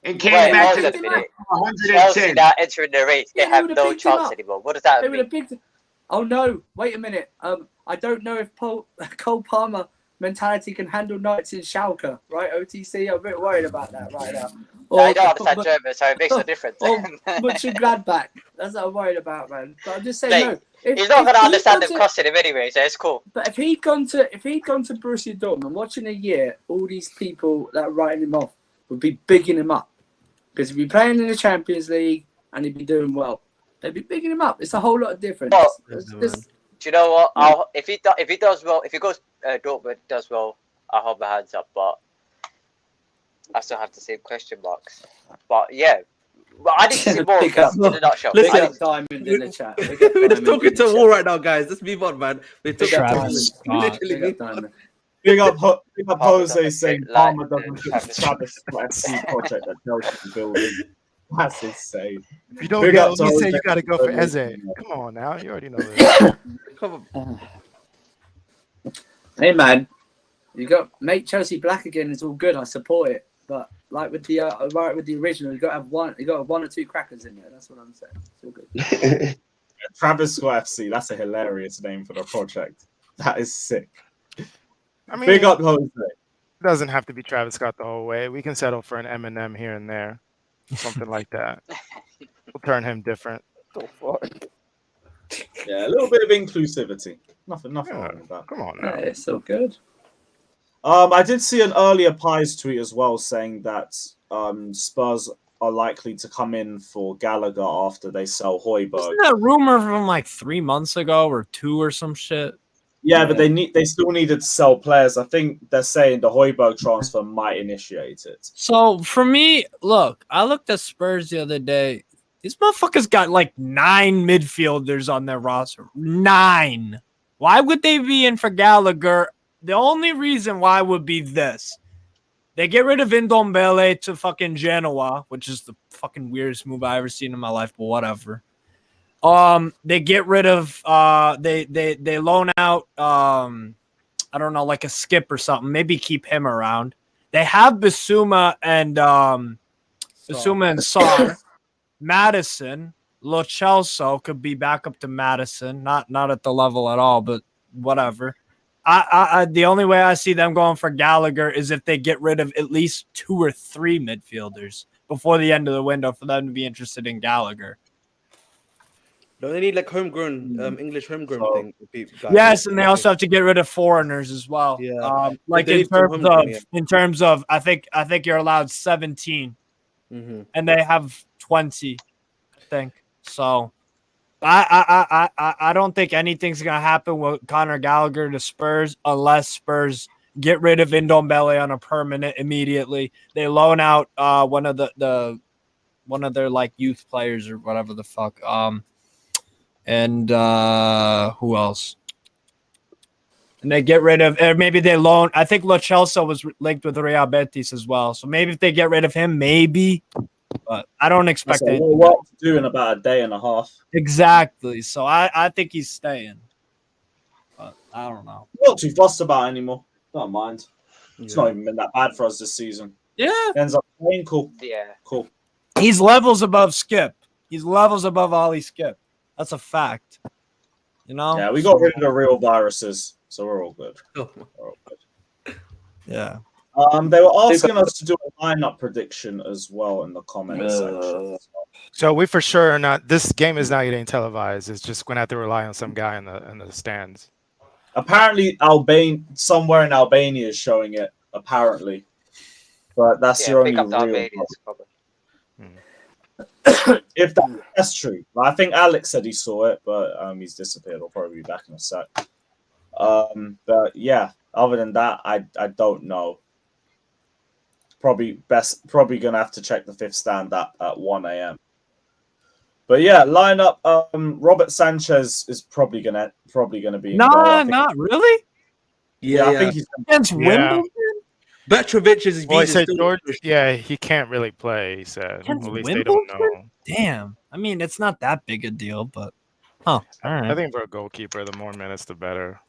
and came Wait, back hold to on a minute. 110. Chelsea now entering the race. They Yeah, they have would've no picked him chance up. anymore. What does that they would mean? have picked. Oh no! Wait a minute. I don't know if Cole Palmer mentality can handle nights in Schalke, right? OTC. I'm a bit worried about that right now. I don't understand German, so it makes no difference. Or Mönchengladbach. That's what I'm worried about, man. But I'm just saying, Like, no. If, he's not if going to he'd understand gone them to- costing him anyway, so it's cool. But if he'd gone to Borussia Dortmund, watching a year, all these people that are writing him off would be bigging him up because he'd be playing in the Champions League and he'd be doing well. They'd be bigging him up. It's a whole lot of difference. Well, It's- do you know what? If he does well, if he goes Dortmund does well, I'll hold my hands up. But I still have the same question marks. But yeah, well, I need to see more of Pick him up. in a nutshell. Listen, I need- Diamond in the chat. We're just talking to a wall right now, guys. Let's move on, man. We're talking Travis to literally. Big up Jose doesn't saying fit like Palmer doesn't fit the Travis FC project that Chelsea is building. That's insane. If you don't Big go, up to you say Jose you got to go for Jose. Eze. Come on now, you already know this. Come on. Hey man, you got make Chelsea black again. It's all good. I support it. But like with the original, you got to have one. You got to have one or two crackers in there. That's what I'm saying. It's all good. Travis Scott FC. That's a hilarious name for the project. That is sick. I mean, Big up Jose. It doesn't have to be Travis Scott the whole way. We can settle for an Eminem here and there, something like that. We'll turn him different. Yeah, a little bit of inclusivity. Nothing wrong with that. Come on Yeah, now. it's so good. I did see an earlier Pies tweet as well saying that Spurs are likely to come in for Gallagher after they sell Højbjerg. Wasn't that rumor from like 3 months ago or 2 or some shit? Yeah, but they still needed to sell players. I think they're saying the Højbjerg transfer might initiate it. So for me, look, I looked at Spurs the other day. These motherfuckers got like 9 midfielders on their roster. 9. Why would they be in for Gallagher? The only reason why would be this. They get rid of Ndombele to fucking Genoa, which is the fucking weirdest move I ever seen in my life, but whatever. They get rid of they loan out I don't know, like a Skip or something. Maybe keep him around. They have Bissouma and Sarr. Madison, Lo Celso could be back up to Madison, not at the level at all, but whatever. I the only way I see them going for Gallagher is if they get rid of at least 2 or 3 midfielders before the end of the window for them to be interested in Gallagher. No, they need like homegrown, English homegrown thing. Yes, and they also have to get rid of foreigners as well. Yeah, like in terms of, I think you're allowed 17, and they have 20, I think. So, I don't think anything's gonna happen with Conor Gallagher to Spurs unless Spurs get rid of Ndombele on a permanent immediately. They loan out one of their like youth players or whatever the fuck. And who else? And they get rid of, or maybe they loan. I think Lo Celso was linked with Real Betis as well. So maybe if they get rid of him, maybe. But I don't expect That's a anything. lot to do in about a day and a half. Exactly. So I think he's staying. But I don't know. Not too fussed about it anymore. Don't mind. It's not even been that bad for us this season. Yeah. Ends up playing cool. Yeah. Cool. He's levels above Skip. He's levels above Ollie Skip. That's a fact. You know? Yeah, we got rid of the real viruses, so we're all good. We're all good. Yeah. They were asking us to do a lineup prediction as well in the comments section. So we for sure are not. This game is not getting televised. It's just going to have to rely on some guy in the stands. Apparently, somewhere in Albania is showing it. Apparently, but that's your only real. If that's true, I think Alex said he saw it, but he's disappeared. He'll probably be back in a sec. But yeah, other than that, I don't know. Probably gonna have to check the fifth stand at 1 a.m. But yeah, lineup. Robert Sanchez is probably gonna be. Nah, not really. Yeah, I think he's against Wimbledon. Petrovic is well, he said George. Yeah, he can't really play. He said. Against At least they don't know. Damn. I mean, it's not that big a deal, but all right. I think for a goalkeeper, the more minutes, the better.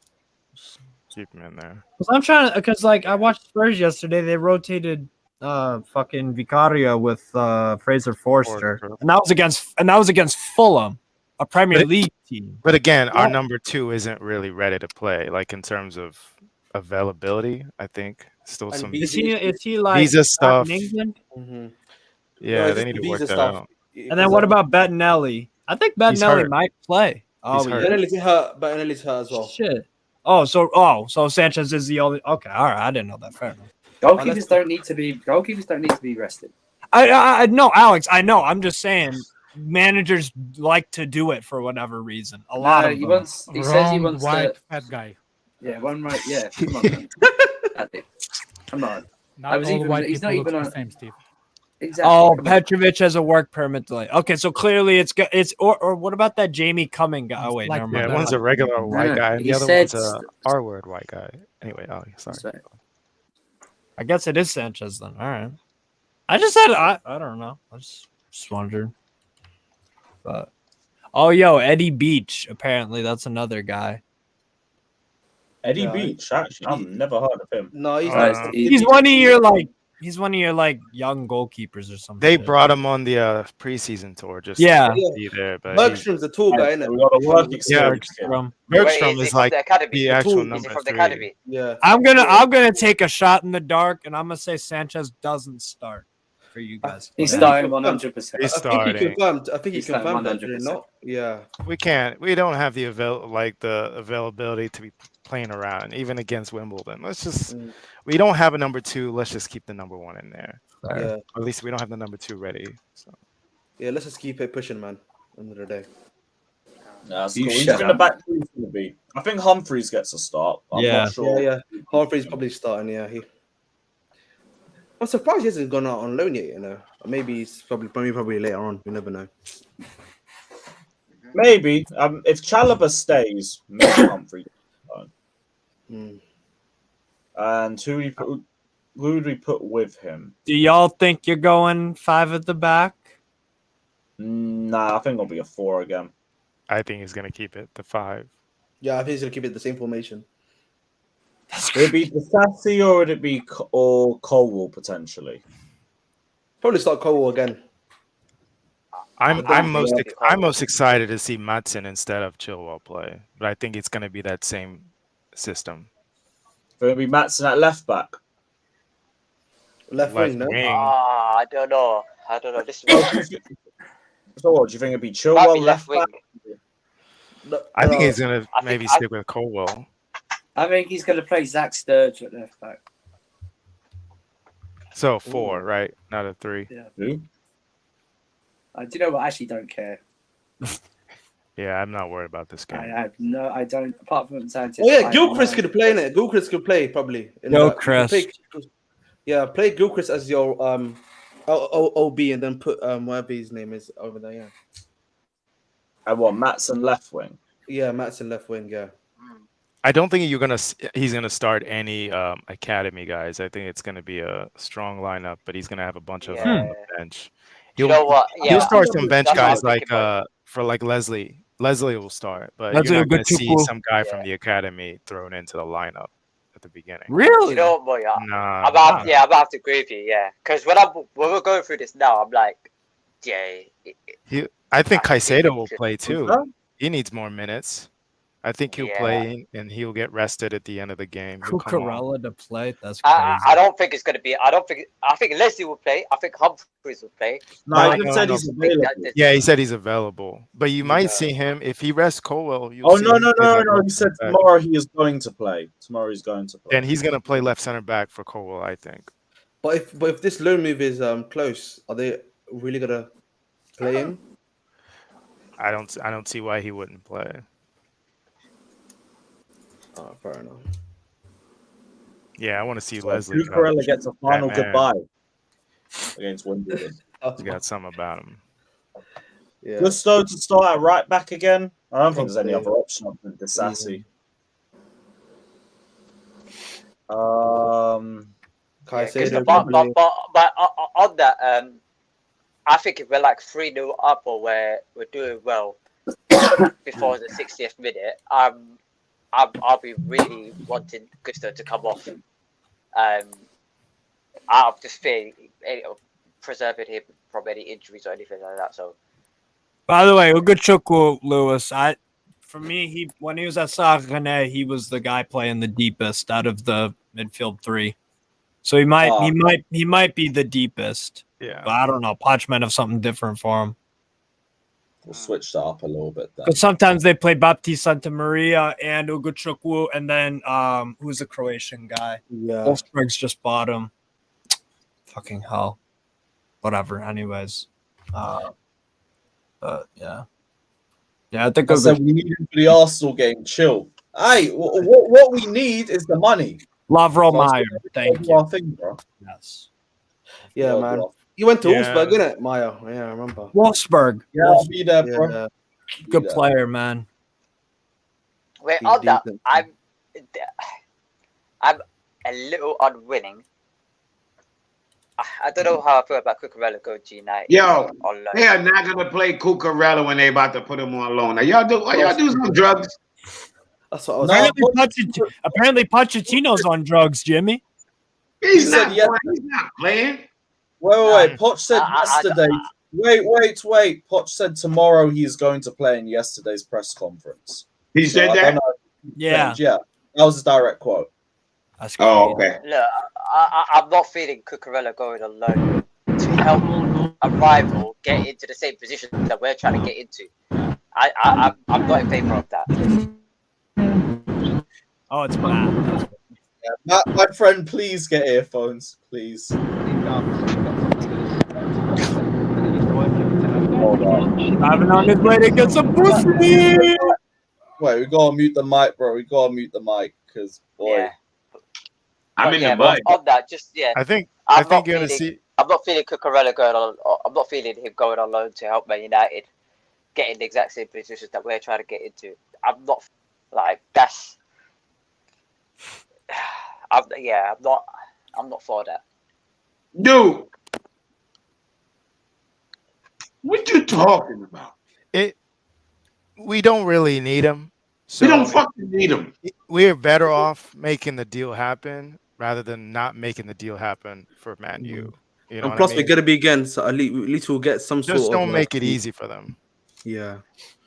Just keep him in there. Because like I watched Spurs yesterday, they rotated fucking Vicario with Fraser Forster, and that was against Fulham, a Premier League team. But again, our number 2 isn't really ready to play. Like in terms of availability, I think still And some. Is he like visa stuff? in England? Yeah, they need to work that out. And then what about Bettinelli? I think Bettinelli might play. Oh, yeah. Bettinelli's hurt as well. Shit. So Sanchez is the only. Okay, all right. I didn't know that. Fair enough. Goalkeepers don't need to be rested. I know, Alex. I know. I'm just saying, managers like to do it for whatever reason. A lot of them. He says he wants white to. fat guy. Yeah, one right. Yeah, come on. Man. Come on. Not all white He's not people even look on. the same, Steve. Exactly. Oh, Petrovic has a work permit delay. Okay, so clearly it's or what about that Jamie Cumming guy? Oh wait, never mind. Yeah, one's a regular white guy, and the other one's a R-word white guy. Anyway, sorry. I guess it is Sanchez then. All right. I just had I don't know. I just wondered. But Eddie Beach. Apparently that's another guy. Eddie Beach. Actually, I've never heard of him. No, he's one of your like young goalkeepers or something. They brought him on the preseason tour just to be there. But Bergstrom's the tall guy, isn't it? Bergstrom is like the actual number 3. Yeah, I'm gonna take a shot in the dark, and I'm gonna say Sanchez doesn't start for you guys. He's starting 100%. He's starting. I think he confirmed that. 100%. Not. Yeah. We don't have the availability to be playing around, even against Wimbledon. Let's just we don't have a number 2. Let's just keep the number 1 in there. Yeah. Or at least we don't have the number 2 ready. So Yeah, let's just keep it pushing, man. End of the day. That's You cool. Who's shut gonna up. back? Who's gonna be? I think Humphreys gets a start. I'm not sure. Yeah. Humphreys probably starting. Yeah, I'm surprised he hasn't gone out on loan yet. You know, or maybe he's probably later on. You never know. Maybe. If Chalobah stays, maybe Humphrey. And who would we put with him? Do y'all think you're going 5 at the back? Nah, I think it'll be a 4 again. I think he's gonna keep it the 5. Yeah, I think he's gonna keep it the same formation. Would it be Sassy or would it be Colwell potentially? Probably start Colwell again. I'm most excited to see Madsen instead of Chilwell play, but I think it's gonna be that same system. So it'll be Madsen at left back. Left wing, no? I don't know. This So what do you think it'd be might Chilwell be left wing. I think he's gonna maybe stick with Colwell. I think he's going to play Zach Sturge at left back. So 4, right? Not a 3. Yeah. Do you know what? I actually don't care. Yeah, I'm not worried about this game. I don't. Apart from Sanchez. Oh yeah, Gilchrist could play in it. Gilchrist could play probably. Gilchrist. Play Gilchrist as your OB and then put whatever his name is over there. Yeah. And what? Madsen left wing. Yeah, Madsen left wing. Yeah. I don't think he's gonna start any academy guys. I think it's gonna be a strong lineup, but he's gonna have a bunch of on the bench. You know what? Yeah, He'll start some bench that's what I guys was like thinking about. for like Leslie. Leslie will start, but Leslie you're not will gonna get see Chukwu. some guy from the academy thrown into the lineup at the beginning. Really? You know what, boy? Nah, I'm about to agree with you. Yeah, because when we're going through this now, I'm like, yeah. I think Caicedo will play too. He needs more minutes. I think he'll Yeah. play and he'll get rested at the end of the game. He'll come on. Cucurella to play? That's crazy. I don't think it's going to be. I think Leslie will play. I think Humphreys will play. No, he said he's available. Yeah, he said he's available, but you might see him if he rests Colwell. Oh no! He said tomorrow he is going to play. Tomorrow he's going to play. Then he's gonna play left center back for Colwell, I think. But if this loan move is close, are they really gonna play him? I don't see why he wouldn't play. Oh, fair enough. Yeah, I want to see So Leslie. Cucurella gets a final Batman. goodbye against Wimbledon. He's got something about him. Yeah. Gusto to start at right back again. I don't think there's any other option other than Disassi. Caicedo But probably. on that, I think if we're like 3-0 up or we're doing well before the 60th minute, I'll be really wanting Gusto to come off. Out of just fear, preserving him from any injuries or anything like that. So, By the way, Ugachukwu, Lewis, for me, when he was at Sagne, he was the guy playing the deepest out of the midfield 3. So he might be the deepest. Yeah. But I don't know. Poch might have something different for him. We'll switch that up a little bit then. Because sometimes they play Baptiste Santa Maria and Ugachukwu, and then who's the Croatian guy? Yeah. Wolfsburg's just bought him. Fucking hell. Whatever. Anyways. But yeah. Yeah, I think I said we need him for the Arsenal game. Chill. Hey, what we need is the money. Lavro Meyer. Thank you. Bro. Yes. Yeah, man. You went to Wolfsburg, innit, Maya? Yeah, I remember. Wolfsburg. Yeah, I'll be there, bro. Yeah. Good player, man. wait, He's on that, decent. I'm a little unwilling. I don't know how I feel about Cucurella going to United. Yo, on loan. they are not gonna play Cucurella when they about to put him on loan. Now y'all do some drugs. That's what I was Apparently Pochettino's on drugs, Jimmy. He's said not yes. playing. He's not playing. Wait. Poch said yesterday. Wait. Poch said tomorrow he is going to play in yesterday's press conference. He said I that? don't know. Yeah. Yeah. That was a direct quote. That's Oh, okay. Look, I'm not feeling Cucurella going on loan to help a rival get into the same position that we're trying to get into. I'm not in favour of that. Oh, it's Matt. Yeah, Matt, my friend, please get earphones, please. Driving on his way to get some pussy. Wait, we gotta mute the mic, bro. We gotta mute the mic, because boy. Yeah. I'm But in yeah, the mud. but on that, just yeah. I think I'm not you're feeling. gonna see. I'm not feeling Cucurella going on. I'm not feeling him going on loan to help Man United get in the exact same positions that we're trying to get into. I'm not like that's. I'm not for that. Dude, what you talking about? We don't really need him. So We don't fucking need him. We're better off making the deal happen rather than not making the deal happen for Man U. You know And what plus, I we're mean? gonna be again, so at least we'll get some Just sort of. don't make it easy for them. Yeah.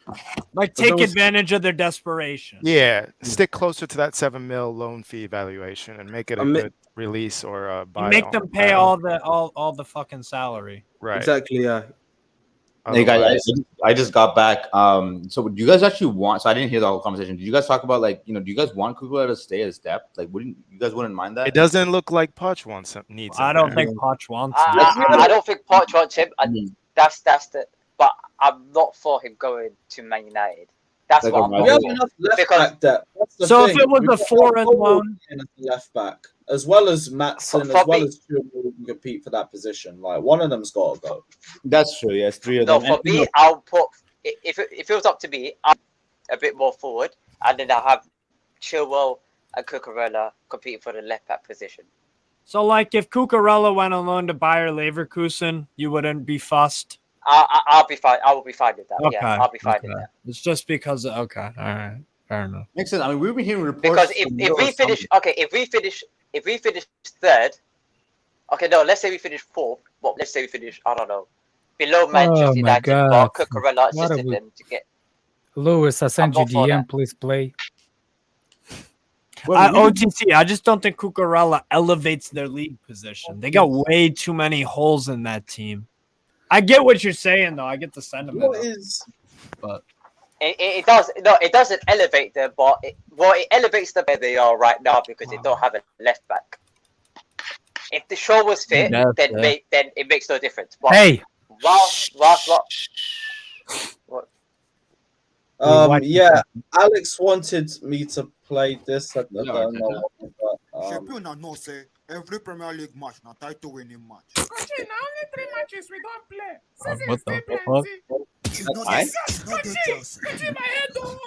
Like, But there take was- advantage of their desperation. Yeah, stick closer to that $7 million loan fee evaluation and make it a good release or a buy. Make them pay all the fucking salary. Right. Exactly. Yeah. Hey guys, Otherwise- I just got back. So do you guys actually want? So I didn't hear the whole conversation. Did you guys talk about do you guys want Kugler to stay as depth? Like, wouldn't you guys mind that? It doesn't look like Poch needs. I him don't there. think Poch wants. I don't think Poch wants him. That's the. But I'm not for him going to Man United. That's Like what a I'm We not have for. enough left Because back depth. That's the So if thing. it was We've a got foreign Cole loan- as a left back, as well as Matson, For as well me- as Chilwell, who can compete for that position. Like, one of them's got to go. That's true. Yes, three of no, them. for me, I'll put if it was up to me, I'm a bit more forward, and then I'll have Chilwell and Cucurella competing for the left back position. So, like, if Cucurella went on loan to Bayer Leverkusen, you wouldn't be fussed. I'll be fine. I will be fine with that. Okay, Yeah, I'll be fine with okay. that. It's just because. Okay, all right, fair enough. Makes sense. I mean, we've been hearing reports. Because from if we finish, okay, if we finish third, okay, no, let's say we finish fourth. Well, let's say we finish, I don't know, below Manchester my United, God. but Cucurella What assisted are we- them to get. Lewis, I send you not for DM. Please play. OTC, I just don't think Cucurella elevates their league position. They got way too many holes in that team. I get what you're saying, though. I get the sentiment. What is? But It does no, it doesn't elevate them, but it elevates them where they are right now because they don't have a left back. If the show was fit, Yes, then yeah. then it makes no difference. But Hey. whilst what? Yeah, Alex wanted me to play this. I don't know. Champion no say every Premier League match na title winning match. Coach, now only 3 matches we don't play. Season what is still the fuck? plenty. You know this. You know the Chelsea. Coach, my head don't.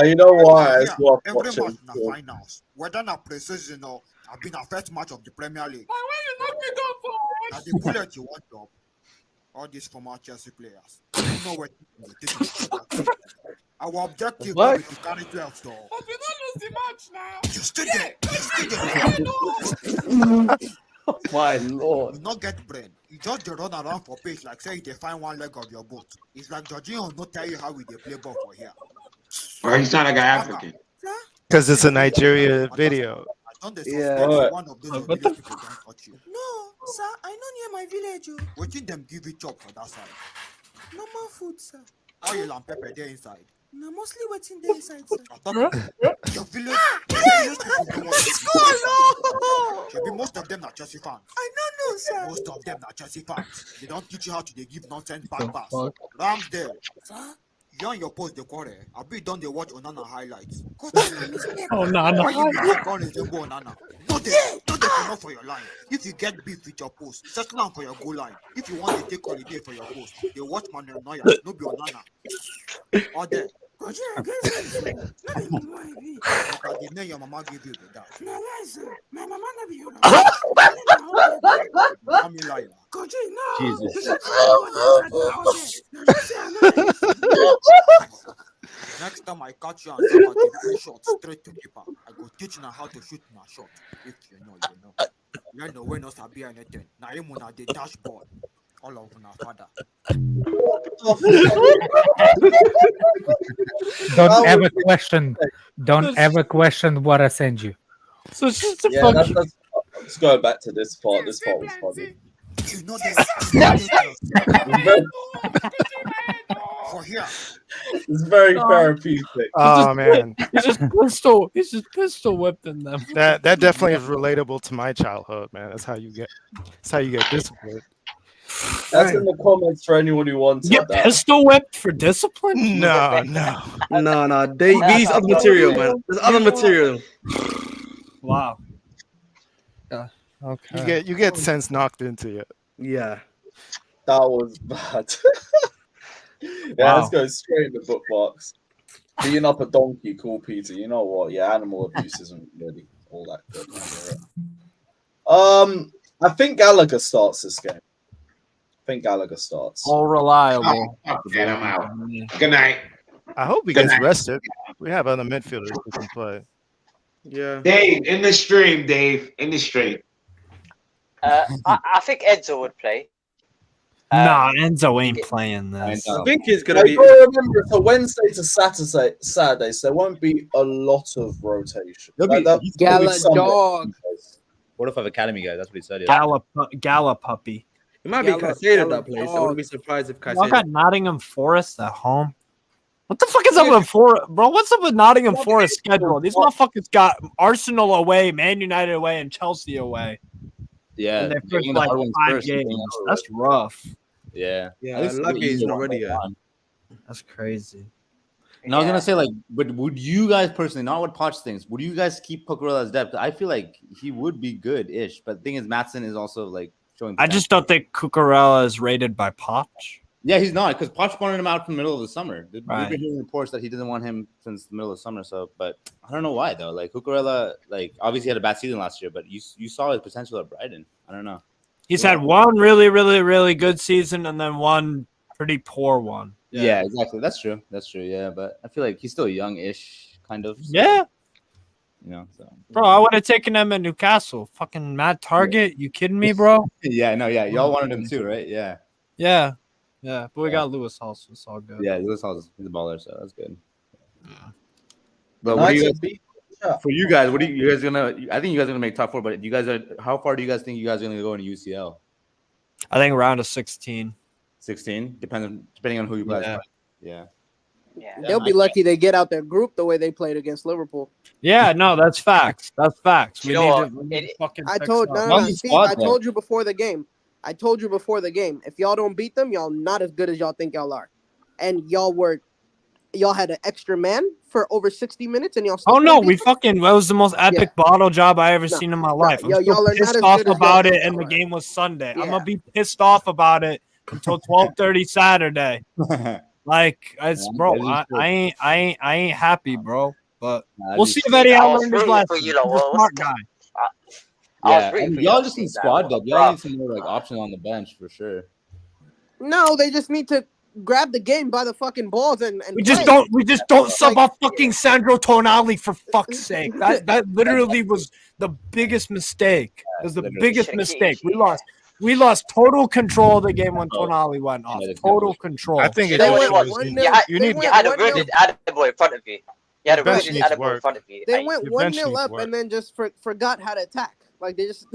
You know why? It's worth Every watching. match na finals. Whether na pre-season or have been a first match of the Premier League. But when you knock me down for Na the bullet you want up. All these former Chelsea players. You know what our objective What? is to carry 12 though. But we don't lose the match now. You still there. You still there. Oh my lord. You not get brain. You just dey run around for pace like say you dey find one leg of your boat. It's like Jorginho no tell you how we dey play ball for here. Or he's not like an African. Because it's a Nigeria video. Don't they Yeah. suspect one of those What village the people don't touch you? No, sir, I know near my village. Wetin them give you chop for that side? Normal food, sir. Oil and pepper there inside. No, mostly waiting there inside, sir. Your village. Maybe most of them are Chelsea fans. I don't know, sir. Most of them are Chelsea fans. They don't teach you how to they give nonsense back pass. Ramsdale. Sir? You and your post the quarter. I be done they watch Onana highlights. Onana. Why you be calling Zembo Onana? No they enough for your line. If you get beef with your post, settle down for your goal line. If you want to take holiday for your post, they watch Manuel Neuer, no be Onana. Or there. Because the name your mama give you with that. No, sir. My mama never be your I'm a liar. Coach, no. Jesus. Next time I catch you and talk about the free shot straight to keeper, I go teach you how to shoot my shot. If you know, you know. You know when us be anything. Now you on the dashboard. All of my father. Don't ever question. Don't ever question what I send you. So it's just a Yeah, fucking. let's go back to this part. This part was funny. You know this. It's very therapeutic. Oh man, He's just pistol whipping them. that definitely is relatable to my childhood, man. That's how you get disciplined. That's in the comments for anyone who wants You get pistol whipped for discipline? No. These other material, man. There's other material. Wow. Yeah. Okay. You get sense knocked into you. Yeah. That was bad. Wow. Let's go straight in the bookmarks. Beating up a donkey, cool, Peter. You know what? Yeah, animal abuse isn't really all that good. I think Gallagher starts this game. All reliable. Man, I'm out. Good night. I hope he Good gets night. rested. We have other midfielders who can play. Yeah. Dave, in the stream, Dave. In the stream. I think Enzo would play. Nah, Enzo ain't playing this. I think it's gonna be. Remember, it's a Wednesday to Saturday, so there won't be a lot of rotation. Gala dog. 4 to 5 academy guy. That's what he said. Yeah. Gala puppy. It might be Caicedo that plays. I wouldn't be surprised if Y'all Caicedo. got Nottingham Forest at home. What the fuck is up with Forest, bro? What's up with Nottingham Forest schedule? These motherfuckers got Arsenal away, Man United away, and Chelsea away. Yeah. In their Getting first the like hard ones 5 first and games. getting on the That's rough. Yeah. Yeah, At least lucky the he's easier not one ready to yet. run. That's crazy. And I was gonna say, like, but would you guys personally, not what Poch thinks, would you guys keep Cucurella as depth? I feel like he would be good-ish, but the thing is, Maatsen is also like showing. I just don't think Cucurella is rated by Poch. Yeah, he's not, because Poch wanted him out from the middle of the summer. We've Right. been hearing reports that he doesn't want him since the middle of the summer. So, but I don't know why though. Like Cucurella, like obviously had a bad season last year, but you saw his potential at Brighton. I don't know. He's had one really, really, really good season and then one pretty poor one. Yeah, exactly. That's true. Yeah, but I feel like he's still young-ish, kind of. So, Yeah. You know, so. Bro, I would have taken him at Newcastle. Fucking Matt Target. You kidding me, bro? Yeah, no, yeah. Y'all wanted him too, right? Yeah. Yeah. Yeah. But we got Lewis Hall, so it's all good. Yeah, Lewis Hall's he's a baller, so that's good. But what do you guys, for you guys? What do you guys gonna? I think you guys are gonna make top 4. But you guys are. How far do you guys think you guys are gonna go in UCL? I think round of 16. 16, depending on who you guys play. Yeah. They'll be lucky they get out their group the way they played against Liverpool. Yeah, no, that's facts. That's facts. You know we need to fucking I fix told up. no, Steve, I told you before the game. If y'all don't beat them, y'all not as good as y'all think y'all are. And y'all had an extra man for over 60 minutes and y'all still Oh no, couldn't we beat them? fucking that was the most epic bottle job I ever seen in my life. I'm y'all still are not pissed as off good as about y'all it, think and the y'all are. game was Sunday. I'm gonna be pissed off about it until 12:30 Saturday. Like, bro, I ain't happy, bro. But we'll see if Eddie Howe learned his lesson. He's a smart guy. Yeah, y'all just need squad depth. Y'all need some more like options on the bench for sure. No, they just need to grab the game by the fucking balls and We just don't sub off fucking Sandro Tonali for fuck's sake. That literally was the biggest mistake. It was the biggest mistake. We lost total control of the game when Tonali went off. Total control. I think You had a wounded Adebayo in front of you. You had a bench wounded needs Adebayo in work. front of you. They and went Your 1-0 bench needs up work. and then just forgot how to attack. Like they just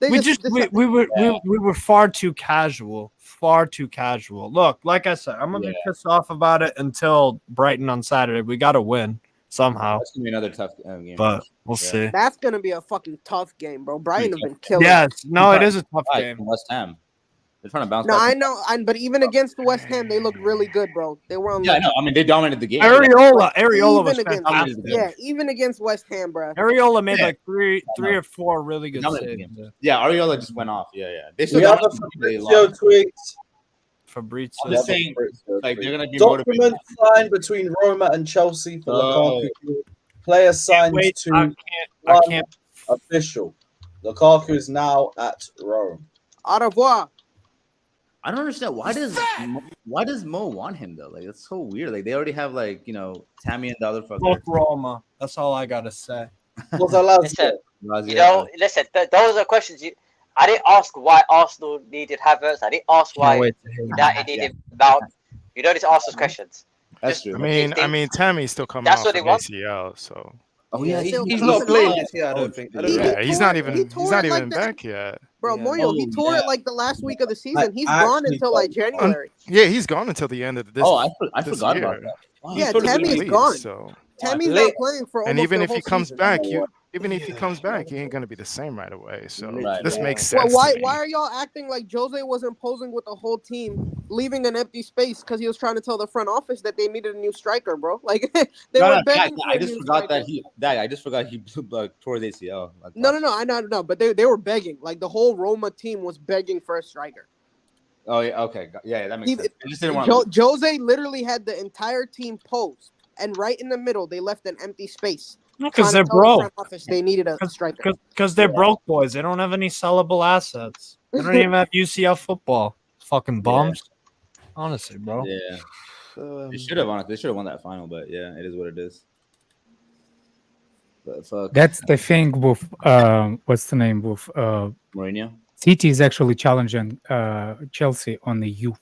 we were far too casual. Far too casual. Look, like I said, I'm gonna be pissed off about it until Brighton on Saturday. We gotta win somehow. That's gonna be another tough game. But we'll see. That's gonna be a fucking tough game, bro. Brighton have been killing. Yes, no, it is a tough Right, game. from West Ham. They're trying to bounce No, back. I know, but even against West Ham, they looked really good, bro. They were on. Yeah, I know. I mean, they dominated the game. Areola was against, fantastic. yeah, even against West Ham, bro. Areola made like three or four really good Dominated saves. the game. Yeah, Areola just went off. Yeah. They We still have got a Fabrizio tweet. Fabrizio. I'm just saying, like they're gonna be motivated. Document signed between Roma and Chelsea for Lukaku. Player signed to I can't. Official. Lukaku is now at Rome. Au revoir. I don't understand why does Mo want him though? Like it's so weird. Like they already have like Tammy and the other fucker. Both Roma. That's all I gotta say. Listen, listen. Those are questions I didn't ask why Arsenal needed Havertz. I didn't ask why United needed Mount. You don't need to ask those questions. That's true. I mean, Tammy's still coming That's off what of they want. ACL, so. Oh yeah, he's not playing this year. I don't think. Yeah, he's not even he tore it like back yet. Bro, Mario, he tore it like the last week of the season. He's gone until like January. Yeah, he's gone until the end of this. I this forgot year. about that. Wow. Yeah, He's fully Tammy's released, gone. So. Tammy's not playing for almost And even the if he whole comes season. back, he ain't gonna be the same right away. So this makes Well, sense. why to me. why are y'all acting like Jose was imposing with the whole team, leaving an empty space because he was trying to tell the front office that they needed a new striker, bro? Like they were begging for I a just new forgot striker. that I just forgot he tore his ACL. Like, No, I know, but they were begging. Like the whole Roma team was begging for a striker. oh yeah, okay, yeah, that makes sense. I just didn't want Jose literally had the entire team posed, and right in the middle they left an empty space. Because they're trying to tell the broke. front office they needed a striker. Because they're broke boys. They don't have any sellable assets. They don't even have UCL football. Fucking bums. Honestly, bro. Yeah, they should have won it. They should have won that final, but yeah, it is what it is. But fuck. That's the thing with what's the name with Mourinho. City is actually challenging Chelsea on the youth,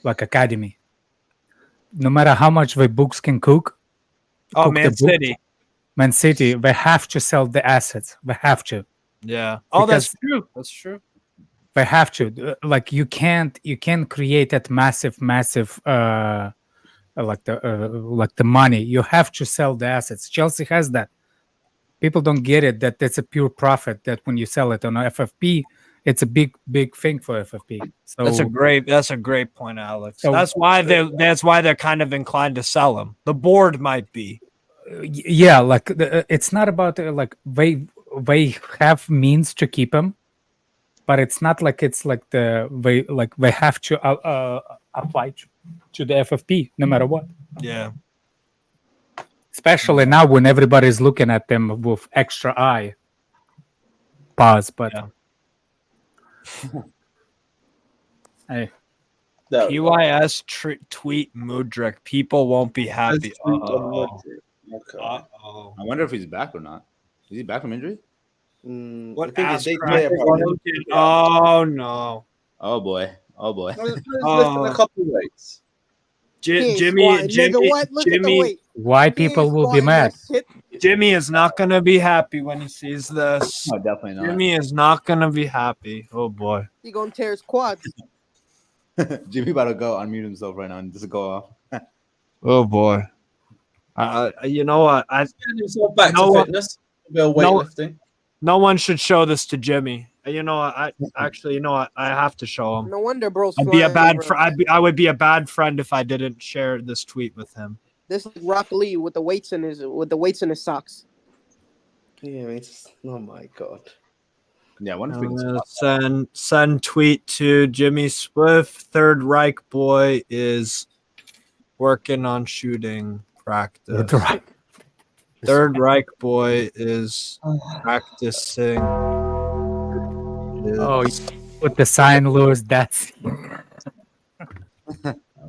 like academy. No matter how much the books can cook. Oh, cook Man the book, City. Man City, they have to sell the assets. They have to. Yeah. Oh, that's Because true. That's true. they have to. Like you can't create that massive like the money. You have to sell the assets. Chelsea has that. People don't get it that that's a pure profit. That when you sell it on FFP, it's a big thing for FFP. So That's a great point, Alex. So- that's why they're kind of inclined to sell him. The board might be. yeah, like it's not about like they have means to keep him, but it's not like it's like they have to apply to the FFP no matter what. Yeah. Especially now when everybody's looking at them with extra eye. Pause, but hey. PYS tweet Mudryk. People won't be happy. Okay. I wonder if he's back or not. Is he back from injury? What I think ass they crack? play about Oh no. Oh boy. Oh boy. Lifting a couple of weights. Jimmy, Nigga, what? Look at the weight. Why people will be mad? Jimmy is not gonna be happy when he sees this. No, definitely not. Jimmy is not gonna be happy. Oh boy. He gonna tear his quads. Jimmy about to go unmute himself right now and just go off. Oh boy. You know what? Getting himself back to fitness. A bit of weightlifting. No one should show this to Jimmy. You know what? I have to show him. No wonder, bro. I'd be a bad I would be a bad friend if I didn't share this tweet with him. This is Rock Lee with the weights in his socks. Yeah, it's oh my god. Yeah, I wonder if we can Send tweet to Jimmy Swift. Third Reich boy is working on shooting practice. Third Reich boy is practicing. Oh, with the sign, Lewis, that's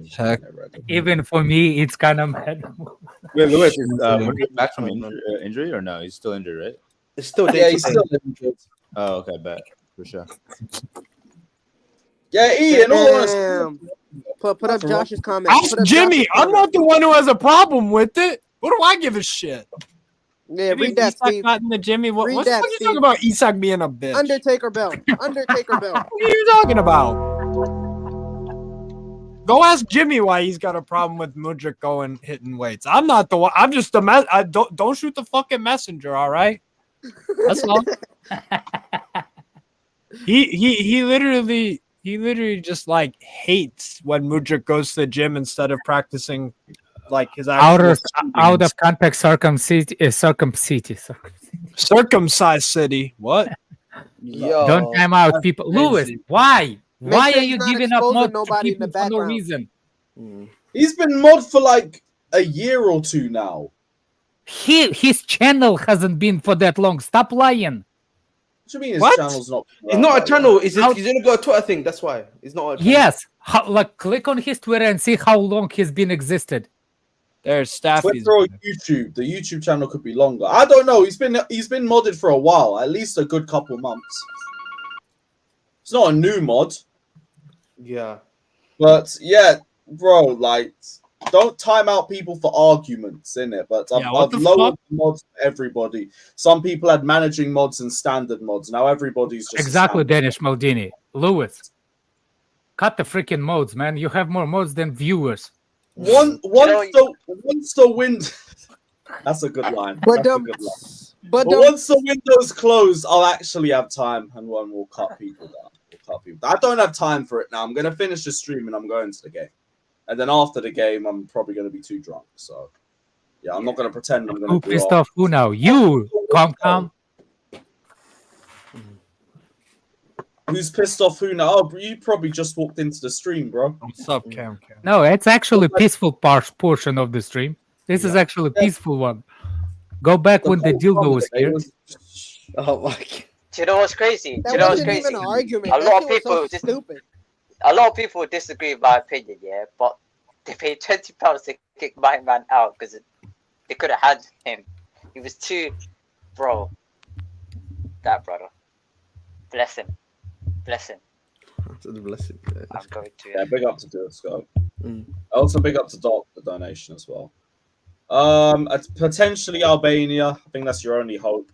Check. even for me, it's kind of mad. Wait, Lewis is Mudryk back from injury or no? He's still injured, right? It's still he's still injured. Oh, okay, bet for sure. Yeah, Ian, all honesty. Put up Josh's comment. Ask Jimmy. I'm not the one who has a problem with it. What do I give a shit? Yeah, read that, Isak Steve. not in the Jimmy. What Read the that, fuck you Steve. talking about? Isak being a bitch. Undertaker bell. Undertaker bell. What are you talking about? Go ask Jimmy why he's got a problem with Mudryk going hitting weights. I'm not the one. I'm just the don't shoot the fucking messenger. All right. That's all. He literally just like hates when Mudryk goes to the gym instead of practicing like his out actual of context, circumcised city. What? Yo, Don't time out, people. Lewis, why? Make Why sure are he's you not giving up exposing mod to nobody in the people for no background. reason? He's been mod for like a year or two now. His channel hasn't been for that long. Stop lying. What do you mean his What? channel's not? It's not a channel. He's only got a Twitter thing. That's why it's not. A channel. Yes, like click on his Twitter and see how long he's been existed. There's Staffy's. Twitter or YouTube. The YouTube channel could be longer. I don't know. He's been modded for a while, at least a good couple months. It's not a new mod, Yeah. but yeah, bro, like don't time out people for arguments in it. But Yeah, I've what the lowered fuck? the mods for everybody. Some people had managing mods and standard mods. Now everybody's just a Exactly, standard. Danish Maldini. Lewis, cut the freaking modes, man. You have more modes than viewers. Once the wind. That's a good line. But That's a good line. but once the window's closed, I'll actually have time, and one will cut people down. I don't have time for it now. I'm gonna finish the stream and I'm going to the game, and then after the game, I'm probably gonna be too drunk. So, yeah, I'm not gonna pretend I'm gonna. Who do pissed all- off who now? You, Calm. Who's pissed off who now? Oh, you probably just walked into the stream, bro. What's up, Cam? No, it's actually peaceful portion of the stream. This is actually a peaceful one. Go back when the dildo was here. Oh my God. Do you know what's crazy? That Do you know what's wasn't crazy? even an argument. A That lot of shit was people, so stupid. a lot of people disagree with my opinion, yeah. But they paid £20 to kick my man out because they could have had him. He was too, bro. That brother, bless him, bless him. Bless him. I'm going to. Yeah, big up to Disco. Mm. Also, big up to Doc for the donation as well. Potentially Albania. I think that's your only hope.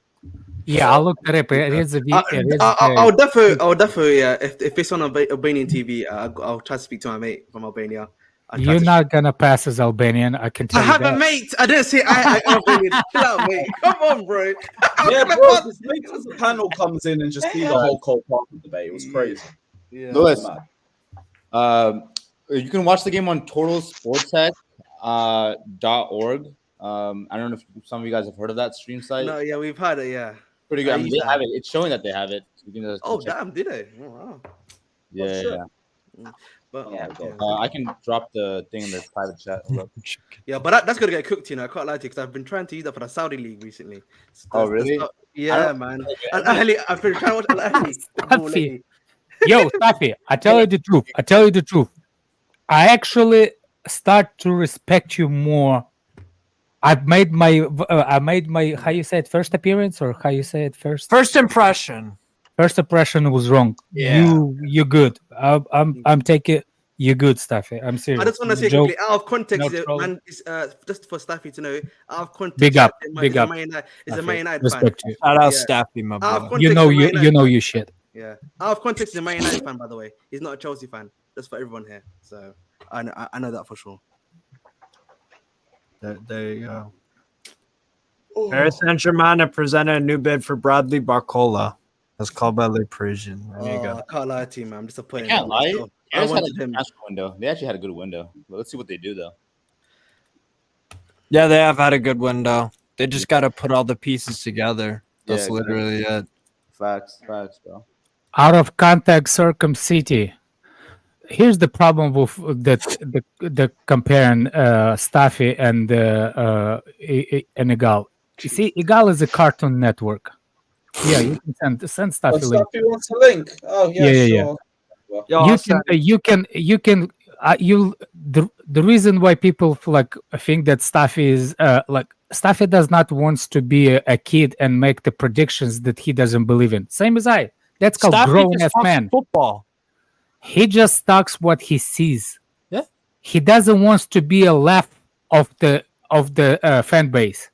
Yeah, I'll look at it. It is a I'll definitely, yeah. If it's on Albanian TV, I'll try to speak to my mate from Albania. You're not gonna pass as Albanian. I can tell I you have that. a mate. I didn't say I Albanian. Chill out, mate. Come on, bro. Yeah, bro. This makes the panel comes in and just see the whole Cole Palmer debate. It was crazy. Yeah. Lewis, you can watch the game on totalsporttech.org. I don't know if some of you guys have heard of that stream site. No, yeah, we've had it. Yeah, Pretty good. I mean, they have it. It's showing that they have it. You can just Oh check. damn, did they? Oh, wow. Yeah, shit. yeah. But I can drop the thing in the private chat. Hold up. yeah, but that's gonna get cooked, you know. I can't lie to you because I've been trying to use that for the Saudi league recently. Oh, really? Yeah, man. Al Ahly, I've been trying to watch Al Ahly. Staffy. Yo, Staffy, I tell you the truth. I actually start to respect you more. I made my how you say it, first appearance, or how you say it, first impression. First impression was wrong. Yeah. You're good. I'm taking you good, Staffy. I'm serious. I just want to say Joke. quickly, out of context, No troll. man, is just for Staffy to know, out of context, Big up, Man big up. is a Man United Respect fan. you. Shout out Yeah. Staffy, my Out of boy. context, You know he's a Man United you know fan. your shit. Yeah, out of context, he's a Man United fan, by the way. He's not a Chelsea fan. Just for everyone here. So I know that for sure. There you go. Paris Saint-Germain have presented a new bid for Bradley Barcola. That's called by Le Parisian. There you Oh, go. I can't lie to you, man. I'm disappointed. I can't lie. I Paris had wanted a him. transfer window. They actually had a good window. But let's see what they do though. Yeah, they have had a good window. They just got to put all the pieces together. That's Yeah, literally it. Facts, bro. Out of context, Circum City. Here's the problem with the comparing Staffy and Egal. You see, Egal is a Cartoon Network. Yeah, you can send Staffy Oh, link. Staffy wants a link. Oh yeah, sure. The reason why people like think that Staffy is Staffy does not wants to be a kid and make the predictions that he doesn't believe in. Same as I. That's called Staffy grown just as talks man. football. He just talks what he sees. Yeah. He doesn't want to be a left of the fan base.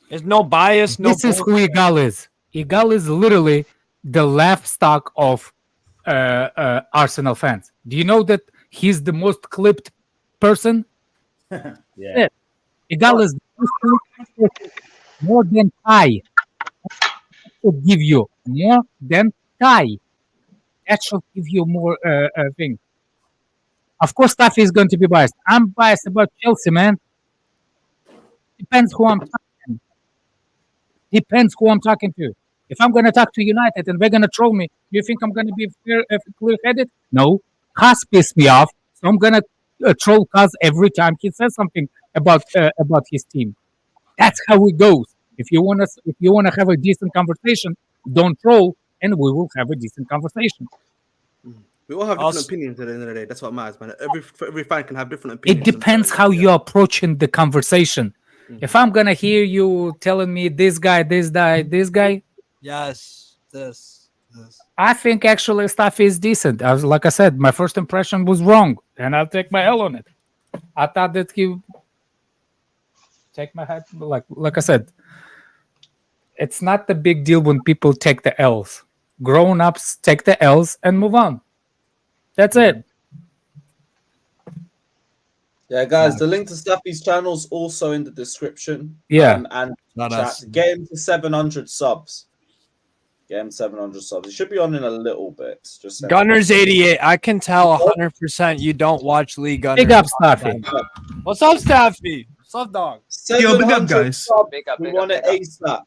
There's no bias. No. This is who Igal is. Igal is literally the left stock of Arsenal fans. Do you know that he's the most clipped person? Yeah. Igal is the most clipped person, more than Kai. Should give you more than Kai. That should give you more thing. Of course, Staffy is going to be biased. I'm biased about Chelsea, man. Depends who I'm talking. Depends who I'm talking to. If I'm going to talk to United and they're going to troll me, do you think I'm going to be clear-headed? No. Kaz pissed me off, so I'm going to troll Kaz every time he says something about his team. That's how it goes. If you want to have a decent conversation, don't troll, and we will have a decent conversation. We all have different opinions at the end of the day. That's what matters, man. Every fan can have different opinions. It depends how you're approaching the conversation. If I'm gonna hear you telling me this guy, Yes, this. I think actually stuff is decent. Like I said, my first impression was wrong, and I'll take my L on it. I thought that he take my hat. Like I said, it's not the big deal when people take the L's. Grown ups take the L's and move on. That's it. Yeah, guys, the link to Staffy's channel is also in the description. Yeah. And Not chat. us. Get him to 700 subs. Get him 700 subs. He should be on in a little bit. Just Gunners 88. I can tell 100% you don't watch League Gunners. Big up, Staffy. What's up, Staffy? What's up, dog? Yo, big up, guys. We want it ASAP.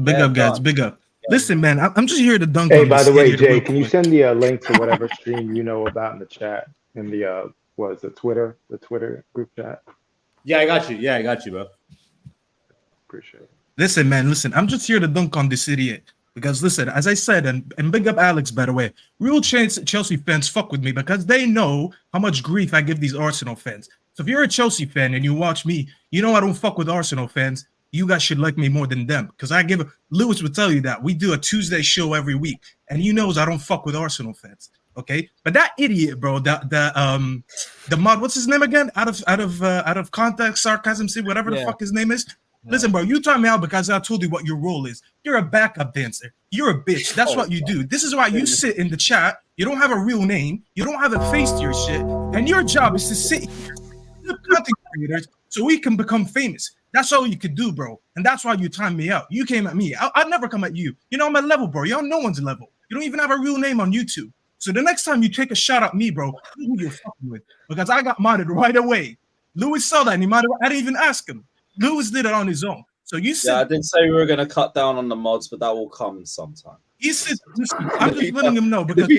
Big up, guys. Big up. Listen, man, I'm just here to dunk. Hey, on by this the way, idiot Jay, real can you quick. send the link to whatever stream you know about in the chat in the the Twitter group chat? Yeah, I got you. Yeah, I got you, bro. Appreciate it. Listen, man, listen. I'm just here to dunk on this idiot. Because listen, as I said, and big up Alex, by the way, real Chelsea fans fuck with me because they know how much grief I give these Arsenal fans. So if you're a Chelsea fan and you watch me, you know I don't fuck with Arsenal fans. You guys should like me more than them. Because Lewis would tell you that. We do a Tuesday show every week. And he knows I don't fuck with Arsenal fans. Okay? But that idiot, bro, the mod, what's his name again? Out of context, sarcasm, see whatever the fuck his name is. Listen, bro, you time me out because I told you what your role is. You're a backup dancer. You're a bitch. That's what you do. This is why you sit in the chat. You don't have a real name. You don't have a face to your shit. And your job is to sit here, content creators, so we can become famous. That's all you could do, bro. And that's why you timed me out. You came at me. I'd never come at you. You know, I'm at level, bro. You're on no one's level. You don't even have a real name on YouTube. So the next time you take a shot at me, bro, know who you're fucking with. Because I got modded right away. Lewis saw that and he modded. I didn't even ask him. Lewis did it on his own. So you said, yeah, I did say we were going to cut down on the mods, but that will come sometime. He said, listen, I'm just letting him know because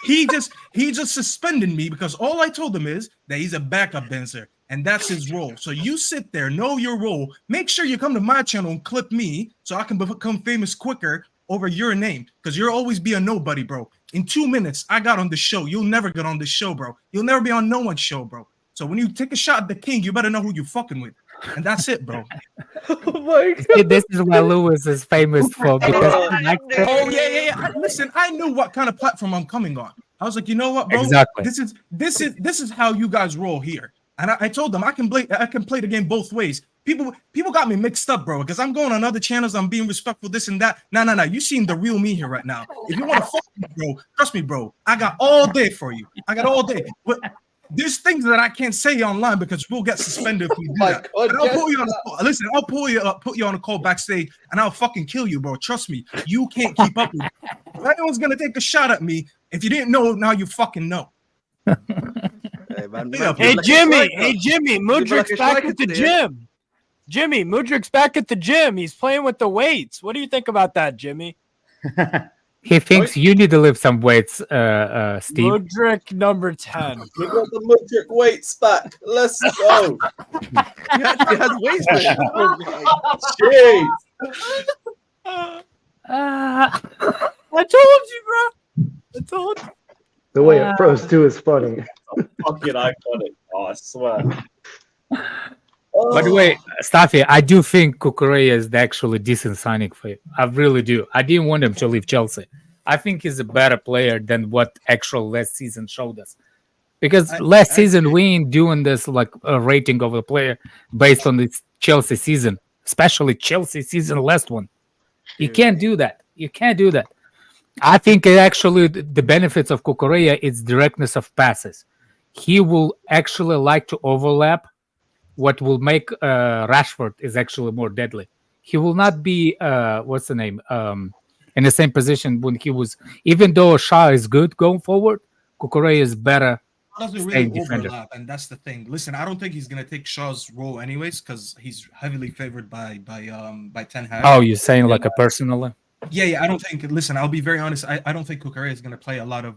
he just suspended me because all I told him is that he's a backup dancer and that's his role. So you sit there, know your role. Make sure you come to my channel and clip me so I can become famous quicker over your name because you'll always be a nobody, bro. In 2 minutes, I got on the show. You'll never get on the show, bro. You'll never be on no one's show, bro. So when you take a shot at the king, you better know who you're fucking with. And that's it, bro. Oh my God. See, this is why Lewis is famous for because Listen, I knew what kind of platform I'm coming on. I was like, you know what, bro? Exactly. This is how you guys roll here. And I told them I can play the game both ways. People got me mixed up, bro, because I'm going on other channels. I'm being respectful, this and that. No. You seen the real me here right now. If you want to fuck me, bro, trust me, bro. I got all day for you. I got all day. But there's things that I can't say online because we'll get suspended if we do that. And I'll pull you on listen, I'll put you on a call backstage and I'll fucking kill you, bro. Trust me. You can't keep up with me. If anyone's gonna take a shot at me, if you didn't know, now you fucking know. Hey Jimmy, Mudrik's back at the gym. Jimmy, Mudrik's back at the gym. He's playing with the weights. What do you think about that, Jimmy? He thinks you need to lift some weights, Steve. Mudrik number 10. We got the Mudrik weights back. Let's go. He actually has weights. Jeez. I told you, bro. I told you. The way it froze too is funny. Fucking iconic. Oh, I swear. By the way, Staffy, I do think Cucurella is actually decent signing for you. I really do. I didn't want him to leave Chelsea. I think he's a better player than what actual last season showed us. Because last season we ain't doing this like a rating of a player based on this Chelsea season, especially Chelsea season last one. You can't do that. You can't do that. I think actually the benefits of Cucurella is directness of passes. He will actually like to overlap. What will make Rashford is actually more deadly. He will not be what's the name in the same position when he was. Even though Shaw is good going forward, Cucurella is better. Doesn't really overlap, and that's the thing. Listen, I don't think he's gonna take Shaw's role anyways because he's heavily favored by Ten Hag. Oh, you're saying like a personally? Yeah. I don't think. Listen, I'll be very honest. I don't think Cucurella is gonna play a lot of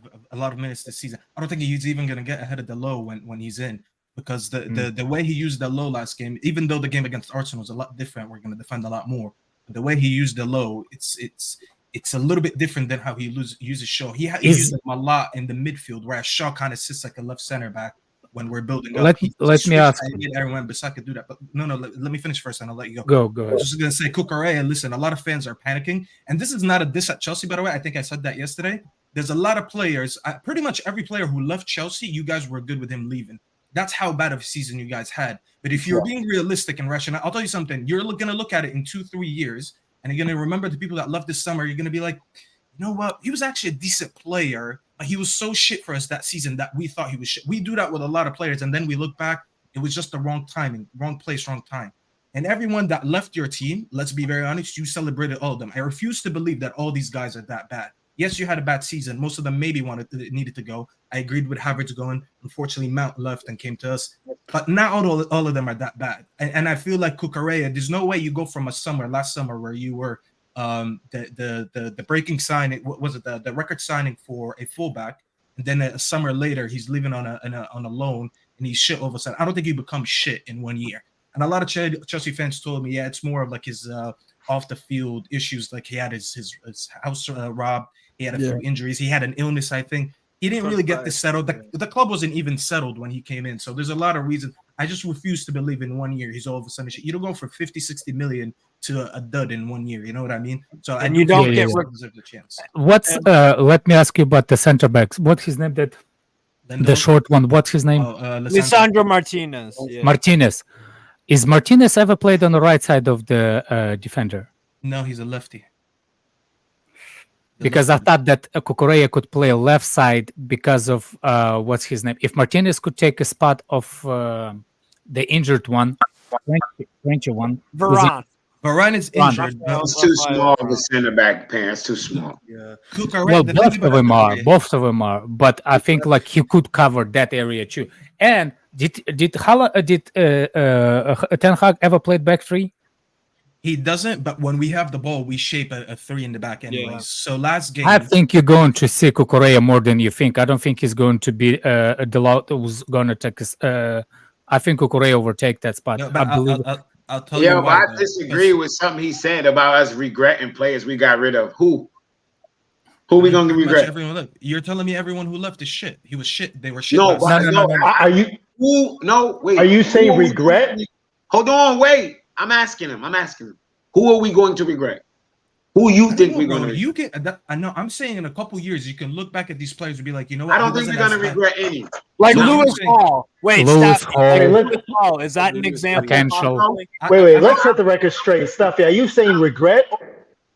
minutes this season. I don't think he's even gonna get ahead of the low when he's in. Because the way he used the low last game, even though the game against Arsenal was a lot different, we're going to defend a lot more. But the way he used the low, it's a little bit different than how he uses Shaw. He used him a lot in the midfield, whereas Shaw kind of sits like a left center back when we're building up. Let me ask. Everyone Bissaka could do that, but no. Let me finish first, and I'll let you go. Go ahead. I was just going to say, Cucurella. Listen, a lot of fans are panicking, and this is not a diss at Chelsea, by the way. I think I said that yesterday. There's a lot of players. Pretty much every player who left Chelsea, you guys were good with him leaving. That's how bad of a season you guys had. But if you're being realistic and rational, I'll tell you something. You're going to look at it in 2-3 years, and you're going to remember the people that left this summer. You're going to be like, you know what? He was actually a decent player, but he was so shit for us that season that we thought he was shit. We do that with a lot of players, and then we look back, it was just the wrong timing, wrong place, wrong time. And everyone that left your team, let's be very honest, you celebrated all of them. I refuse to believe that all these guys are that bad. Yes, you had a bad season. Most of them maybe needed to go. I agreed with Havertz going. Unfortunately, Mount left and came to us. But not all of them are that bad. And I feel like Cucurella, there's no way you go from last summer where you were the breaking signing, what was it, the record signing for a fullback, and then a summer later he's leaving on a loan and he's shit all of a sudden. I don't think he becomes shit in 1 year. And a lot of Chelsea fans told me, yeah, it's more of like his off the field issues. Like he had his house robbed. He had a few injuries. He had an illness, I think. He didn't really get this settled. The club wasn't even settled when he came in. So there's a lot of reasons. I just refuse to believe in 1 year he's all of a sudden shit. You don't go from 50, 60 million to a dud in 1 year. You know what I mean? So and you don't get the chance. What's let me ask you about the center backs. What's his name? The short one. What's his name? Lisandro Martinez. Yeah. Martinez. Is Martinez ever played on the right side of the defender? No, he's a lefty. Because I thought that Cucurella could play left side because of what's his name. If Martinez could take a spot of the injured one, French one, Varane is injured. It's too small of a center back, It's too small. Yeah. Well, both of them are. But I think like he could cover that area too. And did Ten Hag ever played back three? He doesn't, but when we have the ball, we shape a three in the back anyways. Yeah. So last game, I think you're going to see Cucurella more than you think. I don't think he's going to be Delautte who's going to take us. I think Cucurella overtake that spot. No, I believe. I'll tell you but I disagree with something he said about us regretting players we got rid of. Who we going to regret? Everyone left. You're telling me everyone who left is shit. He was shit. They were shit. No. Are you? Wait. Are you saying regret? Hold on, wait. I'm asking him. Who are we going to regret? Who you think we're going to? You can. I know. I'm saying in a couple years you can look back at these players and be like, you know what? I don't think we're going to regret any. Like Lewis Hall. Wait, Lewis Hall. Lewis Hall. Is that an example? Potential. Wait. Let's set the record straight. Stuffy, are you saying regret?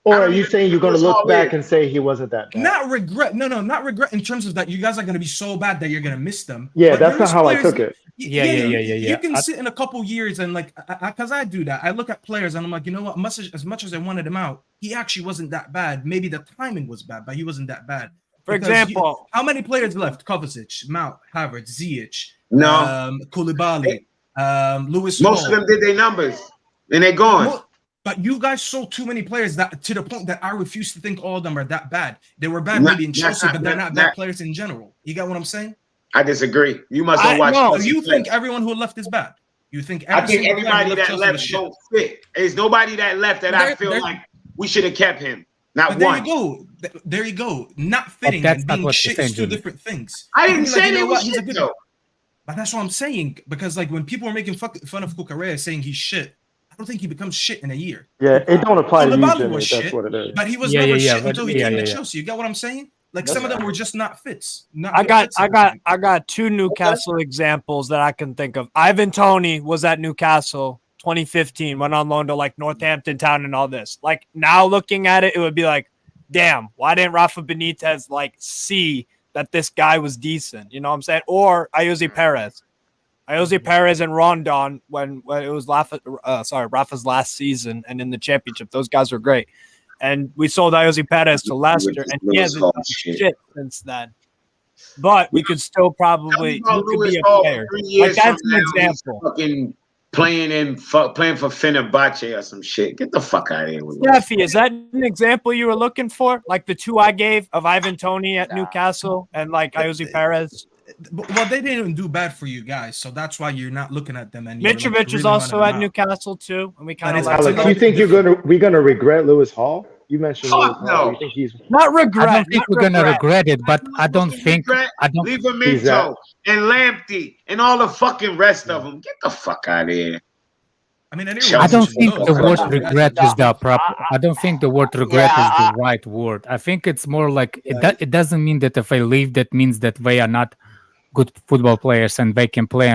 Or are you saying you're going to look back and say he wasn't that bad? Not regret. No, not regret in terms of that you guys are going to be so bad that you're going to miss them. Yeah, but that's not how I took it. Yeah. You can sit in a couple years and like, because I do that. I look at players and I'm like, you know what? As much as I wanted him out, he actually wasn't that bad. Maybe the timing was bad, but he wasn't that bad. For example, how many players left? Kovacic, Mount, Havertz, Ziyech, Koulibaly, Lewis. Most of them did their numbers, and they're gone. But you guys sold too many players that to the point that I refuse to think all of them are that bad. They were bad maybe in Chelsea, but they're not bad players in general. You got what I'm saying? I disagree. You must have watched. No, you think everyone who left is bad? You think? I think everybody that left don't fit. There's nobody that left that I feel like we should have kept him. Not one. There you go. Not fitting and being shit is two different things. I didn't say they were shit though. But that's what I'm saying. Because like when people are making fun of Cucurella saying he's shit, I don't think he becomes shit in a year. Yeah, it don't apply to you, Jimmy. That's Shit, what it is. But he was never shit until he came to Chelsea. You got what I'm saying? Like some of them were just not fits. I got two Newcastle examples that I can think of. Ivan Toney was at Newcastle 2015, went on loan to like Northampton Town and all this. Like now looking at it, it would be like, damn, why didn't Rafa Benitez like see that this guy was decent? You know what I'm saying? Or Ayoze Perez. Ayoze Perez and Rondon when it was Rafa's last season and in the championship, those guys were great. And we sold Ayoze Perez to Leicester, and he hasn't done shit since then. But we could still probably be a player. Like that's an example. Fucking playing for Fenerbahce or some shit. Get the fuck out of here with Steffi, is that an example you were looking for? Like the two I gave of Ivan Toney at Newcastle and like Ayoze Perez? Well, they didn't do bad for you guys, so that's why you're not looking at them. And Mitrovic is also at Newcastle too, and we kind of like. Alex, you think we're gonna regret Lewis Hall? You mentioned Lewis Hall. No. You think he's not regret. I don't think we're gonna regret it, but I don't think. Livramento and Lamptey and all the fucking rest of them. Get the fuck out of here. I mean, I don't think the word regret is the proper. I don't think the word regret is the right word. I think it's more like it doesn't mean that if I leave, that means that they are not good football players and they can play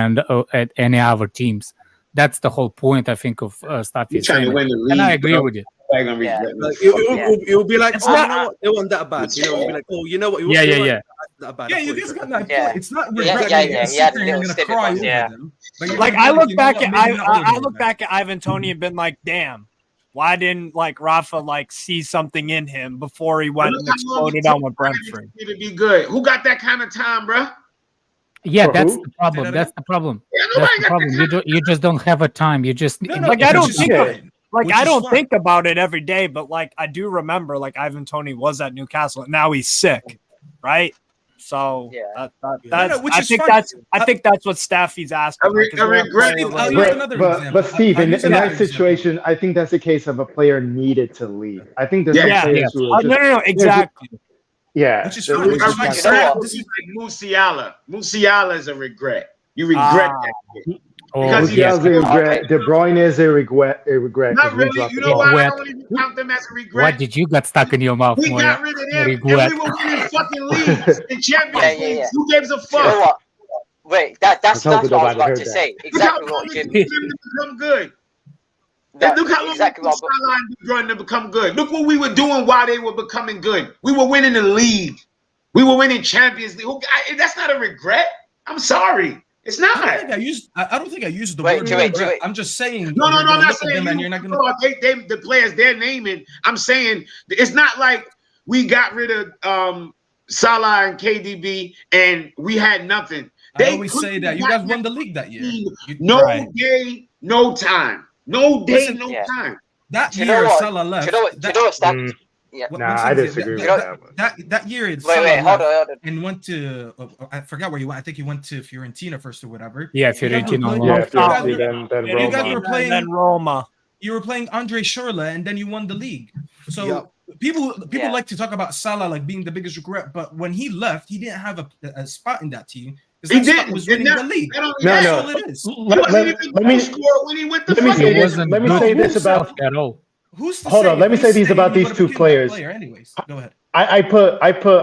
at any other teams. That's the whole point, I think, of stuff You're he's trying saying. to win the league, And I agree bro. with you. Like, gonna regret Like, no it'll be like, It's oh, not- you know what? It wasn't that bad. You know, it'll be like, oh, you know what? It Yeah, wasn't yeah, yeah. that bad. Yeah, That's you what just it got is. that Yeah. point. It's not Yeah, regret. yeah, You're yeah. gonna He sit had a there and you're little gonna snippet cry once, over yeah. them. But you're Like gonna I be look you know back what, at maybe not over I them, look man. back at Ivan Toney and been like, damn, why didn't like Rafa like see something in him before he went Look and how long it exploded took on with Brentford? you to be good. Who got that kind of time, bro? Yeah, For that's who? the problem. Say that That's again? the problem. Yeah, That's nobody the got problem. You just don't have a time. You just No, no, Like I which don't is think fine. like Which I is don't fine. think about it every day, but like I do remember like Ivan Toney was at Newcastle and now he's sick, right? So Yeah. that's which I is think fine. that's what Staffy's asking. Like, is I there a regret player it. where- I'll use But another but example. Steve, I'll in, use in another that example. situation, I think that's a case of a player needed to leave. I think there's some Yeah. players Yes. who are no, just no, exactly. yeah. Which is they're- fine. they're Which is just fine. not- You know what? This is like Musiala. Musiala is a regret. You regret that shit. Oh, Because he yes. Musiala's a regret. De Bruyne is a regret. A regret because not we really. dropped You the know ball. why I Regret. don't even count them as a What regret? did you got stuck in your mouth, We Moya? got rid of them, Regret. and we were winning fucking leagues and Champions Yeah, yeah, Leagues. yeah. Who gives a Do you know fuck? what? Wait, that's Let's hope what that I was nobody about heard to that. say. Look how Exactly long what it Jim. took them to become good. And look how long Exactly it took what. Salah and De Bruyne to become good. Look what we were doing while they were becoming good. We were winning the league. We were winning Champions League. That's not a regret. I'm sorry. It's not. I don't think I used the Wait, word wait, regret. wait. I'm just saying No, you're I'm gonna not look at saying them you. and you're not gonna. The players they're naming. I'm saying it's not like we got rid of Salah and KDB and we had nothing. I always say that you guys won the league that year. No day, no time. No day, Listen, no Yeah. time. That Do you know year what? Salah Do left. you know what? Do you know what? Stan? Yeah. Nah, I disagree with that. That year Wait, Salah wait, hold left on, hold on. and went to I forgot where he went. I think he went to Fiorentina first or whatever. Yeah, You guys were Fiorentina. playing- Yeah, you guys Fiorentina, were- then you guys Roma. were playing And then Roma. You were playing Andre Schürrle, and then you won the league. So Yep. people Yeah. like to talk about Salah like being the biggest regret, but when he left, he didn't have a spot in that team. He That spot didn't. was And winning that- the league. not only No, that, That's no. all it is. He wasn't even Let me score when he went to let me fucking. say It this. wasn't Let me good say who this said- about. at all. Who's to Hold say? on. Let me who's say to these say about he these would've two been that players. player anyways. Go ahead. I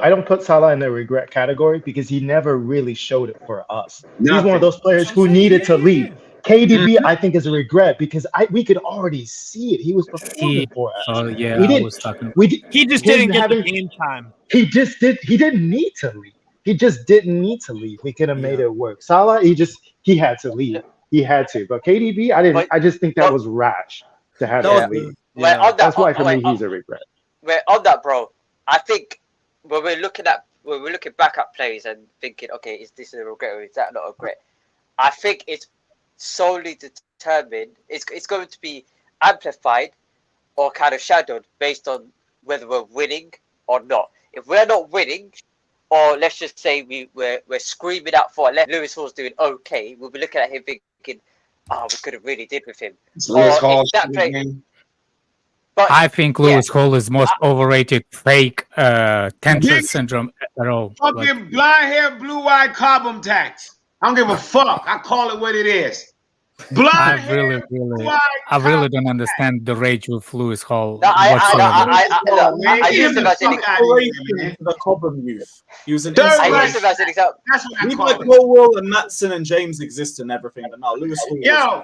don't put Salah in the regret category because he never really showed it for us. He's one Nothing. of those players That's what who I'm saying. needed Yeah, to yeah, leave. yeah. KDB, I think, is a regret because we could already see it. He was performing for us. Oh yeah, We I didn't. was talking. He just him didn't get the having- game time. He didn't need to leave. He just didn't need to leave. We could have made it work. Salah, he had to leave. He had to. But KDB, I just think that was rash to have Yeah. him leave. Wait, on that, That's why for wait, me he's a regret. Wait, on that, bro. I think when we're looking back at plays and thinking, okay, is this a regret or is that not a regret? I think it's solely determined. It's going to be amplified or kind of shadowed based on whether we're winning or not. If we're not winning, or let's just say we're screaming out for it, let Lewis Hall's doing okay, we'll be looking at him thinking, oh, we could have really did with him. Lewis Or Hall if that shit play, again. I think Lewis Hall is most overrated fake Tensor syndrome at all. Fucking Like, blind hair, blue eye carbon tax. I don't give a fuck. I call it what it is. Blind I hair, really don't understand the rage with Lewis Hall No, whatsoever. I used him as an the Cobham youth. He was an I used him as an example. That's what I People call like it. Colwell and Matson and James exist and everything, but no, Lewis Hall. Yo,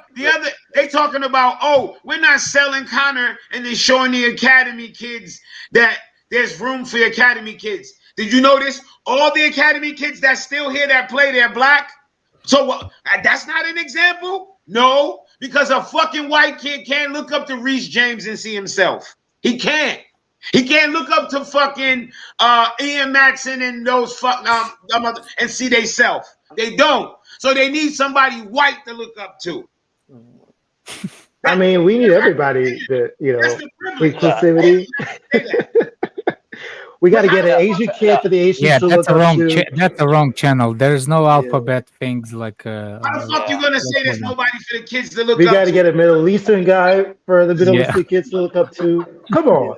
they talking about, oh, we're not selling Connor and then showing the academy kids that there's room for the academy kids. Did you notice all the academy kids that still here that play, they're black? So that's not an example? No, because a fucking white kid can't look up to Reece James and see himself. He can't. He can't look up to fucking Ian Matson and those and see they self. They don't. So they need somebody white to look up to. I mean, we need everybody that inclusivity. We got to get an Asian kid for the Asians Yeah, to that's look a up wrong. to. That's the wrong channel. There's no alphabet things like. How the fuck you gonna say there's nobody for the kids to look We up got to get a Middle Eastern guy for the Middle Yeah. Eastern kids to look up to. Come on.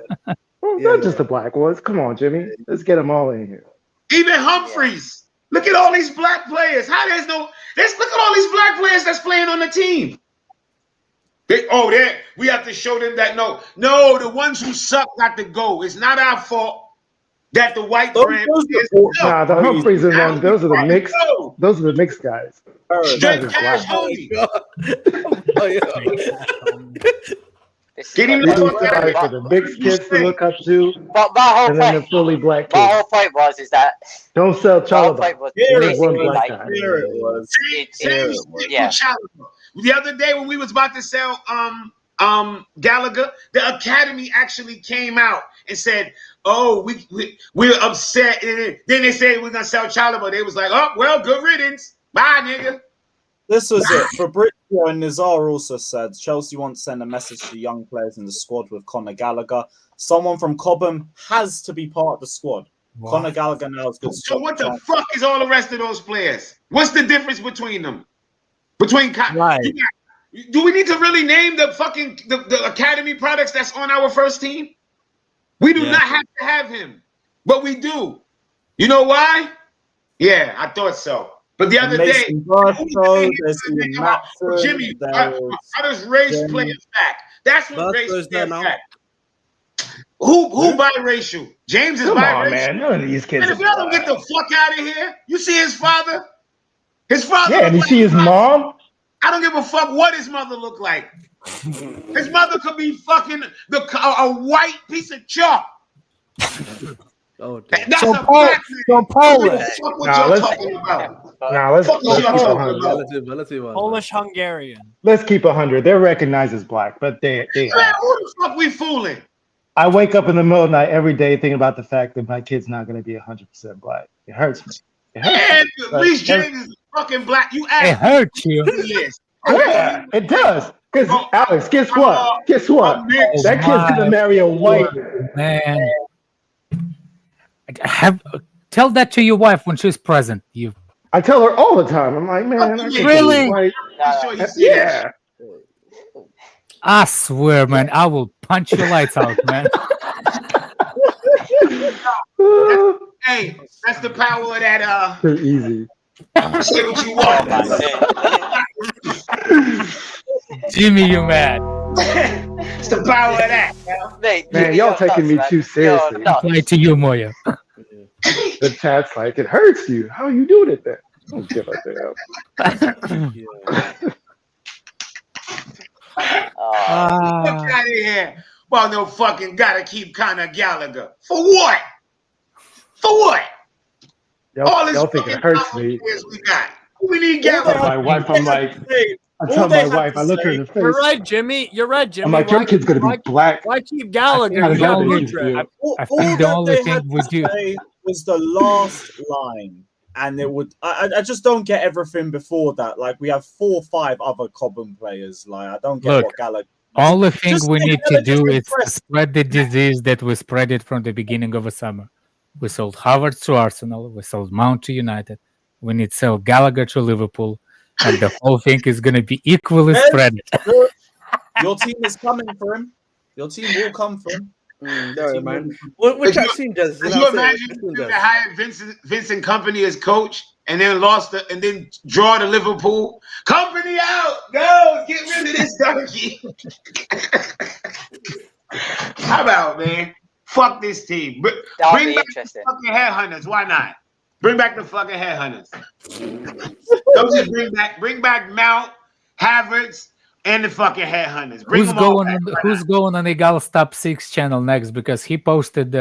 Not just the black ones. Come on, Jimmy. Let's get them all in here. Even Humphreys. Look at all these black players. Look at all these black players that's playing on the team. We have to show them that no, the ones who suck got to go. It's not our fault. that the white brand is. Nah, the Humphreys and them, those are the mixed. Those are the mixed guys. Straight cash homie. Get him You the need fuck out somebody of for the mixed kids to look up to, But my whole and then the point, fully black my kids. whole point was that Don't sell my whole Chalaba. point was There's one basically black like guy. Same shit with Chalaba. The other day when we was about to sell Gallagher, the Academy actually came out and said, "Oh, we're upset." And then they said we're gonna sell Chalaba. They was like, "Oh, well, good riddance. Bye, nigga." This was it. Fabrizio and Nizar also said Chelsea want to send a message to young players in the squad with Conor Gallagher. Someone from Cobham has to be part of the squad. Wow. Conor Gallagher now is good. So what the fuck is all the rest of those players? What's the difference between them? Right. Do we need to really name the fucking the academy products that's on our first team? We do not have to have him, but we do. You know why? Yeah, I thought so. But the other day, Jimmy, how does race play a fact? That's what race play a fact. Who biracial? James is Come biracial. on, man. None of these kids And are if y'all don't get the fuck out of here, you see his father? His father. Yeah, and you see his mom? I don't give a fuck what his mother looked like. His mother could be fucking a white piece of chalk. Oh, that's so a fact. Polish. Let's Polish Hungarian. Let's keep 100. They're recognized as black, but they Man, who the fuck we fooling? I wake up in the middle of the night every day thinking about the fact that my kid's not going to be 100% black. It hurts me. It hurts Man, me. at least James is fucking black. You asked It hurts you. Yeah, it does. Because Alex, guess what? Guess what? That kid's gonna marry a white man. Tell that to your wife when she's present. I tell her all the time. I'm like, man, I think Really? he's white. Yeah. I swear, man, I will punch your lights out, man. Hey, that's the power of that. Too easy. Say what you want. Jimmy, you mad? It's the power of that. Man, y'all taking me too seriously. Apply to you, Moya. The chat's like, it hurts you. How are you doing it then? Don't give a damn. Fuck out of here. Well, no fucking gotta keep Conor Gallagher. For what? For what? Y'all think it hurts me. We got. We need Gallagher. My wife, I'm like, I tell my wife, I look her in the face. You're right, Jimmy. You're right, Jimmy. I'm like, your kid's gonna be black. Why keep Gallagher? I You got think Woodruff. All that they had to say was the last line, and it would. I just don't get everything before that. Like we have 4 or 5 other Cobham players. Like I don't get what Gallagher. All the thing we need to do is impressed. to spread the disease that we spread it from the beginning of the summer. We sold Howard to Arsenal. We sold Mount to United. We need to sell Gallagher to Liverpool. And the whole thing is going to be equally spread. Your team is coming for him. Your team will come for him. No, man. Which I've seen does. Could you imagine if they hired Vincent Kompany as coach and then and then draw to Liverpool? Kompany out! Go! Get rid of this donkey! How about, man? Fuck this team. Bring back the fucking headhunters. Why not? Bring back the fucking headhunters. Don't just bring back Mount, Havertz, and the fucking headhunters. Bring them all back. Who's going on Egal's top 6 channel next? Because he posted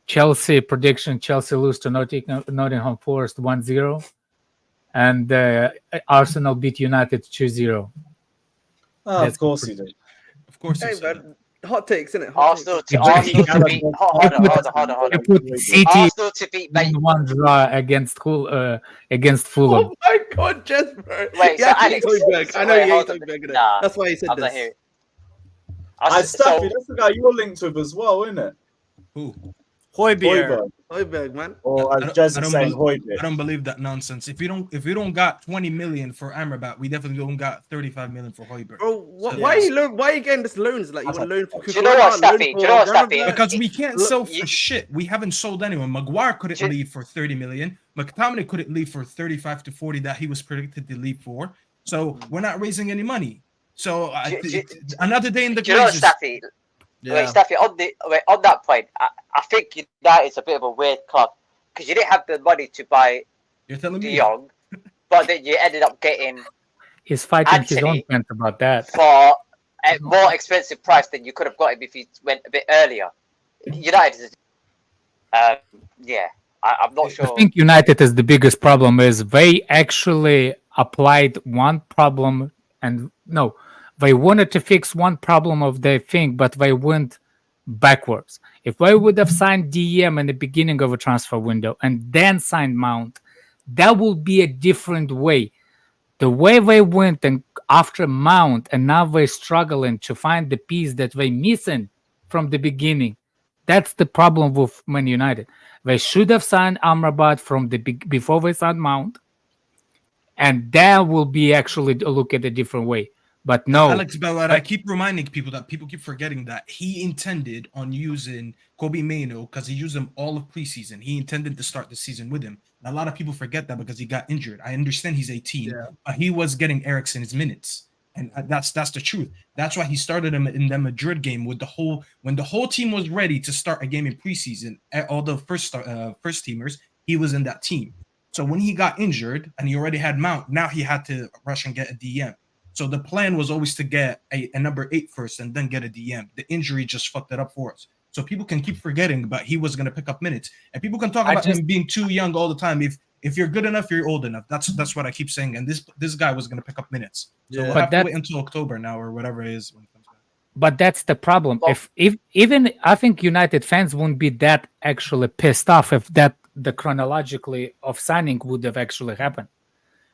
Chelsea prediction. Chelsea lose to Nottingham Forest 1-0. And Arsenal beat United 2-0. Of course he did. Of course he did. Hot takes, isn't it? Arsenal to beat. Hold on. City Arsenal to beat. 1 draw against Fulham. Oh my God, Jesper! Wait, so Alex, I know you hate Højbjerg. That's why he said this. Staffy, that's the guy you're linked with as well, isn't it? Who? Højbjerg, man. Or as Jez is saying, Højbjerg. I don't believe that nonsense. If we don't got 20 million for Amrabat, we definitely don't got 35 million for Højbjerg. Bro, why are you getting this loans? Like you want loan for? Do you know what, Staffy? Because we can't sell for shit. We haven't sold anyone. Maguire couldn't leave for 30 million. McTominay couldn't leave for 35 to 40 that he was predicted to leave for. So we're not raising any money. So another day in the do you know what, Staffy? Wait, Staffy, on that point, I think United's a bit of a weird club because you didn't have the money to buy You're telling De me? Jong, but then you ended up getting He's fighting his own Anthony fence about that. for a more expensive price than you could have got him if you went a bit earlier. United is, yeah, I'm not sure. I think United is the biggest problem is they actually applied one problem and no, they wanted to fix one problem of their thing, but they went backwards. If they would have signed DM in the beginning of a transfer window and then signed Mount, that would be a different way. The way they went and after Mount and now they're struggling to find the piece that they're missing from the beginning. That's the problem with Man United. They should have signed Amrabat from the before they signed Mount, and that will be actually a look at a different way. But no, Alex, but I keep reminding people that people keep forgetting that he intended on using Kobe Mainoo because he used him all of preseason. He intended to start the season with him. And a lot of people forget that because he got injured. I understand he's 18, but he was getting Eriksen his minutes, and that's the truth. That's why he started him in the Madrid game with when the whole team was ready to start a game in preseason. All the first teamers, he was in that team. So when he got injured and he already had Mount, now he had to rush and get a DM. So the plan was always to get a number 8 first and then get a DM. The injury just fucked it up for us. So people can keep forgetting, but he was going to pick up minutes. And people can talk about him being too young all the time. If you're good enough, you're old enough. That's what I keep saying. And this guy was going to pick up minutes. So we'll have to wait until October now or whatever it is. But that's the problem. If even I think United fans wouldn't be that actually pissed off if that the chronologically of signing would have actually happened.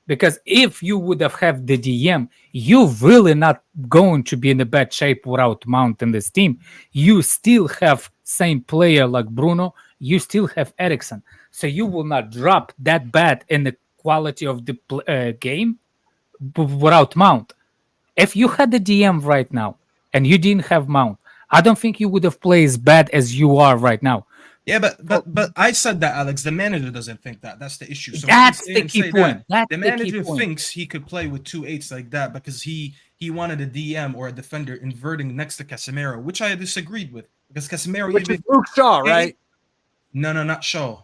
Because if you would have had the DM, you're really not going to be in a bad shape without Mount in this team. You still have same player like Bruno. You still have Eriksen. So you will not drop that bad in the quality of the game without Mount. If you had the DM right now and you didn't have Mount, I don't think you would have played as bad as you are right now. Yeah, but I said that, Alex. The manager doesn't think that. That's the issue. So that's the key point. The manager thinks he could play with 2 8s like that because he wanted a DM or a defender inverting next to Casemiro, which I disagreed with because Casemiro. Which is Luke Shaw, right? No, not Shaw.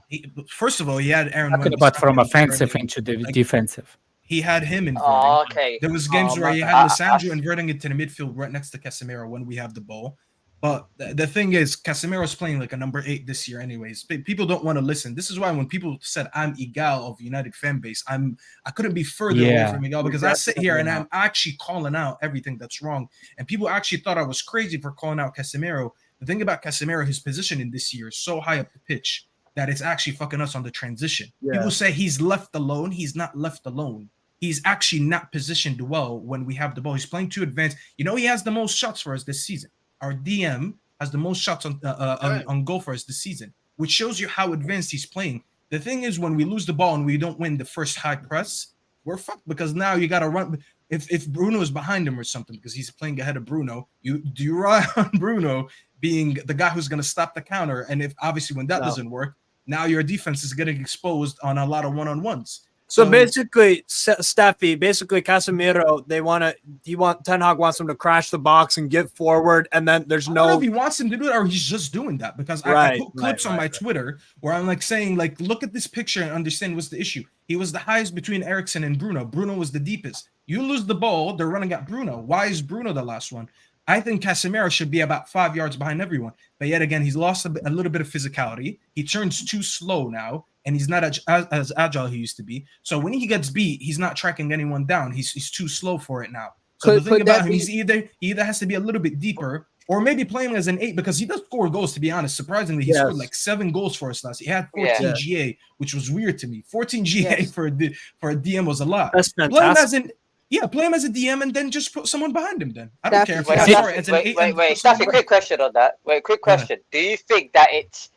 First of all, he had Aaron. Talking about from offensive into the defensive. He had him inverting. Oh, okay. There was games where he had Sancho inverting it to the midfield right next to Casemiro when we have the ball. But the thing is, Casemiro's playing like a number 8 this year anyways. People don't want to listen. This is why when people said I'm Igal of United fan base, I couldn't be further away from Igal because I sit here and I'm actually calling out everything that's wrong. And people actually thought I was crazy for calling out Casemiro. The thing about Casemiro, his position in this year is so high up the pitch that it's actually fucking us on the transition. People say he's left alone. He's not left alone. He's actually not positioned well when we have the ball. He's playing too advanced. You know, he has the most shots for us this season. Our DM has the most shots on goal for us this season, which shows you how advanced he's playing. The thing is, when we lose the ball and we don't win the first high press, we're fucked because now you got to run. If Bruno is behind him or something because he's playing ahead of Bruno, you rely on Bruno being the guy who's going to stop the counter. And if obviously when that doesn't work, now your defense is getting exposed on a lot of one-on-ones. So basically, Steffi, Casemiro, Ten Hag wants him to crash the box and get forward, and then there's I don't know if he wants him to do it or he's just doing that because I put clips on my Twitter where I'm like saying, like, look at this picture and understand what's the issue. He was the highest between Eriksen and Bruno. Bruno was the deepest. You lose the ball, they're running at Bruno. Why is Bruno the last one? I think Casemiro should be about 5 yards behind everyone. But yet again, he's lost a little bit of physicality. He turns too slow now, and he's not as agile he used to be. So when he gets beat, he's not tracking anyone down. He's too slow for it now. So the thing about him, he either has to be a little bit deeper or maybe playing as an 8 because he does score goals, to be honest. Surprisingly, he scored like 7 goals for us last year. He had 14 GA, which was weird to me. 14 GA for a DM was a lot. That's fantastic. Play him as a DM and then just put someone behind him then. I don't care if Wait, Staffy, quick question on that. Quick question. Do you think that it's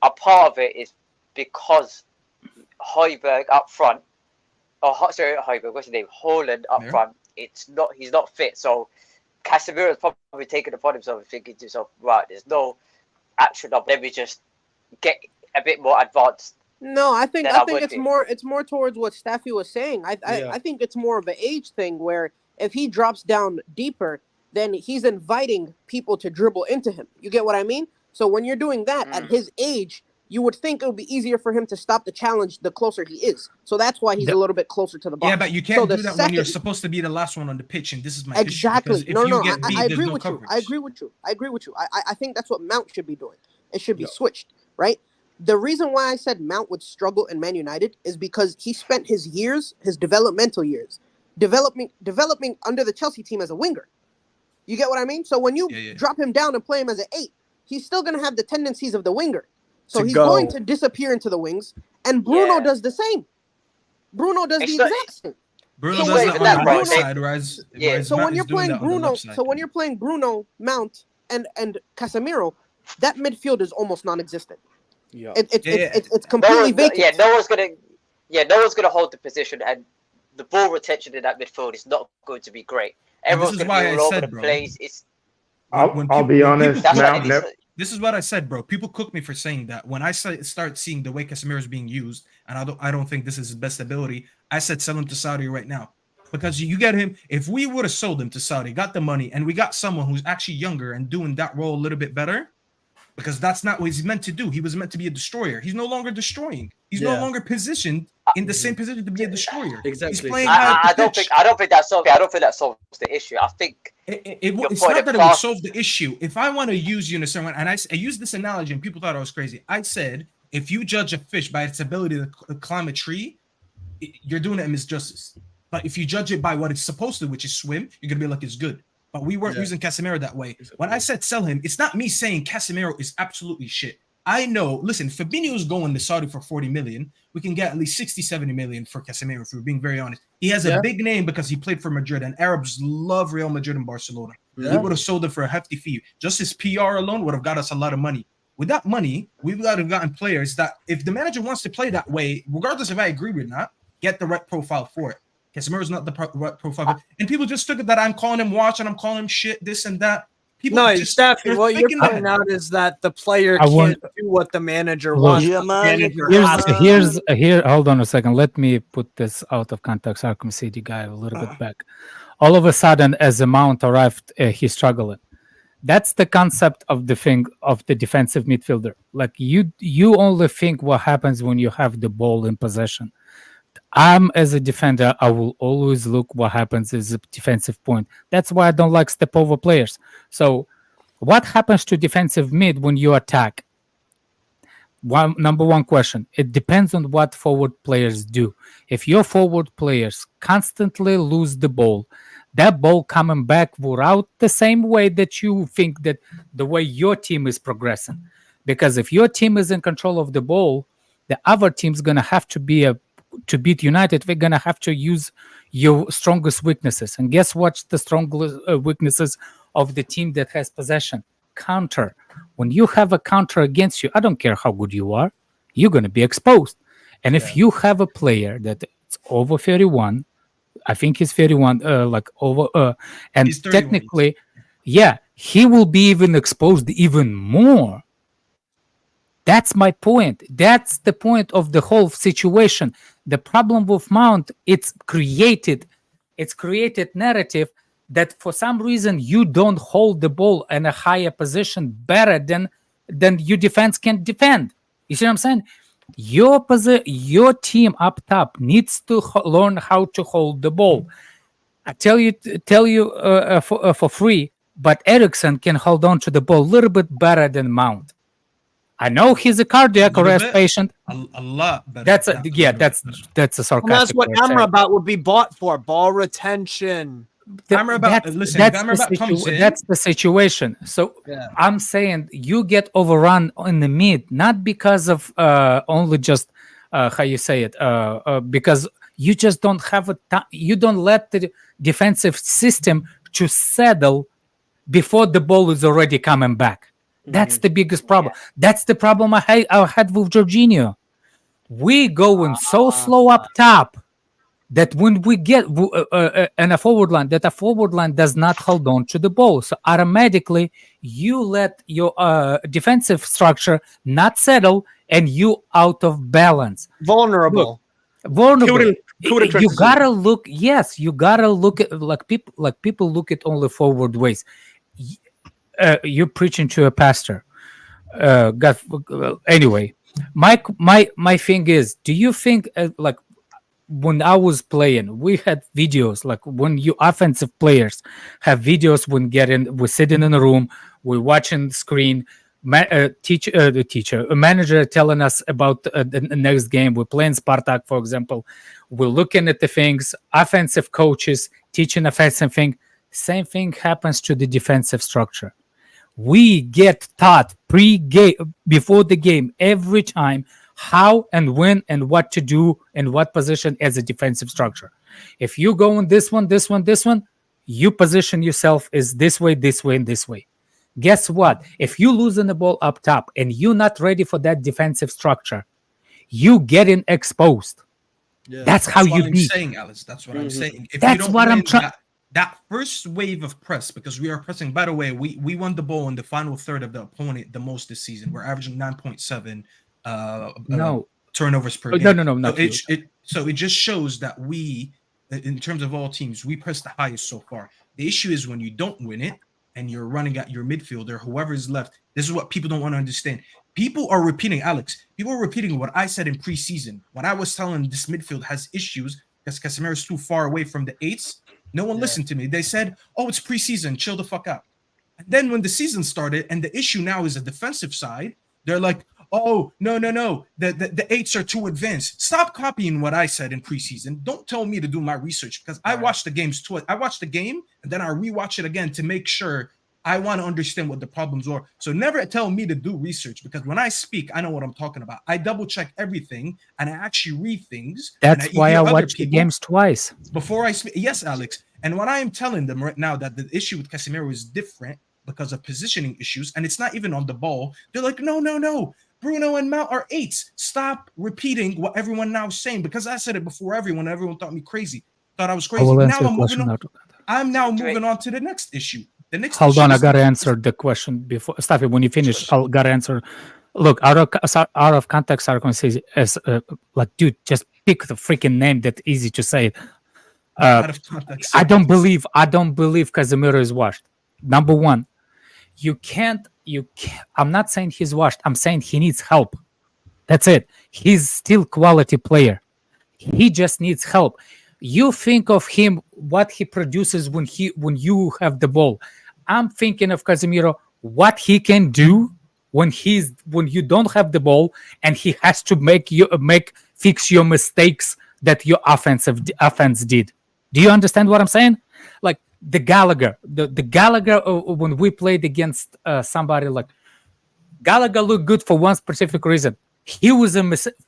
a part of it is because Højbjerg up front, what's his name? Haaland up front, he's not fit. So Casemiro is probably taking it upon himself and thinking to himself, right, there's no action up. Let me just get a bit more advanced. No, I think it's more towards what Staffy was saying. I think it's more of an age thing where if he drops down deeper, then he's inviting people to dribble into him. You get what I mean? So when you're doing that at his age, you would think it would be easier for him to stop the challenge the closer he is. So that's why he's a little bit closer to the box. Yeah, but you can't so do that when you're supposed to be the last one on the pitch, and this is my exactly. issue. No, If you get beat, I there's agree no with you. coverage. I agree with you. I agree with you. I think that's what Mount should be doing. It should be switched, right? The reason why I said Mount would struggle in Man United is because he spent his developmental years, developing under the Chelsea team as a winger. You get what I mean? So when you drop him down and play him as an 8, he's still going to have the tendencies of the winger. So he's going to disappear into the wings, and Bruno does the same. Bruno does the exact same. Bruno does that on the right side, whereas So when Mount you're is doing playing that on the Bruno, left side. so when you're playing Bruno, Mount, and Casemiro, that midfield is almost non-existent. Yeah, it's completely vacant. No one's gonna hold the position, and the ball retention in that midfield is not going to be great. Everyone's going to be all over the place. It's I'll be honest. This is what I said, bro. People cook me for saying that. When I start seeing the way Casemiro is being used, and I don't think this is his best ability, I said sell him to Saudi right now. Because you get him, if we would have sold him to Saudi, got the money, and we got someone who's actually younger and doing that role a little bit better, because that's not what he's meant to do. He was meant to be a destroyer. He's no longer destroying. He's no longer positioned in the same position to be a destroyer. Exactly. He's playing I don't think that solves the issue. I think it's not that it would solve the issue. If I want to use you in a certain way, and I used this analogy and people thought I was crazy. I said, if you judge a fish by its ability to climb a tree, you're doing it a misjustice. But if you judge it by what it's supposed to, which is swim, you're going to be like, it's good. But we weren't using Casemiro that way. When I said sell him, it's not me saying Casemiro is absolutely shit. I know, listen, Fabinho's going to Saudi for 40 million. We can get at least 60, 70 million for Casemiro, if we're being very honest. He has a big name because he played for Madrid, and Arabs love Real Madrid and Barcelona. Yeah. He would have sold him for a hefty fee. Just his PR alone would have got us a lot of money. With that money, we've got to have gotten players that, if the manager wants to play that way, regardless if I agree or not, get the right profile for it. Casemiro's not the right profile. And people just took it that I'm calling him watch and I'm calling him shit, this and that. People Staffy, what you're pointing out is that the player can't do what the manager wants. Here, hold on a second. Let me put this out of context. Arkham City guy a little bit back. All of a sudden, as the Mount arrived, he's struggling. That's the concept of the thing of the defensive midfielder. Like you only think what happens when you have the ball in possession. As a defender, I will always look what happens as a defensive point. That's why I don't like step over players. So what happens to defensive mid when you attack? Number one question. It depends on what forward players do. If your forward players constantly lose the ball, that ball coming back without the same way that you think that the way your team is progressing. Because if your team is in control of the ball, the other team's going to have to beat United, we're going to have to use your strongest weaknesses. And guess what's the strongest weaknesses of the team that has possession? Counter. When you have a counter against you, I don't care how good you are, you're going to be exposed. And if you have a player that's over 31, I think he's 31, and technically, he will be even exposed even more. That's my point. That's the point of the whole situation. The problem with Mount, it's created narrative that for some reason you don't hold the ball in a higher position better than your defense can defend. You see what I'm saying? Your team up top needs to learn how to hold the ball. I tell you for free, but Eriksen can hold on to the ball a little bit better than Mount. I know he's a cardiac arrest patient. A lot better. That's a sarcastic. And that's what Amrabat would be bought for. Ball retention. That's the situation. So I'm saying you get overrun in the mid, not because of only just how you say it, because you just don't have you don't let the defensive system to settle before the ball is already coming back. That's the biggest problem. That's the problem I had with Jorginho. We going so slow up top that when we get in a forward line, that a forward line does not hold on to the ball. So automatically you let your defensive structure not settle and you out of balance. Vulnerable. You gotta look. Yes, you gotta look at people look at only forward ways. You're preaching to a pastor. Anyway, my thing is, do you think like when I was playing, we had videos like when you offensive players have videos when we're sitting in a room, we're watching the screen. A manager telling us about the next game. We're playing Spartak, for example. We're looking at the things. Offensive coaches teaching offensive thing. Same thing happens to the defensive structure. We get taught pre-game, before the game, every time how and when and what to do and what position as a defensive structure. If you go on this one, you position yourself is this way, and this way. Guess what? If you losing the ball up top and you're not ready for that defensive structure, you getting exposed. Yeah, that's how what you I'm be. saying, Alex. That's what I'm saying. If That's you don't what I'm win trying. that first wave of press, because we are pressing. By the way, we won the ball in the final third of the opponent the most this season. We're averaging 9.7 turnovers per game. No, not so it just shows that we, in terms of all teams, we press the highest so far. The issue is when you don't win it and you're running at your midfielder, whoever is left. This is what people don't want to understand. People are repeating, Alex. People are repeating what I said in preseason when I was telling this midfield has issues because Casemiro is too far away from the eights. No one listened to me. They said, "Oh, it's preseason. Chill the fuck out." And then when the season started and the issue now is a defensive side, they're like, "Oh, no. The eights are too advanced." Stop copying what I said in preseason. Don't tell me to do my research because I watched the games twice. I watched the game and then I rewatch it again to make sure I want to understand what the problems are. So never tell me to do research because when I speak, I know what I'm talking about. I double check everything and I actually read things. That's why I watch the games twice. Before I speak. Yes, Alex. And when I am telling them right now that the issue with Casemiro is different because of positioning issues, and it's not even on the ball, they're like, no. Bruno and Mount are eights. Stop repeating what everyone now is saying because I said it before everyone thought me crazy. Thought I was crazy. I'm now moving on to the next issue. The next Hold issue on, I is gotta answer the question before Staffy. When you finish, I'll gotta answer. Look, out of context, I'm gonna say as like, dude, just pick the freaking name that's easy to say. Out of context. I don't believe Casemiro is washed. Number one, you can't. I'm not saying he's washed. I'm saying he needs help. That's it. He's still quality player. He just needs help. You think of him, what he produces when you have the ball. I'm thinking of Casemiro, what he can do when you don't have the ball and he has to fix your mistakes that your offense did. Do you understand what I'm saying? Like the Gallagher, the Gallagher when we played against somebody like Gallagher looked good for one specific reason. He was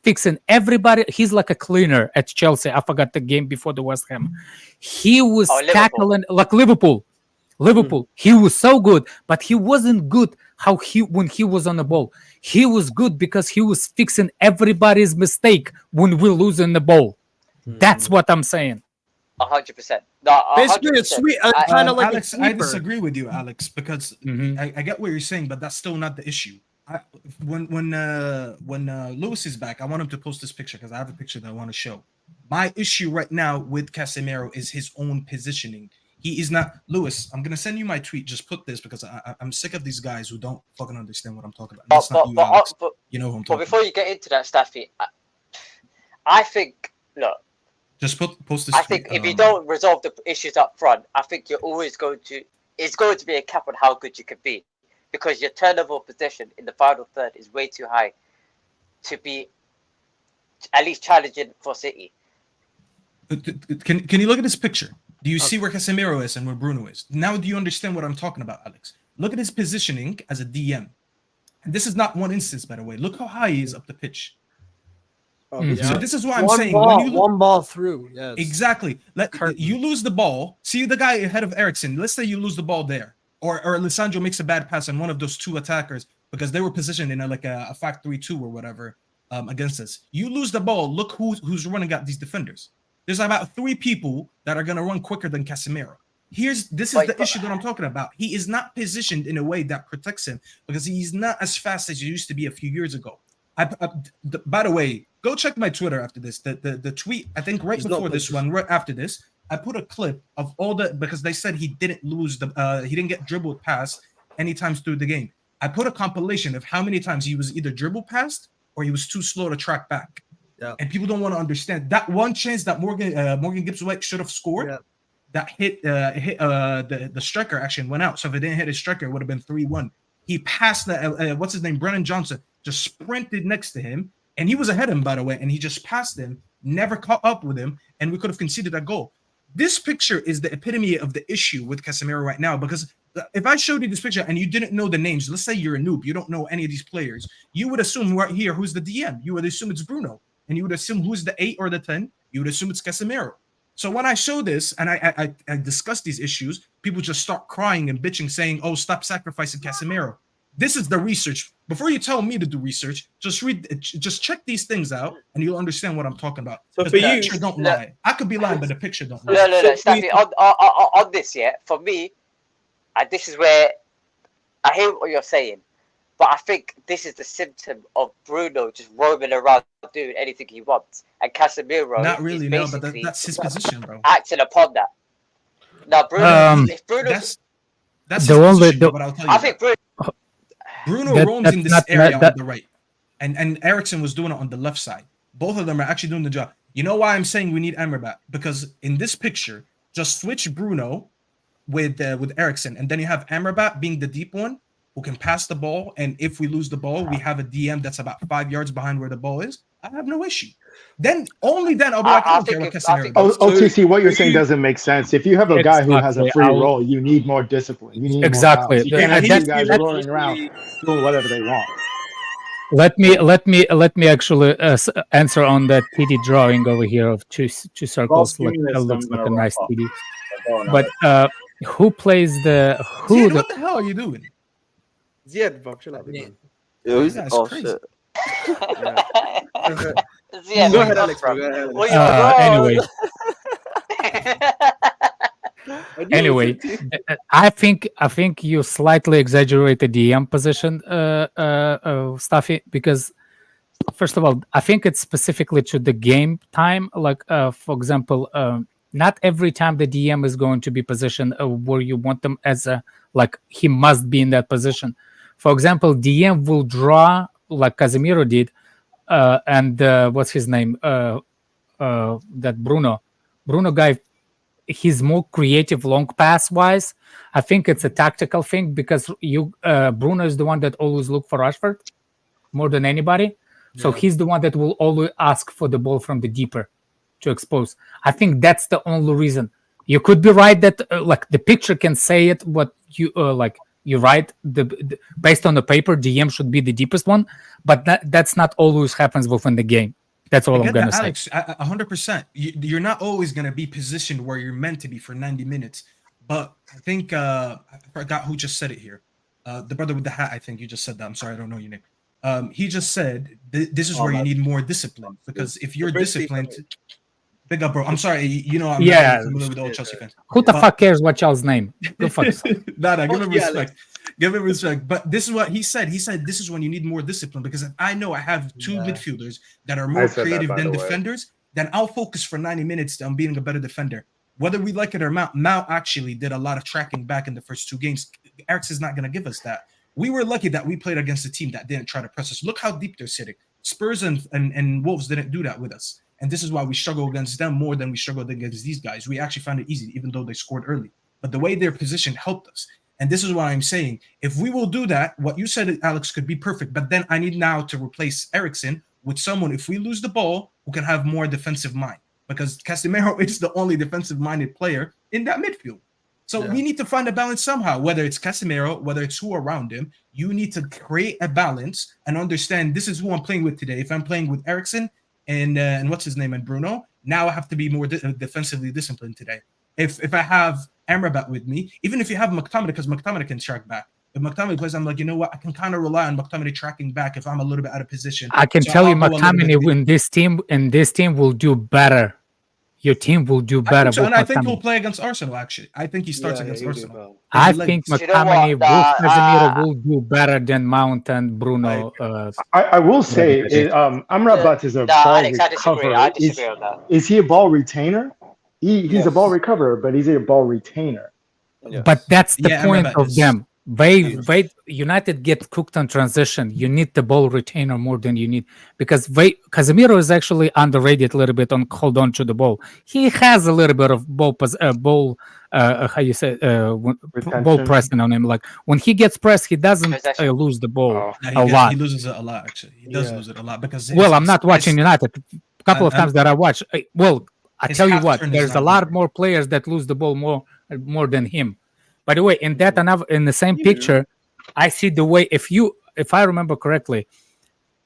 fixing everybody. He's like a cleaner at Chelsea. I forgot the game before the West Ham. He was tackling like Liverpool. He was so good, but he wasn't good when he was on the ball. He was good because he was fixing everybody's mistake when we're losing the ball. That's what I'm saying. 100%. No, basically, it's sweet. Kind of like Alex, I disagree with you, Alex, because I get what you're saying, but that's still not the issue. When Lewis is back, I want him to post this picture because I have a picture that I want to show. My issue right now with Casemiro is his own positioning. He is not Lewis. I'm gonna send you my tweet. Just put this because I'm sick of these guys who don't fucking understand what I'm talking about. That's not you, Alex. You know who I'm talking about. But before you get into that, Staffy, I think just post this. I think if you don't resolve the issues up front, I think you're always it's going to be a cap on how good you can be. Because your turnover position in the final third is way too high to be at least challenging for City. Can you look at this picture? Do you see where Casemiro is and where Bruno is? Now do you understand what I'm talking about, Alex? Look at his positioning as a DM. And this is not one instance, by the way. Look how high he is up the pitch. So this is what I'm saying. One ball through. Yes. Exactly. You lose the ball. See the guy ahead of Eriksen. Let's say you lose the ball there. Or Sancho makes a bad pass on one of those two attackers because they were positioned in a 5-3-2 or whatever against us. You lose the ball. Look who's running at these defenders. There's about 3 people that are gonna run quicker than Casemiro. This is the issue that I'm talking about. He is not positioned in a way that protects him because he's not as fast as he used to be a few years ago. By the way, go check my Twitter after this. The tweet, I think right before this one, right after this, I put a clip of all because they said he didn't lose he didn't get dribbled past any times through the game. I put a compilation of how many times he was either dribbled past or he was too slow to track back. Yeah. And people don't want to understand that one chance that Morgan Gibbs-White should have scored. That hit the striker actually went out. So if it didn't hit his striker, it would have been 3-1. He passed the what's his name, Brennan Johnson, just sprinted next to him, and he was ahead of him, by the way, and he just passed him, never caught up with him, and we could have conceded a goal. This picture is the epitome of the issue with Casemiro right now, because if I showed you this picture and you didn't know the names, let's say you're a noob, you don't know any of these players, you would assume right here who's the DM. You would assume it's Bruno, and you would assume who's the 8 or the 10. You would assume it's Casemiro. So when I show this and I discuss these issues, people just start crying and bitching, saying, "Oh, stop sacrificing Casemiro." This is the research. Before you tell me to do research, just check these things out, and you'll understand what I'm talking about. So The for you, picture don't lie. I could be lying, but the picture don't lie. No, Staffy, on this, yeah, for me, this is where I hear what you're saying, but I think this is the symptom of Bruno just roaming around doing anything he wants, and Casemiro Not really, is no, but basically that's his position, bro. acting upon that. Now, Bruno, if Bruno, That's the his only position, the, but I'll tell you I that. think Bruno. Bruno that, roams that's in this not area that, on the right, and Ericsson was doing it on the left side. Both of them are actually doing the job. You know why I'm saying we need Amrabat? Because in this picture, just switch Bruno with Ericsson, and then you have Amrabat being the deep one who can pass the ball. And if we lose the ball, we have a DM that's about 5 yards behind where the ball is. I have no issue. Then only then I'll be like, I don't care what Casemiro does. OTC, what you're saying doesn't make sense. If you have a guy who has a Exactly. free role, you need more discipline. You need Exactly. more fouls. You can't have That's- two guys that's- rolling around doing whatever they want. Let me actually answer on that TD drawing over here of two circles. Last few minutes, Looks I'm like a gonna nice wrap up. TD. Go on, But who plays the Dude, what the hell are you doing? Ziad, bro, chill out, man. That's crazy. Yeah, Go ahead, Alex. Bro. Go ahead, Alex. Anyway, I think you slightly exaggerated the DM position, Staffy, because first of all, I think it's specifically to the game time. Like, for example, not every time the DM is going to be positioned where you want them as a like he must be in that position. For example, DM will draw like Casemiro did, and what's his name? That Bruno guy. He's more creative long pass wise. I think it's a tactical thing because Bruno is the one that always look for Rashford more than anybody. So he's the one that will always ask for the ball from the deeper to expose. I think that's the only reason. You could be right that like the picture can say it, what you like. You're right. The based on the paper, DM should be the deepest one, but that's not always happens within the game. That's all I'm gonna say. Alex, 100%. You're not always gonna be positioned where you're meant to be for 90 minutes. But I think I forgot who just said it here. The brother with the hat. I think you just said that. I'm sorry, I don't know your name. He just said this is where you need more discipline, because if you're disciplined, big up, bro. I'm sorry, you know I'm not familiar with all Chelsea fans. Who the fuck cares what y'all's name? Go fuck yourself. Nah, give him respect. Give him respect. But this is what he said. He said this is when you need more discipline, because if I know I have two midfielders that are more creative than defenders, then I'll focus for 90 minutes on being a better defender. Whether we like it or not, Mount actually did a lot of tracking back in the first two games. Eric's is not going to give us that. We were lucky that we played against a team that didn't try to press us. Look how deep they're sitting. Spurs and Wolves didn't do that with us. And this is why we struggle against them more than we struggled against these guys. We actually found it easy, even though they scored early. But the way their position helped us. And this is why I'm saying, if we will do that, what you said, Alex, could be perfect. But then I need now to replace Ericsson with someone, if we lose the ball, who can have more defensive mind. Because Casemiro is the only defensive-minded player in that midfield. So we need to find a balance somehow, whether it's Casemiro, whether it's who around him. You need to create a balance and understand this is who I'm playing with today. If I'm playing with Ericsson and what's his name, and Bruno, now I have to be more defensively disciplined today. If I have Amrabat with me, even if you have McTominay, because McTominay can track back. If McTominay plays, I'm like, you know what? I can kind of rely on McTominay tracking back if I'm a little bit out of position. I can So tell you, I'll go a little bit McTominay in this team will do better your team will do better. And I think McTominay. he'll play against Arsenal. Actually, I think he starts against Arsenal. I think McTominay, Casemiro will do better than Mount and Bruno. I will say, Amrabat is a ball Alex, I disagree. recoverer. I disagree on that. Is he a ball retainer? He's a ball recoverer, but he's a ball retainer. But that's the point Amrabat of is- them. United get cooked on transition. You need the ball retainer more than you need because Casemiro is actually underrated a little bit on hold on to the ball. He has a little bit of ball ball pressing on him. Like when he gets pressed, he doesn't lose the ball a lot. He loses it a lot. Actually, he does lose it a lot because. I'm not watching United. A couple of times that I watch. I his tell you half what, turn is there's a not lot more players that lose the ball more than him. By the way, in the same picture, I see the way if I remember correctly,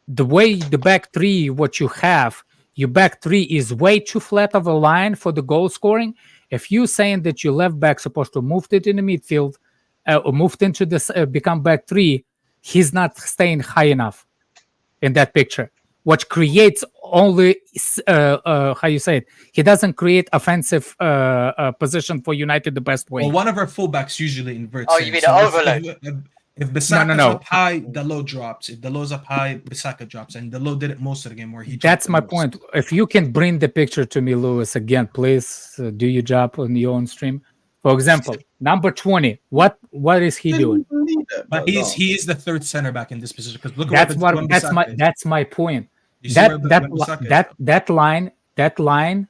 the way the back three, what you have, your back three is way too flat of a line for the goal scoring. If you saying that your left back supposed to move it in the midfield, or moved into this become back three, he's not staying high enough in that picture. What creates only he doesn't create offensive position for United the best way. Well, one of our fullbacks usually inverts. Oh, you mean the overload? If Bissaka's No. up high, Dalot drops. If Dalot's up high, Bissaka drops. And Dalot did it most of the game where he. That's my point. If you can bring the picture to me, Lewis, again, please do your job on your own stream. For example, number 20. What is he doing? But he is the third center back in this position because look. That's my point. That line.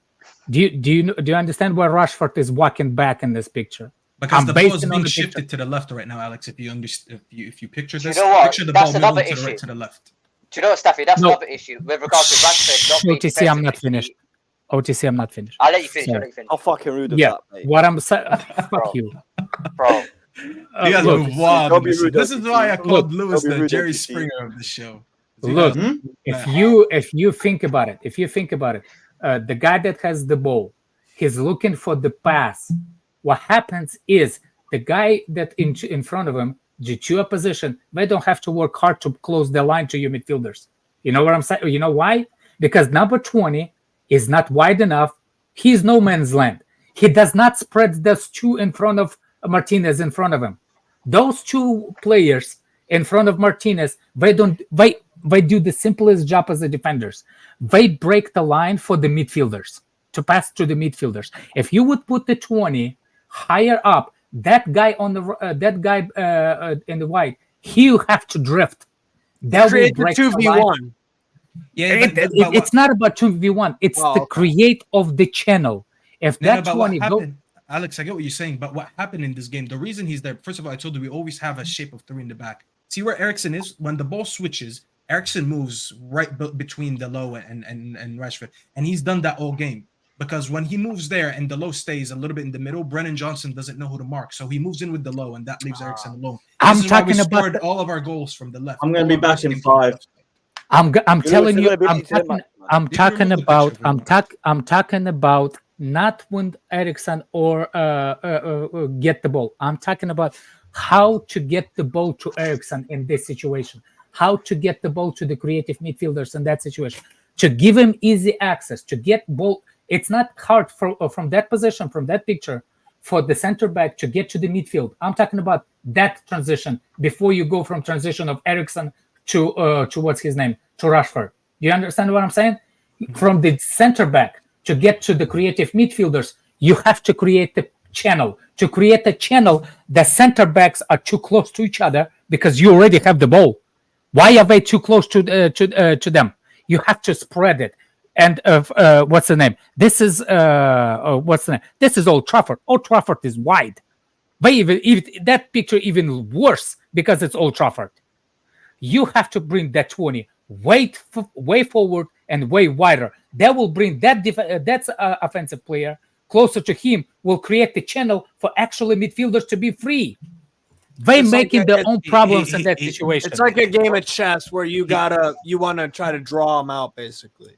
Do you understand where Rashford is walking back in this picture? Because the ball is being shifted to the left right now, Alex. If you picture this, you know what? picture the That's ball another moving to the issue. right to the left. Do you know what, Staffy? That's another issue with regards to Rashford not being OTC, I'm not finished. OTC, I'm not finished. I'll let you finish. Sorry. I'll let you finish. How fucking rude is Yeah, that, mate? what I'm saying, fuck you, bro. You guys look, are wild. don't be rude, This is why I called Lewis don't be the rude, Jerry OTC. Springer of the show. Look, if you think about it, the guy that has the ball, he's looking for the pass. What happens is the guy that in front of him, the two opposition, they don't have to work hard to close the line to your midfielders. You know what I'm saying? You know why? Because number 20 is not wide enough. He's no man's land. He does not spread those two in front of Martinez in front of him. Those two players in front of Martinez, they do the simplest job as the defenders. They break the line for the midfielders to pass to the midfielders. If you would put the 20 higher up, that guy on the in the white, he will have to drift. That will Create the Oh, break the 2v1. line. Yeah, It's not about 2v1. It's the create of the channel. If No, no, that but what 20 go, happened, Alex, I get what you're saying, but what happened in this game, the reason he's there, first of all, I told you we always have a shape of three in the back. See where Eriksen is? When the ball switches, Eriksen moves right between Dalot and Rashford. And he's done that all game. Because when he moves there and Dalot stays a little bit in the middle, Brennan Johnson doesn't know who to mark. So he moves in with Dalot and that leaves Eriksen alone. I'm This is why we talking about scored all of our goals from the left. I'm going All to be our goals back in came from the 5. left. I'm telling you, I'm I'm talking about not when Eriksen or get the ball. I'm talking about how to get the ball to Eriksen in this situation. How to get the ball to the creative midfielders in that situation. To give him easy access, to get ball. It's not hard from that position, from that picture, for the center back to get to the midfield. I'm talking about that transition before you go from transition of Eriksen to what's his name, to Rashford. You understand what I'm saying? From the center back to get to the creative midfielders, you have to create the channel. To create the channel, the center backs are too close to each other because you already have the ball. Why are they too close to them? You have to spread it. And what's the name? This is what's the name? This is Old Trafford. Old Trafford is wide. But even that picture even worse because it's Old Trafford. You have to bring that 20 way forward and way wider. That will bring that's offensive player closer to him. Will create the channel for actually midfielders to be free. They It's making like their own problems in that situation. It's like a game of chess where you want to try to draw them out, basically.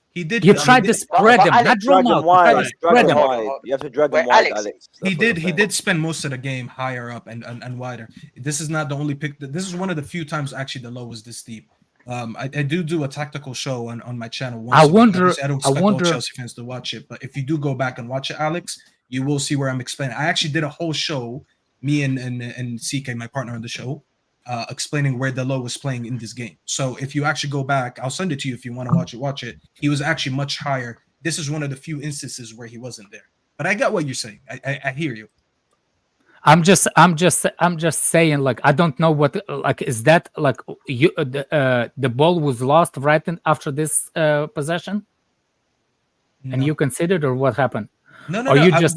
He did. You tried to spread them, not draw them out. You tried to spread them. You have to drag them wide, Alex. He did spend most of the game higher up and wider. This is not the only pick. This is one of the few times actually the low was this deep. I do a tactical show on my channel once I a week. wonder. Obviously, I don't I expect all wonder. Chelsea fans to watch it, but if you do go back and watch it, Alex, you will see where I'm explaining. I actually did a whole show, me and CK, my partner on the show, explaining where Delo was playing in this game. So if you actually go back, I'll send it to you if you want to watch it. Watch it. He was actually much higher. This is one of the few instances where he wasn't there. But I got what you're saying. I hear you. I'm just saying, like, I don't know what, like, is that like you the ball was lost right after this possession, and you considered, or what happened? No. Or you just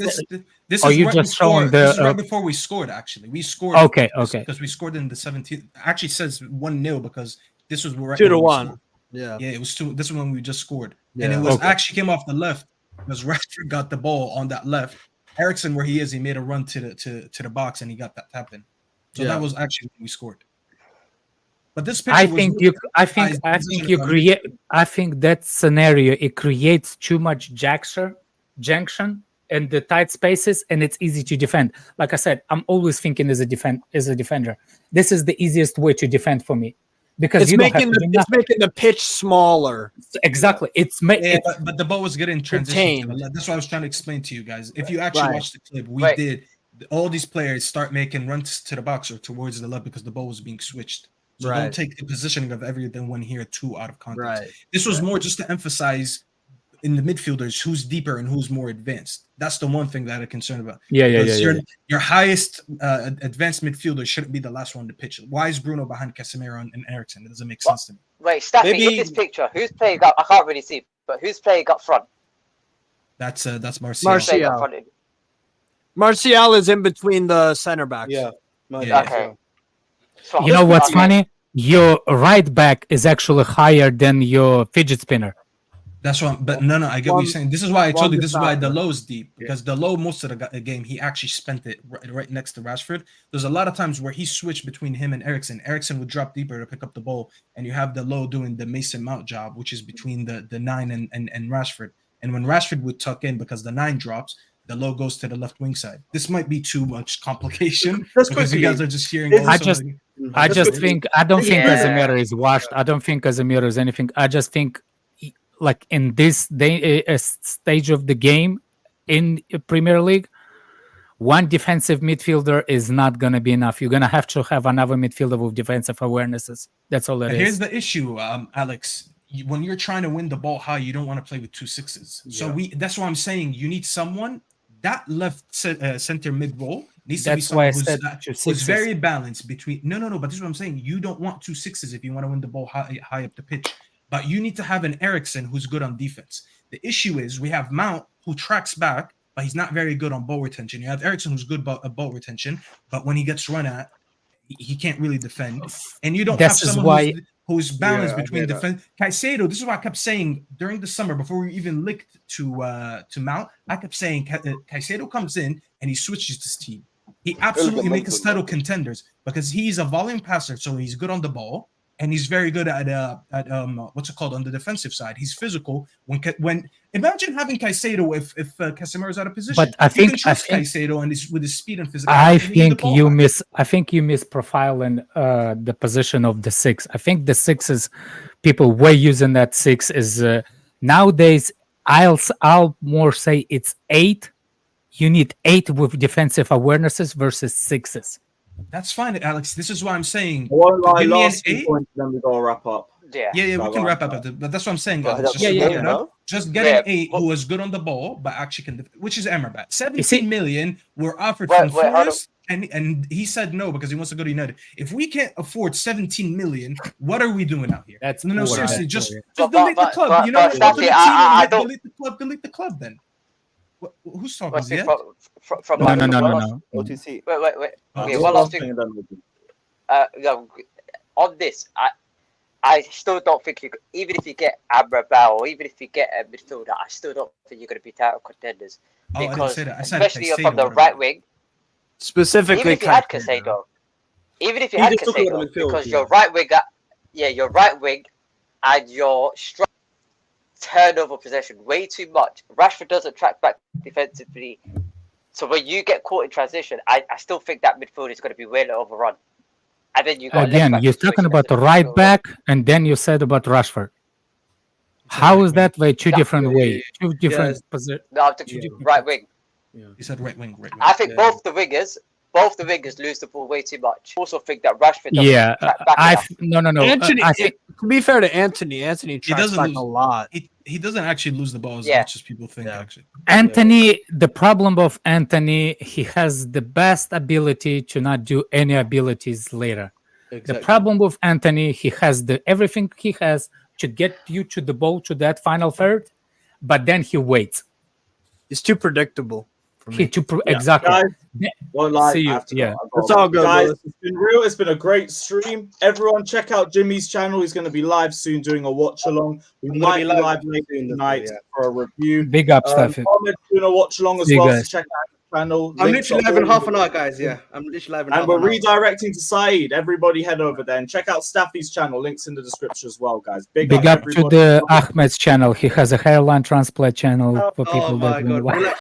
This or is you right just before. showing This is the right before we scored. Actually, we scored. Okay. Because we scored in the 17th. Actually, says 1-0 because this was right 2-1. Yeah, it was 2. This is when we just scored, Yeah. and it was Okay. actually came off the left because Rashford got the ball on that left. Eriksen, where he is, he made a run to the box and he got that tap in. So Yeah. that was actually when we scored. But this I picture think was you. I emphasized think position you of our create. I think that scenario, it creates too much junction in the tight spaces, and it's easy to defend. Like I said, I'm always thinking as a defender. This is the easiest way to defend for me, because It's you don't have making to do it's nothing. making the pitch smaller. Exactly. But the ball was getting transition. That's what I was trying to explain to you guys. If you actually Right. watch the clip, we Right. did. All these players start making runs to the box or towards the left because the ball was being switched. So Right. don't take the positioning of everyone here too out of context. Right. This was more just to emphasize in the midfielders who's deeper and who's more advanced. That's the one thing that I'm concerned about. Yeah. Because your highest advanced midfielder shouldn't be the last one to pitch. Why is Bruno behind Casemiro and Eriksen? It doesn't make sense to me. Wait, Staffy, Maybe- in this picture, who's playing up? I can't really see, but who's playing up front? That's Martial. Playing up Martial. front. Martial is in between the center backs. Yeah. Okay. So You know what's okay. funny? Your right back is actually higher than your fidget spinner. That's why, but no, I get what you're saying. This is why I told you. This is why the low's deep, because the low most of the game he actually spent it right next to Rashford. There's a lot of times where he switched between him and Eriksen. Eriksen would drop deeper to pick up the ball, and you have the low doing the Mason Mount job, which is between the 9 and Rashford. And when Rashford would tuck in because the 9 drops, the low goes to the left wing side. This might be too much complication because you guys are just hearing. I don't think Casemiro is washed. I don't think Casemiro is anything. I just think, like, in this stage of the game in Premier League, one defensive midfielder is not going to be enough. You're going to have another midfielder with defensive awarenesses. That's all it is. Here's the issue, Alex. When you're trying to win the ball high, you don't want to play with 2 6s. So that's why I'm saying you need someone that left center mid role needs to be someone who's very balanced between. No. But this is what I'm saying. You don't want 2 6s if you want to win the ball high up the pitch. But you need to have an Eriksen who's good on defense. The issue is we have Mount who tracks back, but he's not very good on ball retention. You have Eriksen who's good at ball retention, but when he gets run at, he can't really defend. And you don't have someone who's balanced between defense. Caicedo, this is what I kept saying during the summer before we even linked to Mount. I kept saying Caicedo comes in and he switches this team. He absolutely makes us title contenders because he's a volume passer, so he's good on the ball. And he's very good at what's it called on the defensive side. He's physical. When imagine having Caicedo if Casemiro's out of position. But I think Caicedo and with his speed and physicality. I think you miss profiling the position of the 6. I think the 6 people were using that 6 is nowadays. I'll more say it's 8. You need 8 with defensive awarenesses versus 6s. That's fine, Alex. This is why I'm saying. Give me an 8. Points, then we go wrap up. Yeah, we can wrap up. But that's what I'm saying. Just get an 8 who is good on the ball, but actually can, which is Amrabat. 17 million were offered from Forest, and he said no because he wants to go to United. If we can't afford 17 million, what are we doing out here? That's no, seriously. Just delete the club. But, you know what? Delete the club. Then. Who's talking? From no. OTC. Wait. Okay, one last thing. On this, I still don't think you could, even if you get Amrabat or even if you get a midfielder, I still don't think you're going to be title contenders because especially from the right wing. Specifically, even if you had Caicedo, because your right wing, your right wing, and your turnover possession way too much. Rashford doesn't track back defensively, so when you get caught in transition, I still think that midfield is going to be way overrun. And then you got Again, left back you're situation talking about as the a right midfielder. back, and then you're talking left about the back right situation back, as a and then you said about Rashford. How is that way two different way, two different positions? No, I'm talking right wing. You said right wing, right wing. I think both the wingers lose the ball way too much. I also think that Rashford doesn't Yeah, track back enough. no. Anthony, I think to be fair to Anthony He tracks doesn't back lose a lot. He doesn't actually lose the ball as Yeah. much as people think. Actually, Anthony, the problem of Anthony, he has the best ability to not do any abilities later. The Exactly. problem with Anthony, he has everything he has to get you to the ball to that final third, but then he waits. He's too predictable for me. Exactly. Guys, well, like, See I you. have to Yeah. go. It's all good, guys. bro. It's been real. It's been a great stream. Everyone, check out Jimmy's channel. He's going to be live soon doing a watch along. We I'm might gonna be be live live later soon, tonight yeah. for a review. Big up, Steffi. Ahmed's doing a watch along as See you well. So guys. check out his channel. I'm Links literally are live in all half the an hour, guys. Yeah, I'm literally live in And half we're an hour. redirecting to Saeed. Everybody head over there and check out Staffy's channel. Links in the description as well, guys. Big Big up up to everybody. the Ahmed's channel. He has a hairline transplant channel for Oh people my that don't god, know.